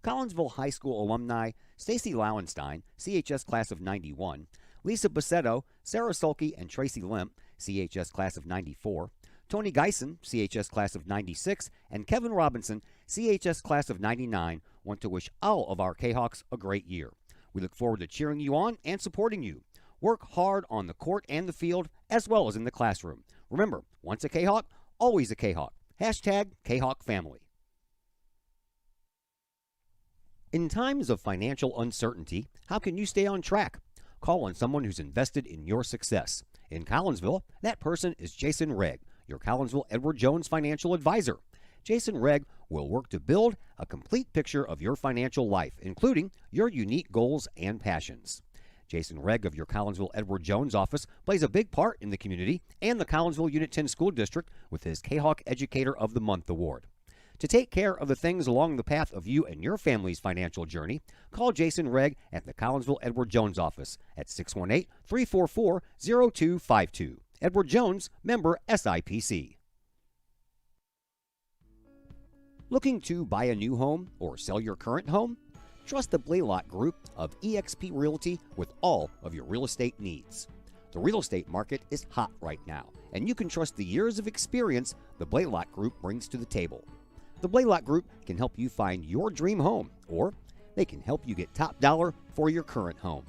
Collinsville High School alumni Stacy Lauenstein, CHS class of 91, Lisa Bassetto, Sarah Sulke, and Tracy Limp, CHS class of 94, Tony Geisen, CHS class of 96, and Kevin Robinson, CHS class of 99, want to wish all of our Kahawks a great year. We look forward to cheering you on and supporting you. Work hard on the court and the field, as well as in the classroom. Remember, once a Kahawk, always a Kahawk. Hashtag Kahawk Family. In times of financial uncertainty, how can you stay on track? Call on someone who's invested in your success. In Collinsville, that person is Jason Regg, your Collinsville Edward Jones financial advisor. Jason Regg will work to build a complete picture of your financial life, including your unique goals and passions. Jason Regg of your Collinsville Edward Jones office plays a big part in the community and the Collinsville Unit 10 School District with his Kahawk Educator of the Month award. To take care of the things along the path of you and your family's financial journey, call Jason Regg at the Collinsville Edward Jones office at 618-344-0252. Edward Jones, member SIPC. Looking to buy a new home or sell your current home? Trust the Blaylock Group of eXp Realty with all of your real estate needs. The real estate market is hot right now, and you can trust the years of experience the Blaylock Group brings to the table. The Blaylock Group can help you find your dream home, or they can help you get top dollar for your current home.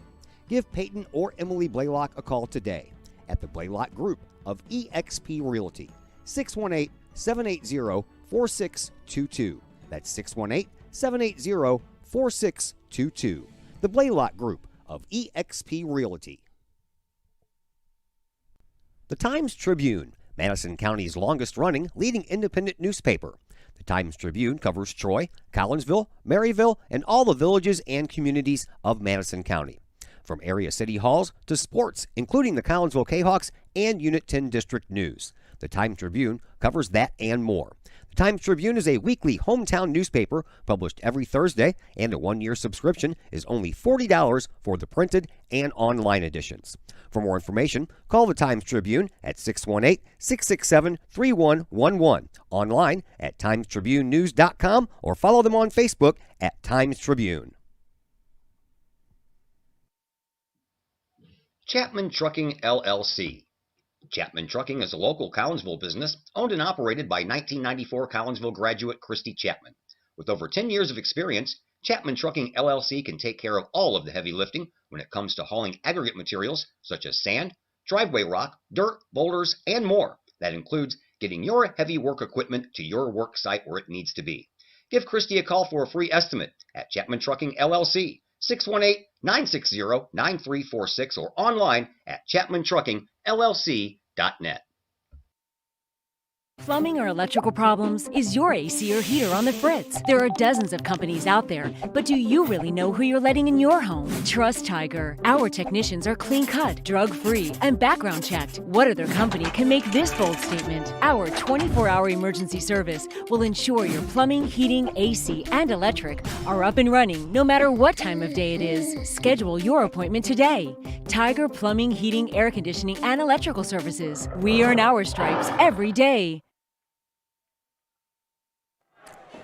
Give Peyton or Emily Blaylock a call today at the Blaylock Group of eXp Realty, 618-780-4622. That's 618-780-4622. The Blaylock Group of eXp Realty. The Times-Tribune, Madison County's longest-running leading independent newspaper. The Times-Tribune covers Troy, Collinsville, Maryville, and all the villages and communities of Madison County. From area city halls to sports, including the Collinsville Kahawks and Unit 10 District News. The Times-Tribune covers that and more. The Times-Tribune is a weekly hometown newspaper published every Thursday, and a one-year subscription is only $40 for the printed and online editions. For more information, call the Times-Tribune at 618-667-3111, online at timestribunenews.com, or follow them on Facebook at Times-Tribune. Chapman Trucking, LLC. Chapman Trucking is a local Collinsville business owned and operated by 1994 Collinsville graduate Christy Chapman. With over 10 years of experience, Chapman Trucking, LLC can take care of all of the heavy lifting when it comes to hauling aggregate materials such as sand, driveway rock, dirt, boulders, and more. That includes getting your heavy work equipment to your work site where it needs to be. Give Christy a call for a free estimate at Chapman Trucking LLC, 618-960-9346, or online at chapmantruckingllc.net. Plumbing or electrical problems? Is your AC or heater on the fritz? There are dozens of companies out there, but do you really know who you're letting in your home? Trust Tiger. Our technicians are clean-cut, drug-free, and background-checked. What other company can make this bold statement? Our 24-hour emergency service will ensure your plumbing, heating, AC, and electric are up and running no matter what time of day it is. Schedule your appointment today. Tiger Plumbing, Heating, Air Conditioning, and Electrical Services. We earn our stripes every day.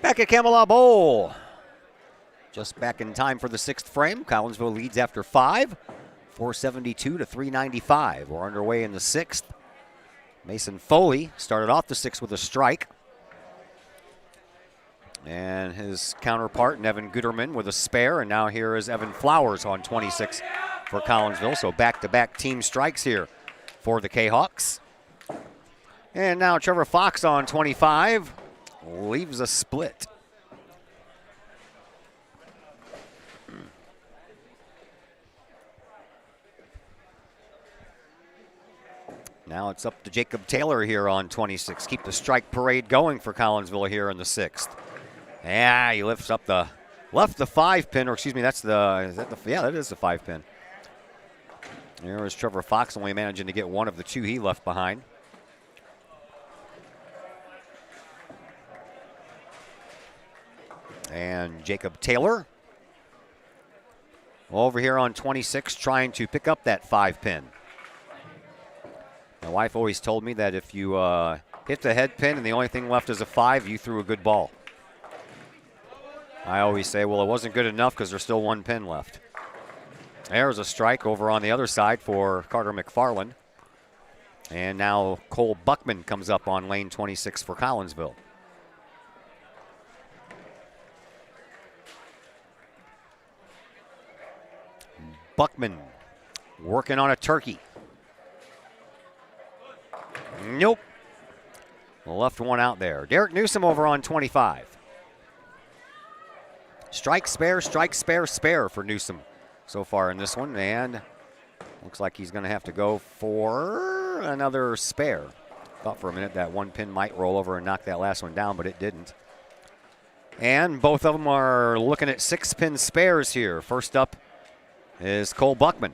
Back at Camelot Bowl. Just back in time for the sixth frame. Collinsville leads after 5, 472 to 395. We're underway in the sixth. Mason Foley started off the sixth with a strike. And his counterpart, Nevin Gooderman, with a spare. And now here is Evan Flowers on 26 for Collinsville. So back-to-back team strikes here for the Kahawks. And now Trevor Fox on 25. Leaves a split. Now it's up to Jacob Taylor here on 26. Keep the strike parade going for Collinsville here in the sixth. Yeah, he lifts up left the 5-pin, or excuse me, that is the 5-pin. There is Trevor Fox only managing to get one of the 2 he left behind. And Jacob Taylor over here on 26 trying to pick up that 5-pin. My wife always told me that if you hit the head pin and the only thing left is a 5, you threw a good ball. I always say, well, it wasn't good enough because there's still 1 pin left. There's a strike over on the other side for Carter McFarland. And now Cole Buckman comes up on lane 26 for Collinsville. Buckman working on a turkey. Nope. Left one out there. Derek Newsom over on 25. Strike, spare for Newsom so far in this one. And looks like he's going to have to go for another spare. Thought for a minute that 1 pin might roll over and knock that last one down, but it didn't. And both of them are looking at 6-pin spares here. First up is Cole Buckman.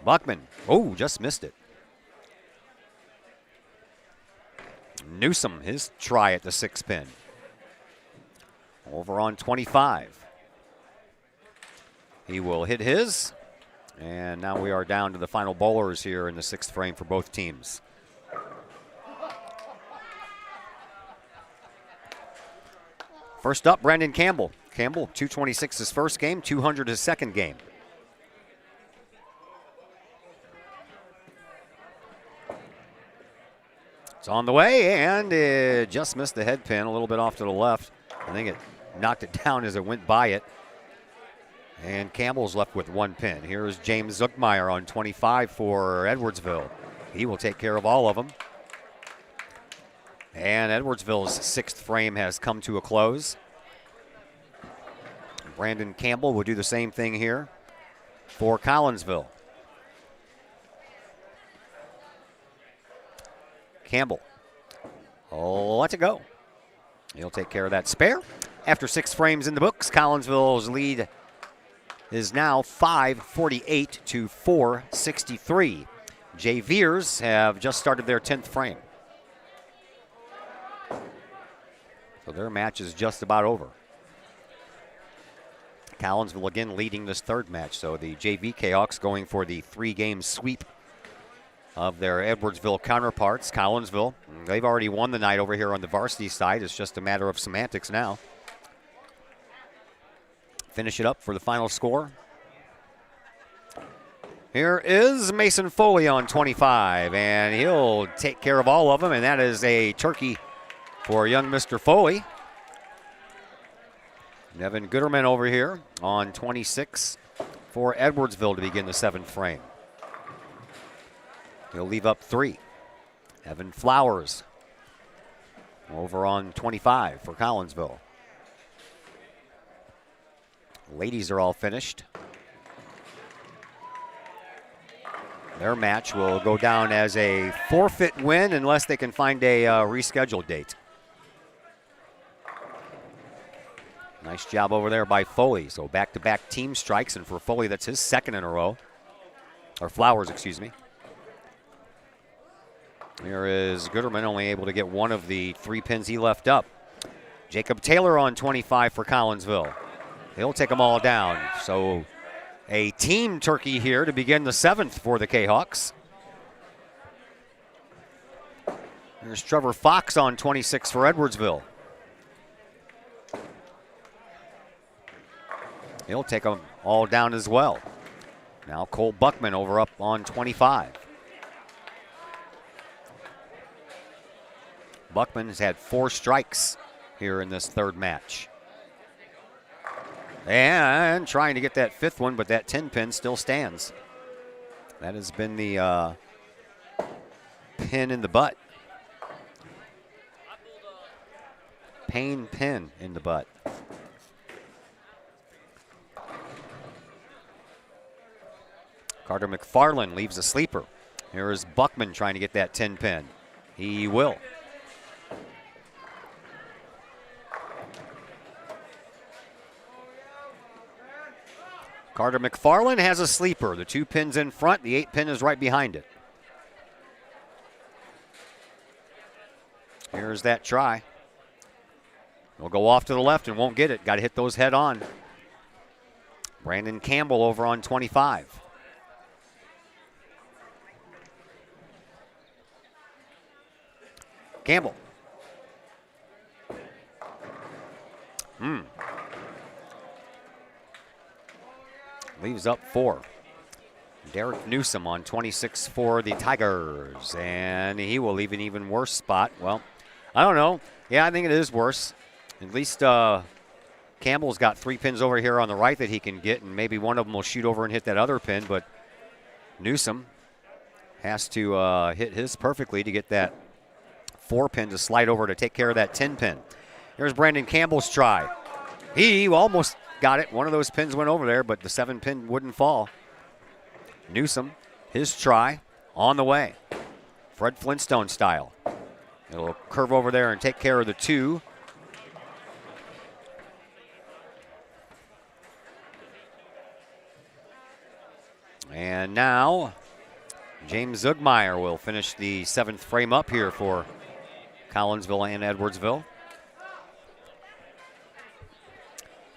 Buckman, just missed it. Newsom, his try at the 6-pin. Over on 25. He will hit his. And now we are down to the final bowlers here in the 6th frame for both teams. First up, Brandon Campbell. Campbell, 226 his first game, 200 his second game. It's on the way, and it just missed the head pin a little bit off to the left. I think it knocked it down as it went by it. And Campbell's left with 1 pin. Here's James Zuckmeyer on 25 for Edwardsville. He will take care of all of them. And Edwardsville's 6th frame has come to a close. Brandon Campbell will do the same thing here for Collinsville. Campbell, let it go. He'll take care of that spare. After 6 frames in the books, Collinsville's lead is now 548 to 463. Jay Veers have just started their 10th frame. So their match is just about over. Collinsville again leading this 3rd match. So the JV Kahawks going for the 3-game sweep of their Edwardsville counterparts. Collinsville, they've already won the night over here on the varsity side. It's just a matter of semantics now. Finish it up for the final score. Here is Mason Foley on 25, and he'll take care of all of them, and that is a turkey for young Mr. Foley. Nevin Gooderman over here on 26 for Edwardsville to begin the 7th frame. He'll leave up 3. Evan Flowers over on 25 for Collinsville. Ladies are all finished. Their match will go down as a forfeit win unless they can find a rescheduled date. Nice job over there by Foley. So back-to-back team strikes, and for Foley, that's his second in a row. Or Flowers, excuse me. Here is Gooderman, only able to get one of the 3 pins he left up. Jacob Taylor on 25 for Collinsville. He'll take them all down. So a team turkey here to begin the 7th for the Kahawks. There's Trevor Fox on 26 for Edwardsville. He'll take them all down as well. Now Cole Buckman over up on 25. Buckman has had 4 strikes here in this 3rd match. And trying to get that 5th one, but that 10 pin still stands. That has been the pin in the butt. Pain pin in the butt. Carter McFarland leaves a sleeper. Here is Buckman trying to get that 10 pin. He will. Carter McFarland has a sleeper. The 2 pins in front, the 8 pin is right behind it. Here's that try. He'll go off to the left and won't get it. Got to hit those head on. Brandon Campbell over on 25. Campbell. Leaves up 4. Derek Newsom on 26 for the Tigers. And he will leave an even worse spot. Well, I don't know. Yeah, I think it is worse. At least Campbell's got 3 pins over here on the right that he can get, and maybe one of them will shoot over and hit that other pin. But Newsom has to hit his perfectly to get that 4 pin to slide over to take care of that 10 pin. Here's Brandon Campbell's try. He almost got it. One of those pins went over there, but the 7 pin wouldn't fall. Newsom, his try on the way. Fred Flintstone style. It'll curve over there and take care of the 2. And now James Zugmeyer will finish the 7th frame up here for Collinsville and Edwardsville.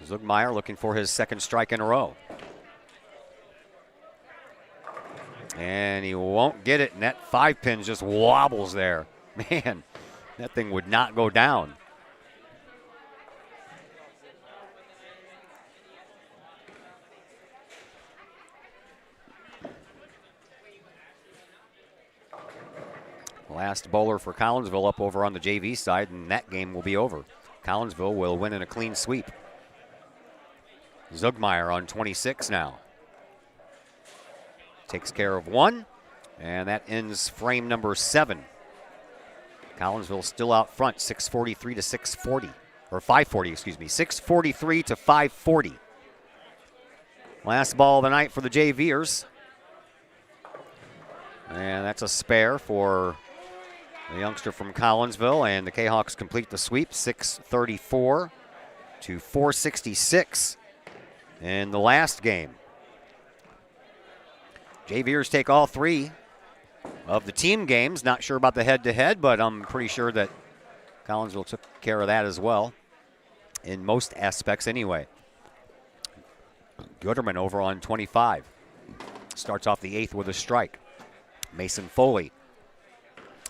Zugmeyer looking for his 2nd strike in a row. And he won't get it, and that 5 pin just wobbles there. Man, that thing would not go down. Last bowler for Collinsville up over on the JV side, and that game will be over. Collinsville will win in a clean sweep. Zugmeyer on 26 now. Takes care of 1, and that ends frame number 7. Collinsville still out front, 643 to 640, or 540, excuse me, 643 to 540. Last ball of the night for the JVers. And that's a spare for the youngster from Collinsville, and the Kahawks complete the sweep, 634 to 466 in the last game. JVers take all 3 of the team games. Not sure about the head-to-head, but I'm pretty sure that Collinsville took care of that as well, in most aspects anyway. Gooderman over on 25. Starts off the 8th with a strike. Mason Foley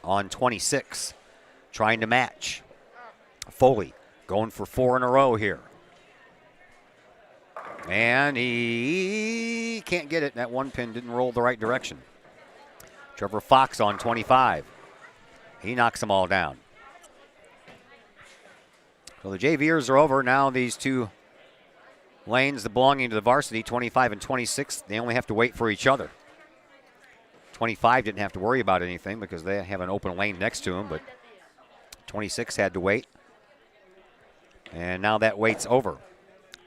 on 26, trying to match. Foley going for 4 in a row here. And he can't get it. That 1 pin didn't roll the right direction. Trevor Fox on 25. He knocks them all down. So the JVers are over. Now these 2 lanes belonging to the varsity, 25 and 26, they only have to wait for each other. 25 didn't have to worry about anything because they have an open lane next to him, but 26 had to wait. And now that wait's over.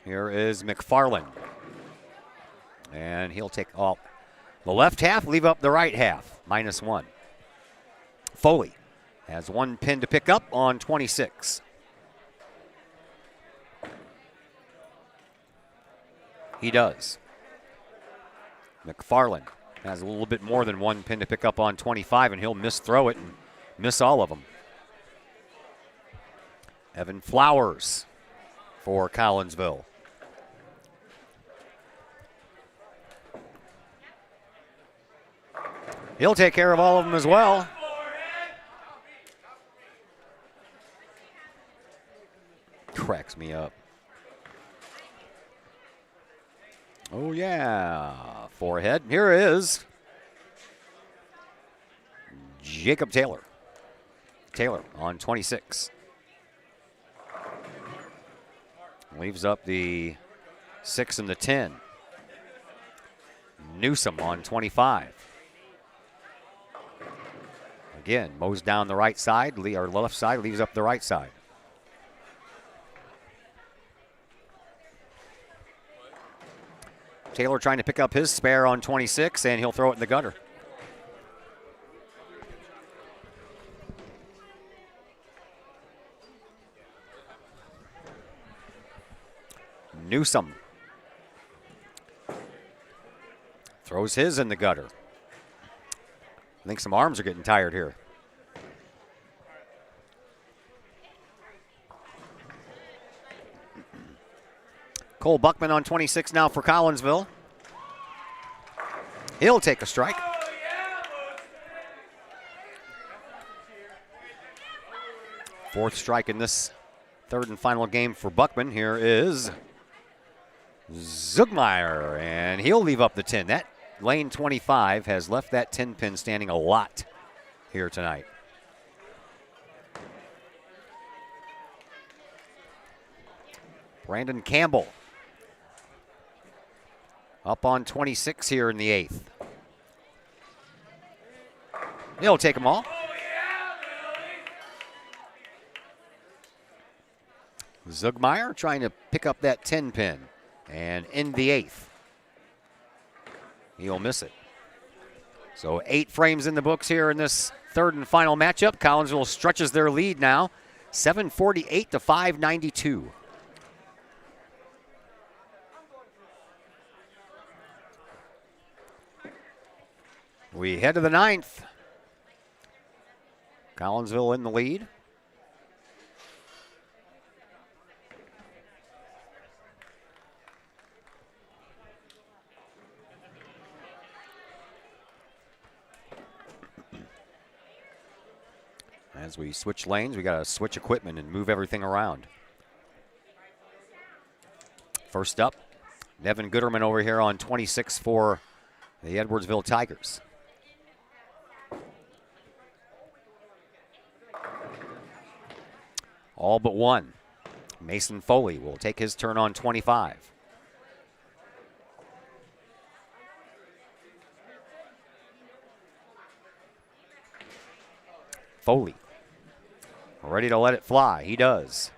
Here is McFarland. And he'll take all the left half, leave up the right half, -1. Foley has one pin to pick up on 26. He does. McFarland has a little bit more than one pin to pick up on 25, and he'll misthrow it and miss all of them. Evan Flowers for Collinsville. He'll take care of all of them as well. Cracks me up. Oh, yeah. Forehead. Here is Jacob Taylor. Taylor on 26. Leaves up the 6 and the 10. Newsom on 25. Again, mows down the right side, or left side, leaves up the right side. Taylor trying to pick up his spare on 26, and he'll throw it in the gutter. Newsom throws his in the gutter. I think some arms are getting tired here. Cole Buckman on 26 now for Collinsville. He'll take a strike. Fourth strike in this third and final game for Buckman. Here is Zugmeyer, and he'll leave up the 10. That lane 25 has left that 10 pin standing a lot here tonight. Brandon Campbell up on 26 here in the 8th. He'll take them all. Zugmeyer trying to pick up that 10 pin. And in the 8th, he'll miss it. So 8 frames in the books here in this third and final matchup. Collinsville stretches their lead now, 748 to 592. We head to the 9th. Collinsville in the lead. As we switch lanes, we got to switch equipment and move everything around. First up, Nevin Gooderman over here on 26 for the Edwardsville Tigers. All but one. Mason Foley will take his turn on 25. Foley ready to let it fly. He does.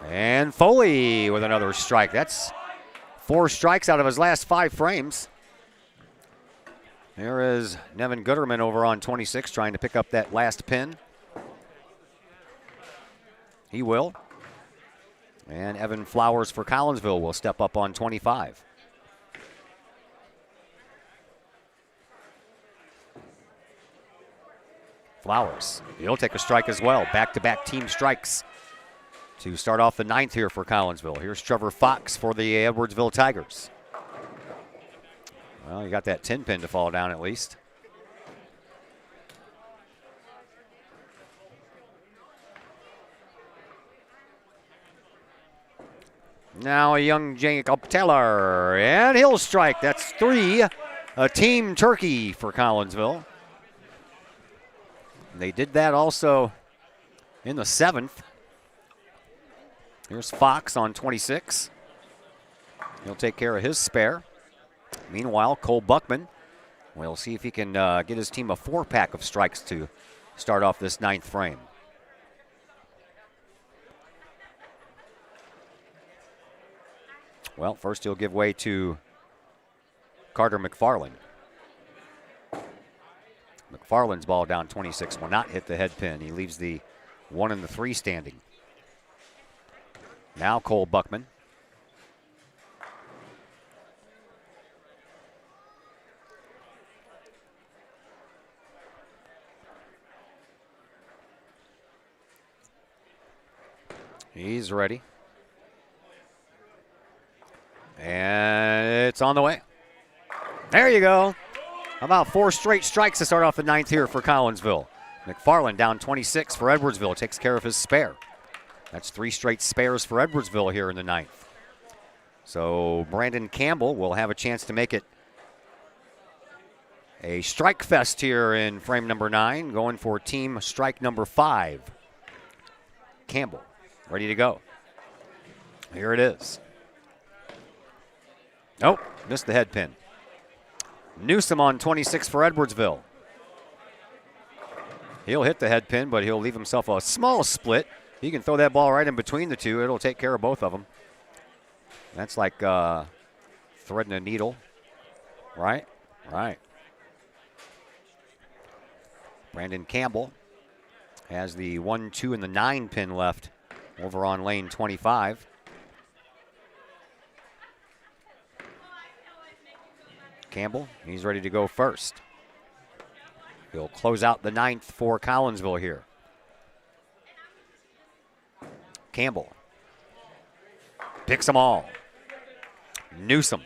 And Foley with another strike. That's 4 strikes out of his last 5 frames. There is Nevin Gooderman over on 26 trying to pick up that last pin. He will. And Evan Flowers for Collinsville will step up on 25. Flowers, he'll take a strike as well. Back-to-back team strikes to start off the 9th here for Collinsville. Here's Trevor Fox for the Edwardsville Tigers. Well, you got that 10 pin to fall down at least. Now a young Jacob Taylor, and he'll strike. That's 3, a team turkey for Collinsville. They did that also in the 7th. Here's Fox on 26. He'll take care of his spare. Meanwhile, Cole Buckman We'll see if he can get his team a 4-pack of strikes to start off this 9th frame. Well, first he'll give way to Carter McFarland. McFarland's ball down 26 will not hit the head pin. He leaves the 1 and the 3 standing. Now Cole Buckman. He's ready. And it's on the way. There you go. About 4 straight strikes to start off the 9th here for Collinsville. McFarland down 26 for Edwardsville. Takes care of his spare. That's 3 straight spares for Edwardsville here in the 9th. So Brandon Campbell will have a chance to make it a strike fest here in frame number 9, going for team strike number 5. Campbell ready to go. Here it is. Nope, missed the head pin. Newsom on 26 for Edwardsville. He'll hit the head pin, but he'll leave himself a small split. He can throw that ball right in between the two. It'll take care of both of them. That's like threading a needle, right? Right. Brandon Campbell has the 1, 2, and the 9 pin left over on lane 25. Campbell, he's ready to go first. He'll close out the 9th for Collinsville here. Campbell picks them all. Newsom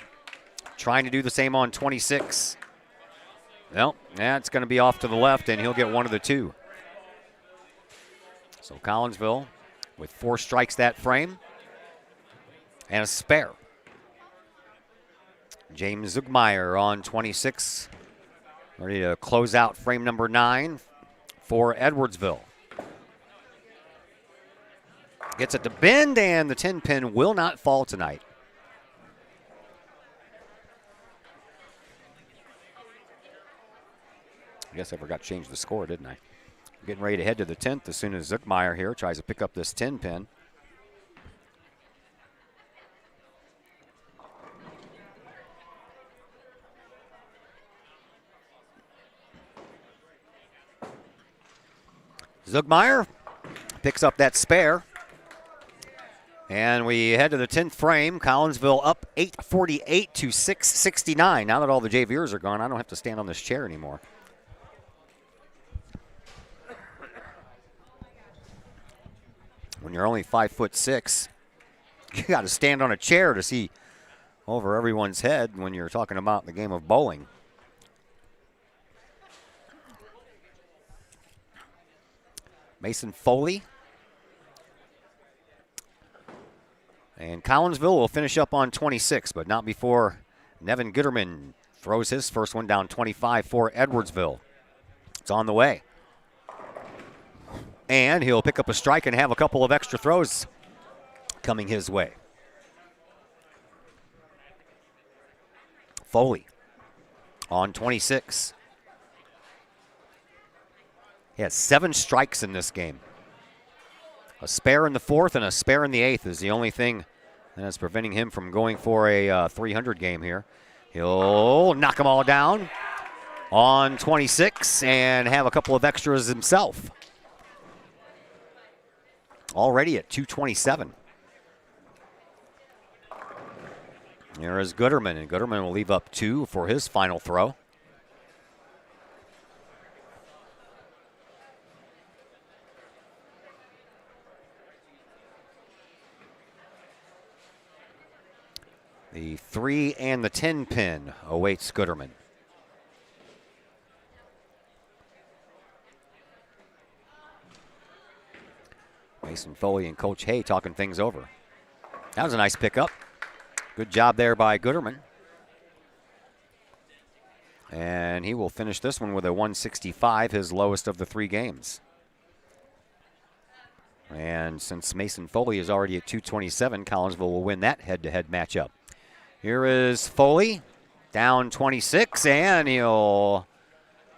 trying to do the same on 26. Well, that's going to be off to the left, and he'll get 1 of the 2. So Collinsville with 4 strikes that frame and a spare. James Zugmeyer on 26, ready to close out frame number 9 for Edwardsville. Gets it to bend, and the 10 pin will not fall tonight. I guess I forgot to change the score, didn't I? Getting ready to head to the 10th as soon as Zuckmeyer here tries to pick up this 10 pin. Zuckmeyer picks up that spare. And we head to the 10th frame. Collinsville up 848 to 669. Now that all the JVers are gone, I don't have to stand on this chair anymore. When you're only 5'6", you got to stand on a chair to see over everyone's head when you're talking about the game of bowling. Mason Foley. And Collinsville will finish up on 26, but not before Nevin Gooderman throws his first one down 25 for Edwardsville. It's on the way. And he'll pick up a strike and have a couple of extra throws coming his way. Foley on 26. He has 7 strikes in this game. A spare in the 4th and a spare in the 8th is the only thing that's preventing him from going for a 300 game here. He'll knock them all down on 26 and have a couple of extras himself. Already at 227. Here is Gooderman, and Gooderman will leave up 2 for his final throw. The 3 and the 10 pin awaits Gooderman. Mason Foley and Coach Hay talking things over. That was a nice pickup. Good job there by Gooderman. And he will finish this one with a 165, his lowest of the 3 games. And since Mason Foley is already at 227, Collinsville will win that head-to-head matchup. Here is Foley, Down 26, and he'll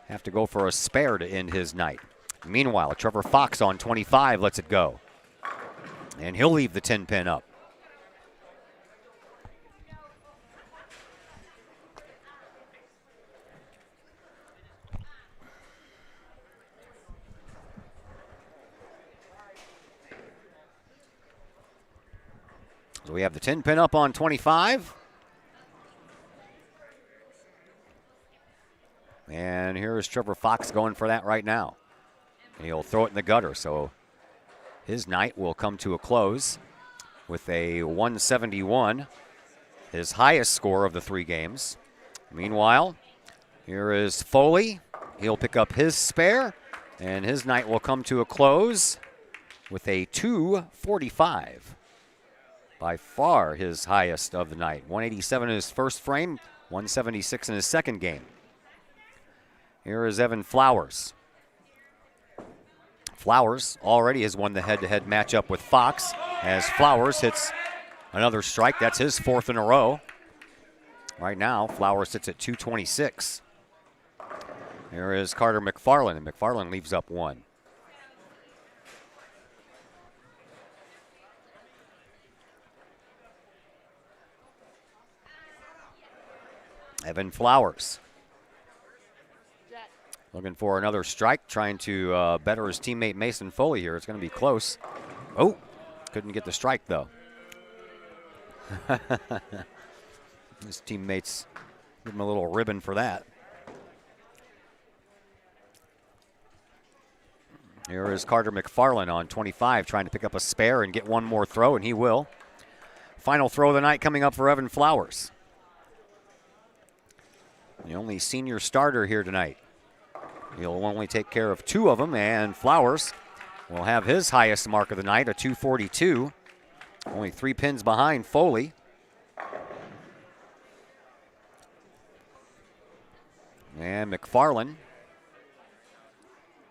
have to go for a spare to end his night. Meanwhile, Trevor Fox on 25 lets it go. And he'll leave the 10 pin up. So we have the 10 pin up on 25. And here is Trevor Fox going for that right now. And he'll throw it in the gutter. So his night will come to a close with a 171, his highest score of the 3 games. Meanwhile, here is Foley. He'll pick up his spare, and his night will come to a close with a 245. By far his highest of the night. 187 in his first frame, 176 in his second game. Here is Evan Flowers. Flowers already has won the head-to-head matchup with Fox as Flowers hits another strike. That's his 4th in a row. Right now, Flowers sits at 226. Here is Carter McFarland, and McFarland leaves up 1. Evan Flowers looking for another strike, trying to better his teammate Mason Foley here. It's going to be close. Oh, couldn't get the strike, though. His teammates give him a little ribbon for that. Here is Carter McFarland on 25, trying to pick up a spare and get one more throw, and he will. Final throw of the night coming up for Evan Flowers. The only senior starter here tonight. He'll only take care of 2 of them, and Flowers will have his highest mark of the night, a 242. Only 3 pins behind Foley. And McFarland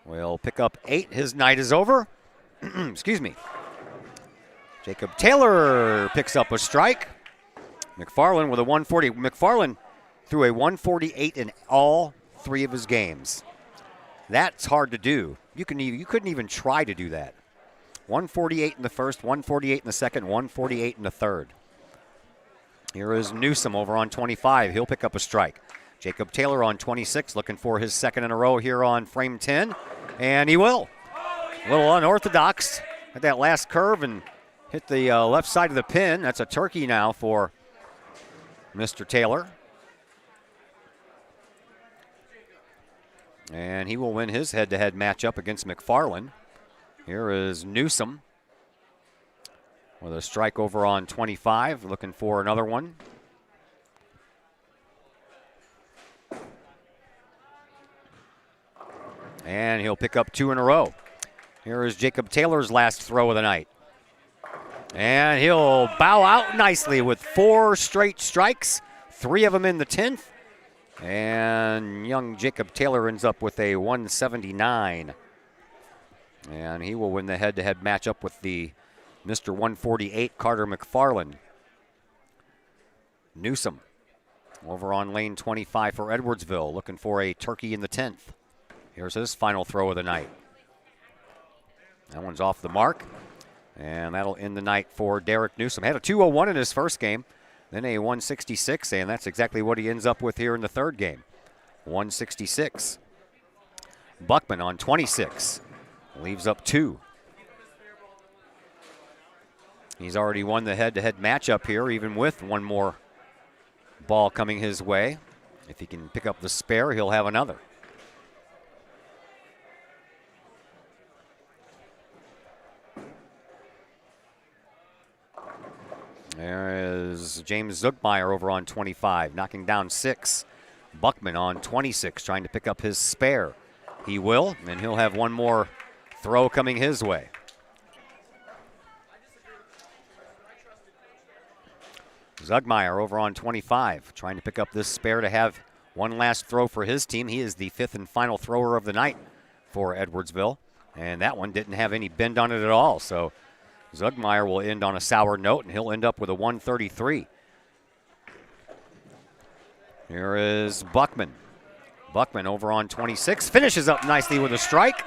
will pick up 8. His night is over. Excuse me. Jacob Taylor picks up a strike. McFarland with a 140. McFarland threw a 148 in all 3 of his games. That's hard to do. You couldn't even try to do that. 148 in the first, 148 in the second, 148 in the third. Here is Newsom over on 25. He'll pick up a strike. Jacob Taylor on 26, looking for his 2nd in a row here on frame 10, and he will. A little unorthodox at that last curve and hit the left side of the pin. That's a turkey now for Mr. Taylor. And he will win his head-to-head matchup against McFarland. Here is Newsom with a strike over on 25, looking for another one. And he'll pick up 2 in a row. Here is Jacob Taylor's last throw of the night. And he'll bow out nicely with 4 straight strikes, 3 of them in the 10th. And young Jacob Taylor ends up with a 179. And he will win the head-to-head matchup with the Mr. 148, Carter McFarland. Newsom over on lane 25 for Edwardsville, looking for a turkey in the 10th. Here's his final throw of the night. That one's off the mark. And that'll end the night for Derek Newsom. Had a 201 in his first game. Then a 166, and that's exactly what he ends up with here in the third game. 166. Buckman on 26. Leaves up 2. He's already won the head-to-head matchup here, even with one more ball coming his way. If he can pick up the spare, he'll have another. There is James Zugmeyer over on 25, knocking down 6. Buckman on 26, trying to pick up his spare. He will, and he'll have one more throw coming his way. Zugmeyer over on 25, trying to pick up this spare to have one last throw for his team. He is the 5th and final thrower of the night for Edwardsville, and that one didn't have any bend on it at all, so Zugmeyer will end on a sour note, and he'll end up with a 133. Here is Buckman. Buckman over on 26, finishes up nicely with a strike.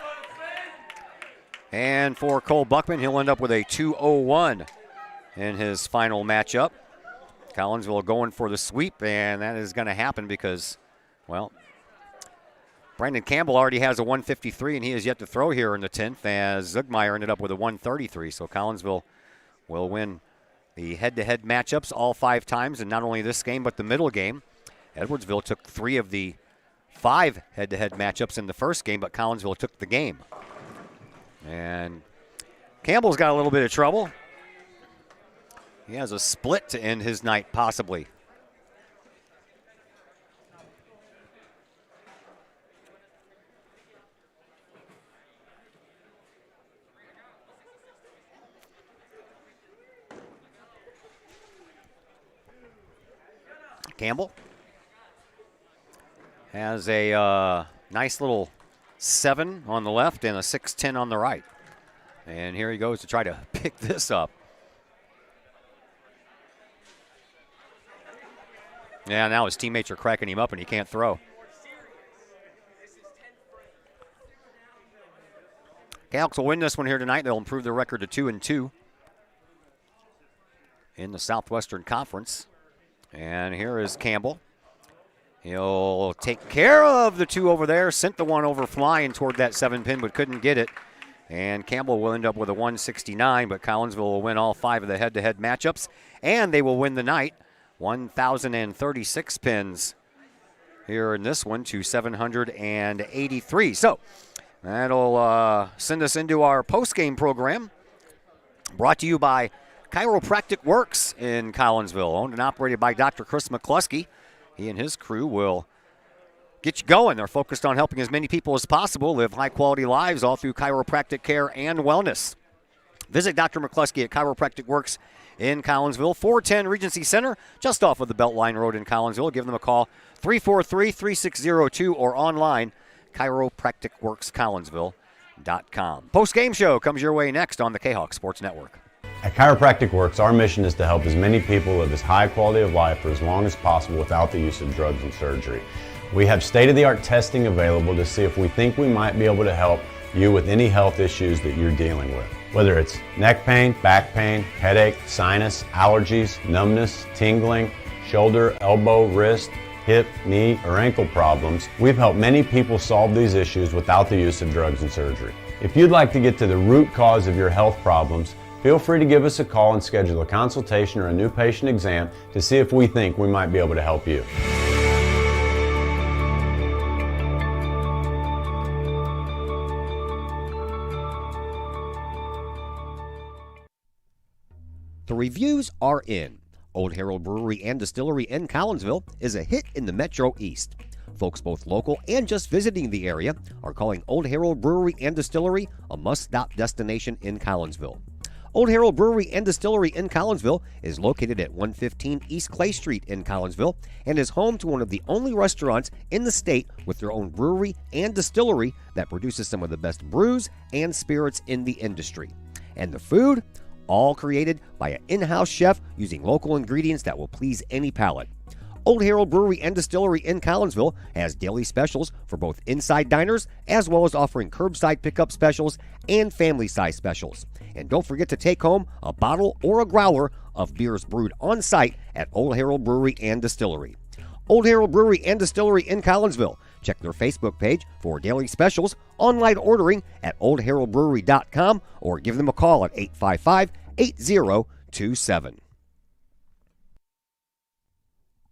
And for Cole Buckman, he'll end up with a 2-0-1 in his final matchup. Collinsville going for the sweep, and that is going to happen because, well, Brandon Campbell already has a 153, and he is yet to throw here in the 10th, as Zugmeyer ended up with a 133. So Collinsville will win the head-to-head matchups all 5 times, and not only this game but the middle game. Edwardsville took 3 of the 5 head-to-head matchups in the first game, but Collinsville took the game. And Campbell's got a little bit of trouble. He has a split to end his night, possibly. Campbell has a nice little 7 on the left and a 6-10 on the right. And here he goes to try to pick this up. Yeah, now his teammates are cracking him up and he can't throw. Cahoks will win this one here tonight. They'll improve their record to 2-2 in the Southwestern Conference. And here is Campbell. He'll take care of the 2 over there. Sent the 1 over flying toward that 7-pin, but couldn't get it. And Campbell will end up with a 169, but Collinsville will win all 5 of the head-to-head matchups. And they will win the night, 1,036 pins here in this one to 783. So that'll send us into our post-game program, brought to you by Chiropractic Works in Collinsville, owned and operated by Dr. Chris McCluskey. He and his crew will get you going. They're focused on helping as many people as possible live high-quality lives all through chiropractic care and wellness. Visit Dr. McCluskey at Chiropractic Works in Collinsville, 410 Regency Center, just off of the Beltline Road in Collinsville. Give them a call, 343-3602, or online, chiropracticworkscollinsville.com. Post-game show comes your way next on the Kahok Sports Network. At Chiropractic Works, our mission is to help as many people live as high quality of life for as long as possible without the use of drugs and surgery. We have state-of-the-art testing available to see if we think we might be able to help you with any health issues that you're dealing with. Whether it's neck pain, back pain, headache, sinus, allergies, numbness, tingling, shoulder, elbow, wrist, hip, knee, or ankle problems, we've helped many people solve these issues without the use of drugs and surgery. If you'd like to get to the root cause of your health problems, feel free to give us a call and schedule a consultation or a new patient exam to see if we think we might be able to help you. The reviews are in. Old Herald Brewery and Distillery in Collinsville is a hit in the Metro East. Folks both local and just visiting the area are calling Old Herald Brewery and Distillery a must-stop destination in Collinsville. Old Herald Brewery and Distillery in Collinsville is located at 115 East Clay Street in Collinsville and is home to one of the only restaurants in the state with their own brewery and distillery that produces some of the best brews and spirits in the industry. And the food? All created by an in-house chef using local ingredients that will please any palate. Old Herald Brewery and Distillery in Collinsville has daily specials for both inside diners as well as offering curbside pickup specials and family-size specials. And don't forget to take home a bottle or a growler of beers brewed on site at Old Herald Brewery and Distillery. Old Herald Brewery and Distillery in Collinsville. Check their Facebook page for daily specials, online ordering at oldheraldbrewery.com, or give them a call at 855-8027.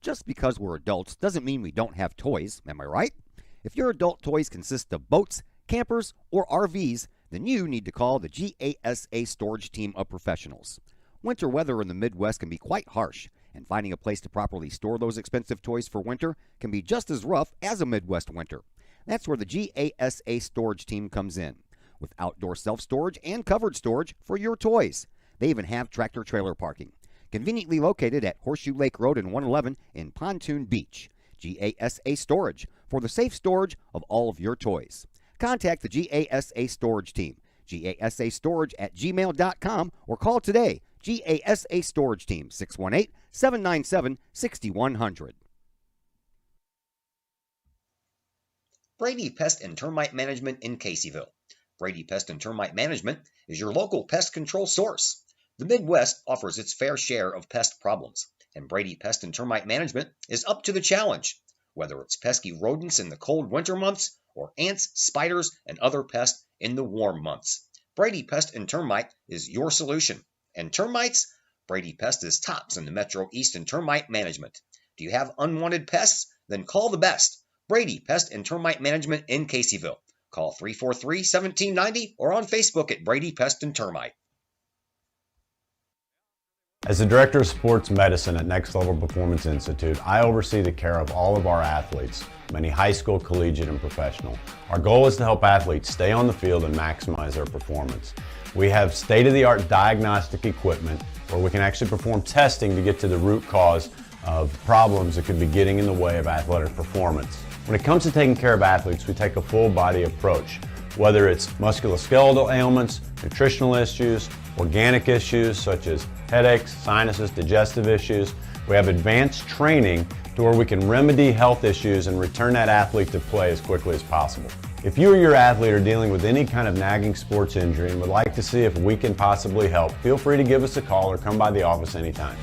Just because we're adults doesn't mean we don't have toys, am I right? If your adult toys consist of boats, campers, or RVs, then you need to call the GASA storage team of professionals. Winter weather in the Midwest can be quite harsh, and finding a place to properly store those expensive toys for winter can be just as rough as a Midwest winter. That's where the GASA storage team comes in, with outdoor self-storage and covered storage for your toys. They even have tractor-trailer parking. Conveniently located at Horseshoe Lake Road and 111 in Pontoon Beach. GASA Storage, for the safe storage of all of your toys. Contact the GASA Storage Team, gasastorage@gmail.com, or call today, GASA Storage Team, 618-797-6100. Brady Pest and Termite Management in Caseyville. Brady Pest and Termite Management is your local pest control source. The Midwest offers its fair share of pest problems, and Brady Pest and Termite Management is up to the challenge. Whether it's pesky rodents in the cold winter months or ants, spiders, and other pests in the warm months, Brady Pest and Termite is your solution. And termites? Brady Pest is tops in the Metro East in termite management. Do you have unwanted pests? Then call the best. Brady Pest and Termite Management in Caseyville. Call 343-1790 or on Facebook at Brady Pest and Termite. As the Director of Sports Medicine at Next Level Performance Institute, I oversee the care of all of our athletes, many high school, collegiate, and professional. Our goal is to help athletes stay on the field and maximize their performance. We have state-of-the-art diagnostic equipment where we can actually perform testing to get to the root cause of problems that could be getting in the way of athletic performance. When it comes to taking care of athletes, we take a full-body approach, whether it's musculoskeletal ailments, nutritional issues, organic issues such as headaches, sinuses, digestive issues. We have advanced training to where we can remedy health issues and return that athlete to play as quickly as possible. If you or your athlete are dealing with any kind of nagging sports injury and would like to see if we can possibly help, feel free to give us a call or come by the office anytime.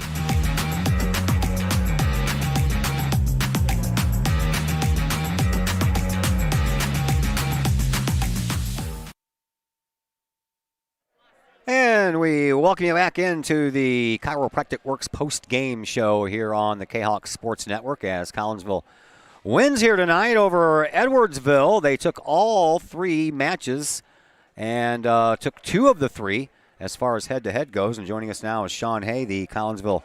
And we welcome you back into the Chiropractic Works post-game show here on the Kahok Sports Network as Collinsville wins here tonight over Edwardsville. They took all three matches and took two of the three as far as head-to-head goes. And joining us now is Sean Hay, the Collinsville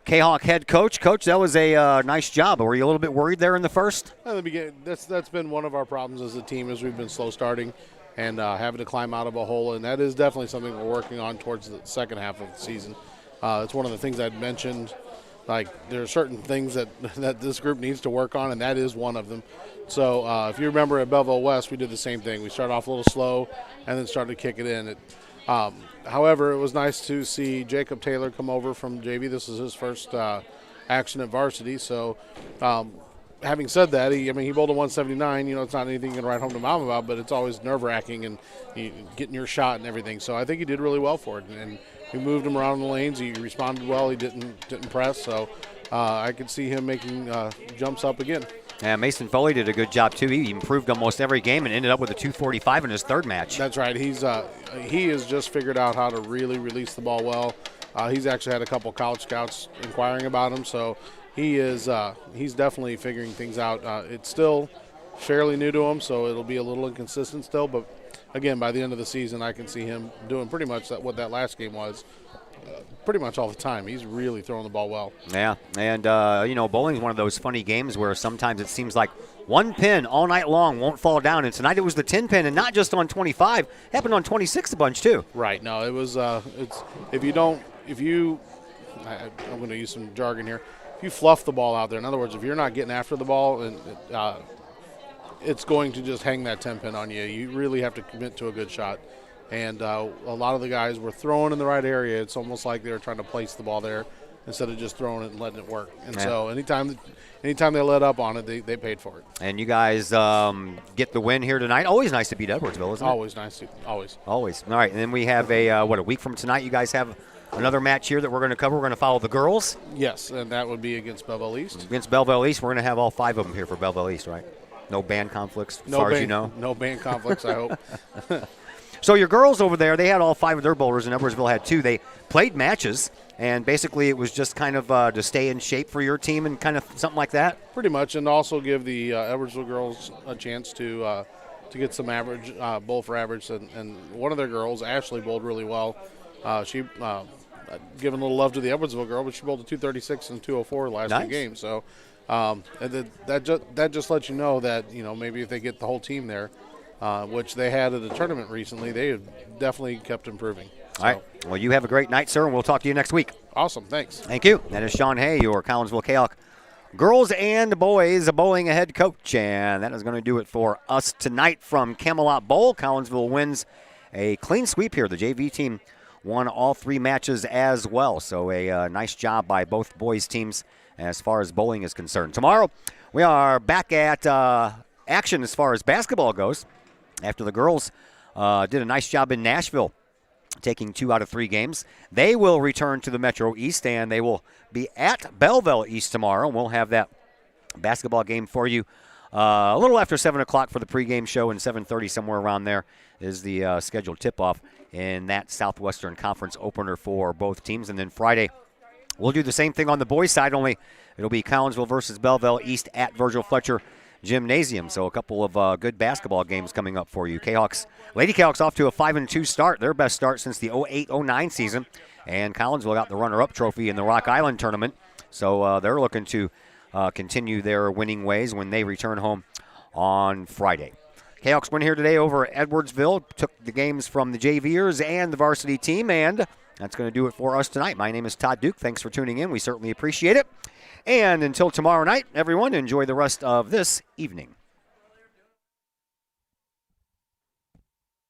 Kahok head coach. Coach, that was a nice job. Were you a little bit worried there in the first? At the beginning, that's been one of our problems as a team, is we've been slow starting and having to climb out of a hole, and that is definitely something we're working on towards the second half of the season. It's one of the things I'd mentioned. Like, there are certain things that this group needs to work on, and that is one of them. So if you remember at Belleville West, we did the same thing. We started off a little slow and then started to kick it in. However, it was nice to see Jacob Taylor come over from JV. This is his first action at varsity. So having said that, he bowled a 179. It's not anything you can write home to mom about, but it's always nerve-wracking and getting your shot and everything. So I think he did really well for it. And we moved him around the lanes. He responded well. He didn't press. So I could see him making jumps up again. Yeah, Mason Foley did a good job, too. He improved almost every game and ended up with a 245 in his third match. That's right. He has just figured out how to really release the ball well. He's actually had a couple college scouts inquiring about him, so he's definitely figuring things out. It's still fairly new to him, so it'll be a little inconsistent still. But, again, by the end of the season, I can see him doing pretty much what that last game was. Pretty much all the time. He's really throwing the ball well. Yeah, and, bowling is one of those funny games where sometimes it seems like one pin all night long won't fall down. And tonight it was the 10 pin, and not just on 25. It happened on 26 a bunch, too. Right. No, it was I'm going to use some jargon here. If you fluff the ball out there, in other words, if you're not getting after the ball, and it's going to just hang that 10 pin on you. You really have to commit to a good shot. And a lot of the guys were throwing in the right area. It's almost like they were trying to place the ball there instead of just throwing it and letting it work. And so anytime they let up on it, they paid for it. And you guys get the win here tonight. Always nice to beat Edwardsville, isn't it? Always nice to. Always. All right, and then we have a week from tonight you guys have another match here that we're going to cover. We're going to follow the girls. Yes, and that would be against Belleville East. Against Belleville East. We're going to have all 5 of them here for Belleville East, right? No band conflicts as far as you know? No band conflicts, I hope. So your girls over there, they had all 5 of their bowlers, and Edwardsville had 2. They played matches, and basically it was just kind of to stay in shape for your team and kind of something like that? Pretty much, and also give the Edwardsville girls a chance to get some average, bowl for average. And one of their girls, Ashley, bowled really well. She giving a little love to the Edwardsville girl, but she bowled a 236 and 204 last 2 games. So that just lets you know that, maybe if they get the whole team there, which they had at a tournament recently, they have definitely kept improving. All right. Well, you have a great night, sir, and we'll talk to you next week. Awesome. Thanks. Thank you. That is Sean Hay, your Collinsville Kahok girls and boys bowling head coach, and that is going to do it for us tonight from Camelot Bowl. Collinsville wins a clean sweep here. The JV team won all 3 matches as well, so a nice job by both boys teams as far as bowling is concerned. Tomorrow, we are back at action as far as basketball goes after the girls did a nice job in Nashville, taking 2 out of 3 games. They will return to the Metro East, and they will be at Belleville East tomorrow, and we'll have that basketball game for you a little after 7 o'clock for the pregame show, and 7:30 somewhere around there is the scheduled tip-off in that Southwestern Conference opener for both teams. And then Friday, we'll do the same thing on the boys' side, only it'll be Collinsville versus Belleville East at Virgil Fletcher Gymnasium. So a couple of good basketball games coming up for you. Lady Cahawks off to a 5-2 start, their best start since the 08-09 season. And Collinsville got the runner-up trophy in the Rock Island tournament. So they're looking to continue their winning ways when they return home on Friday. Cahawks win here today over Edwardsville. Took the games from the JVers and the varsity team, and that's going to do it for us tonight. My name is Todd Duke. Thanks for tuning in. We certainly appreciate it. And until tomorrow night, everyone, enjoy the rest of this evening.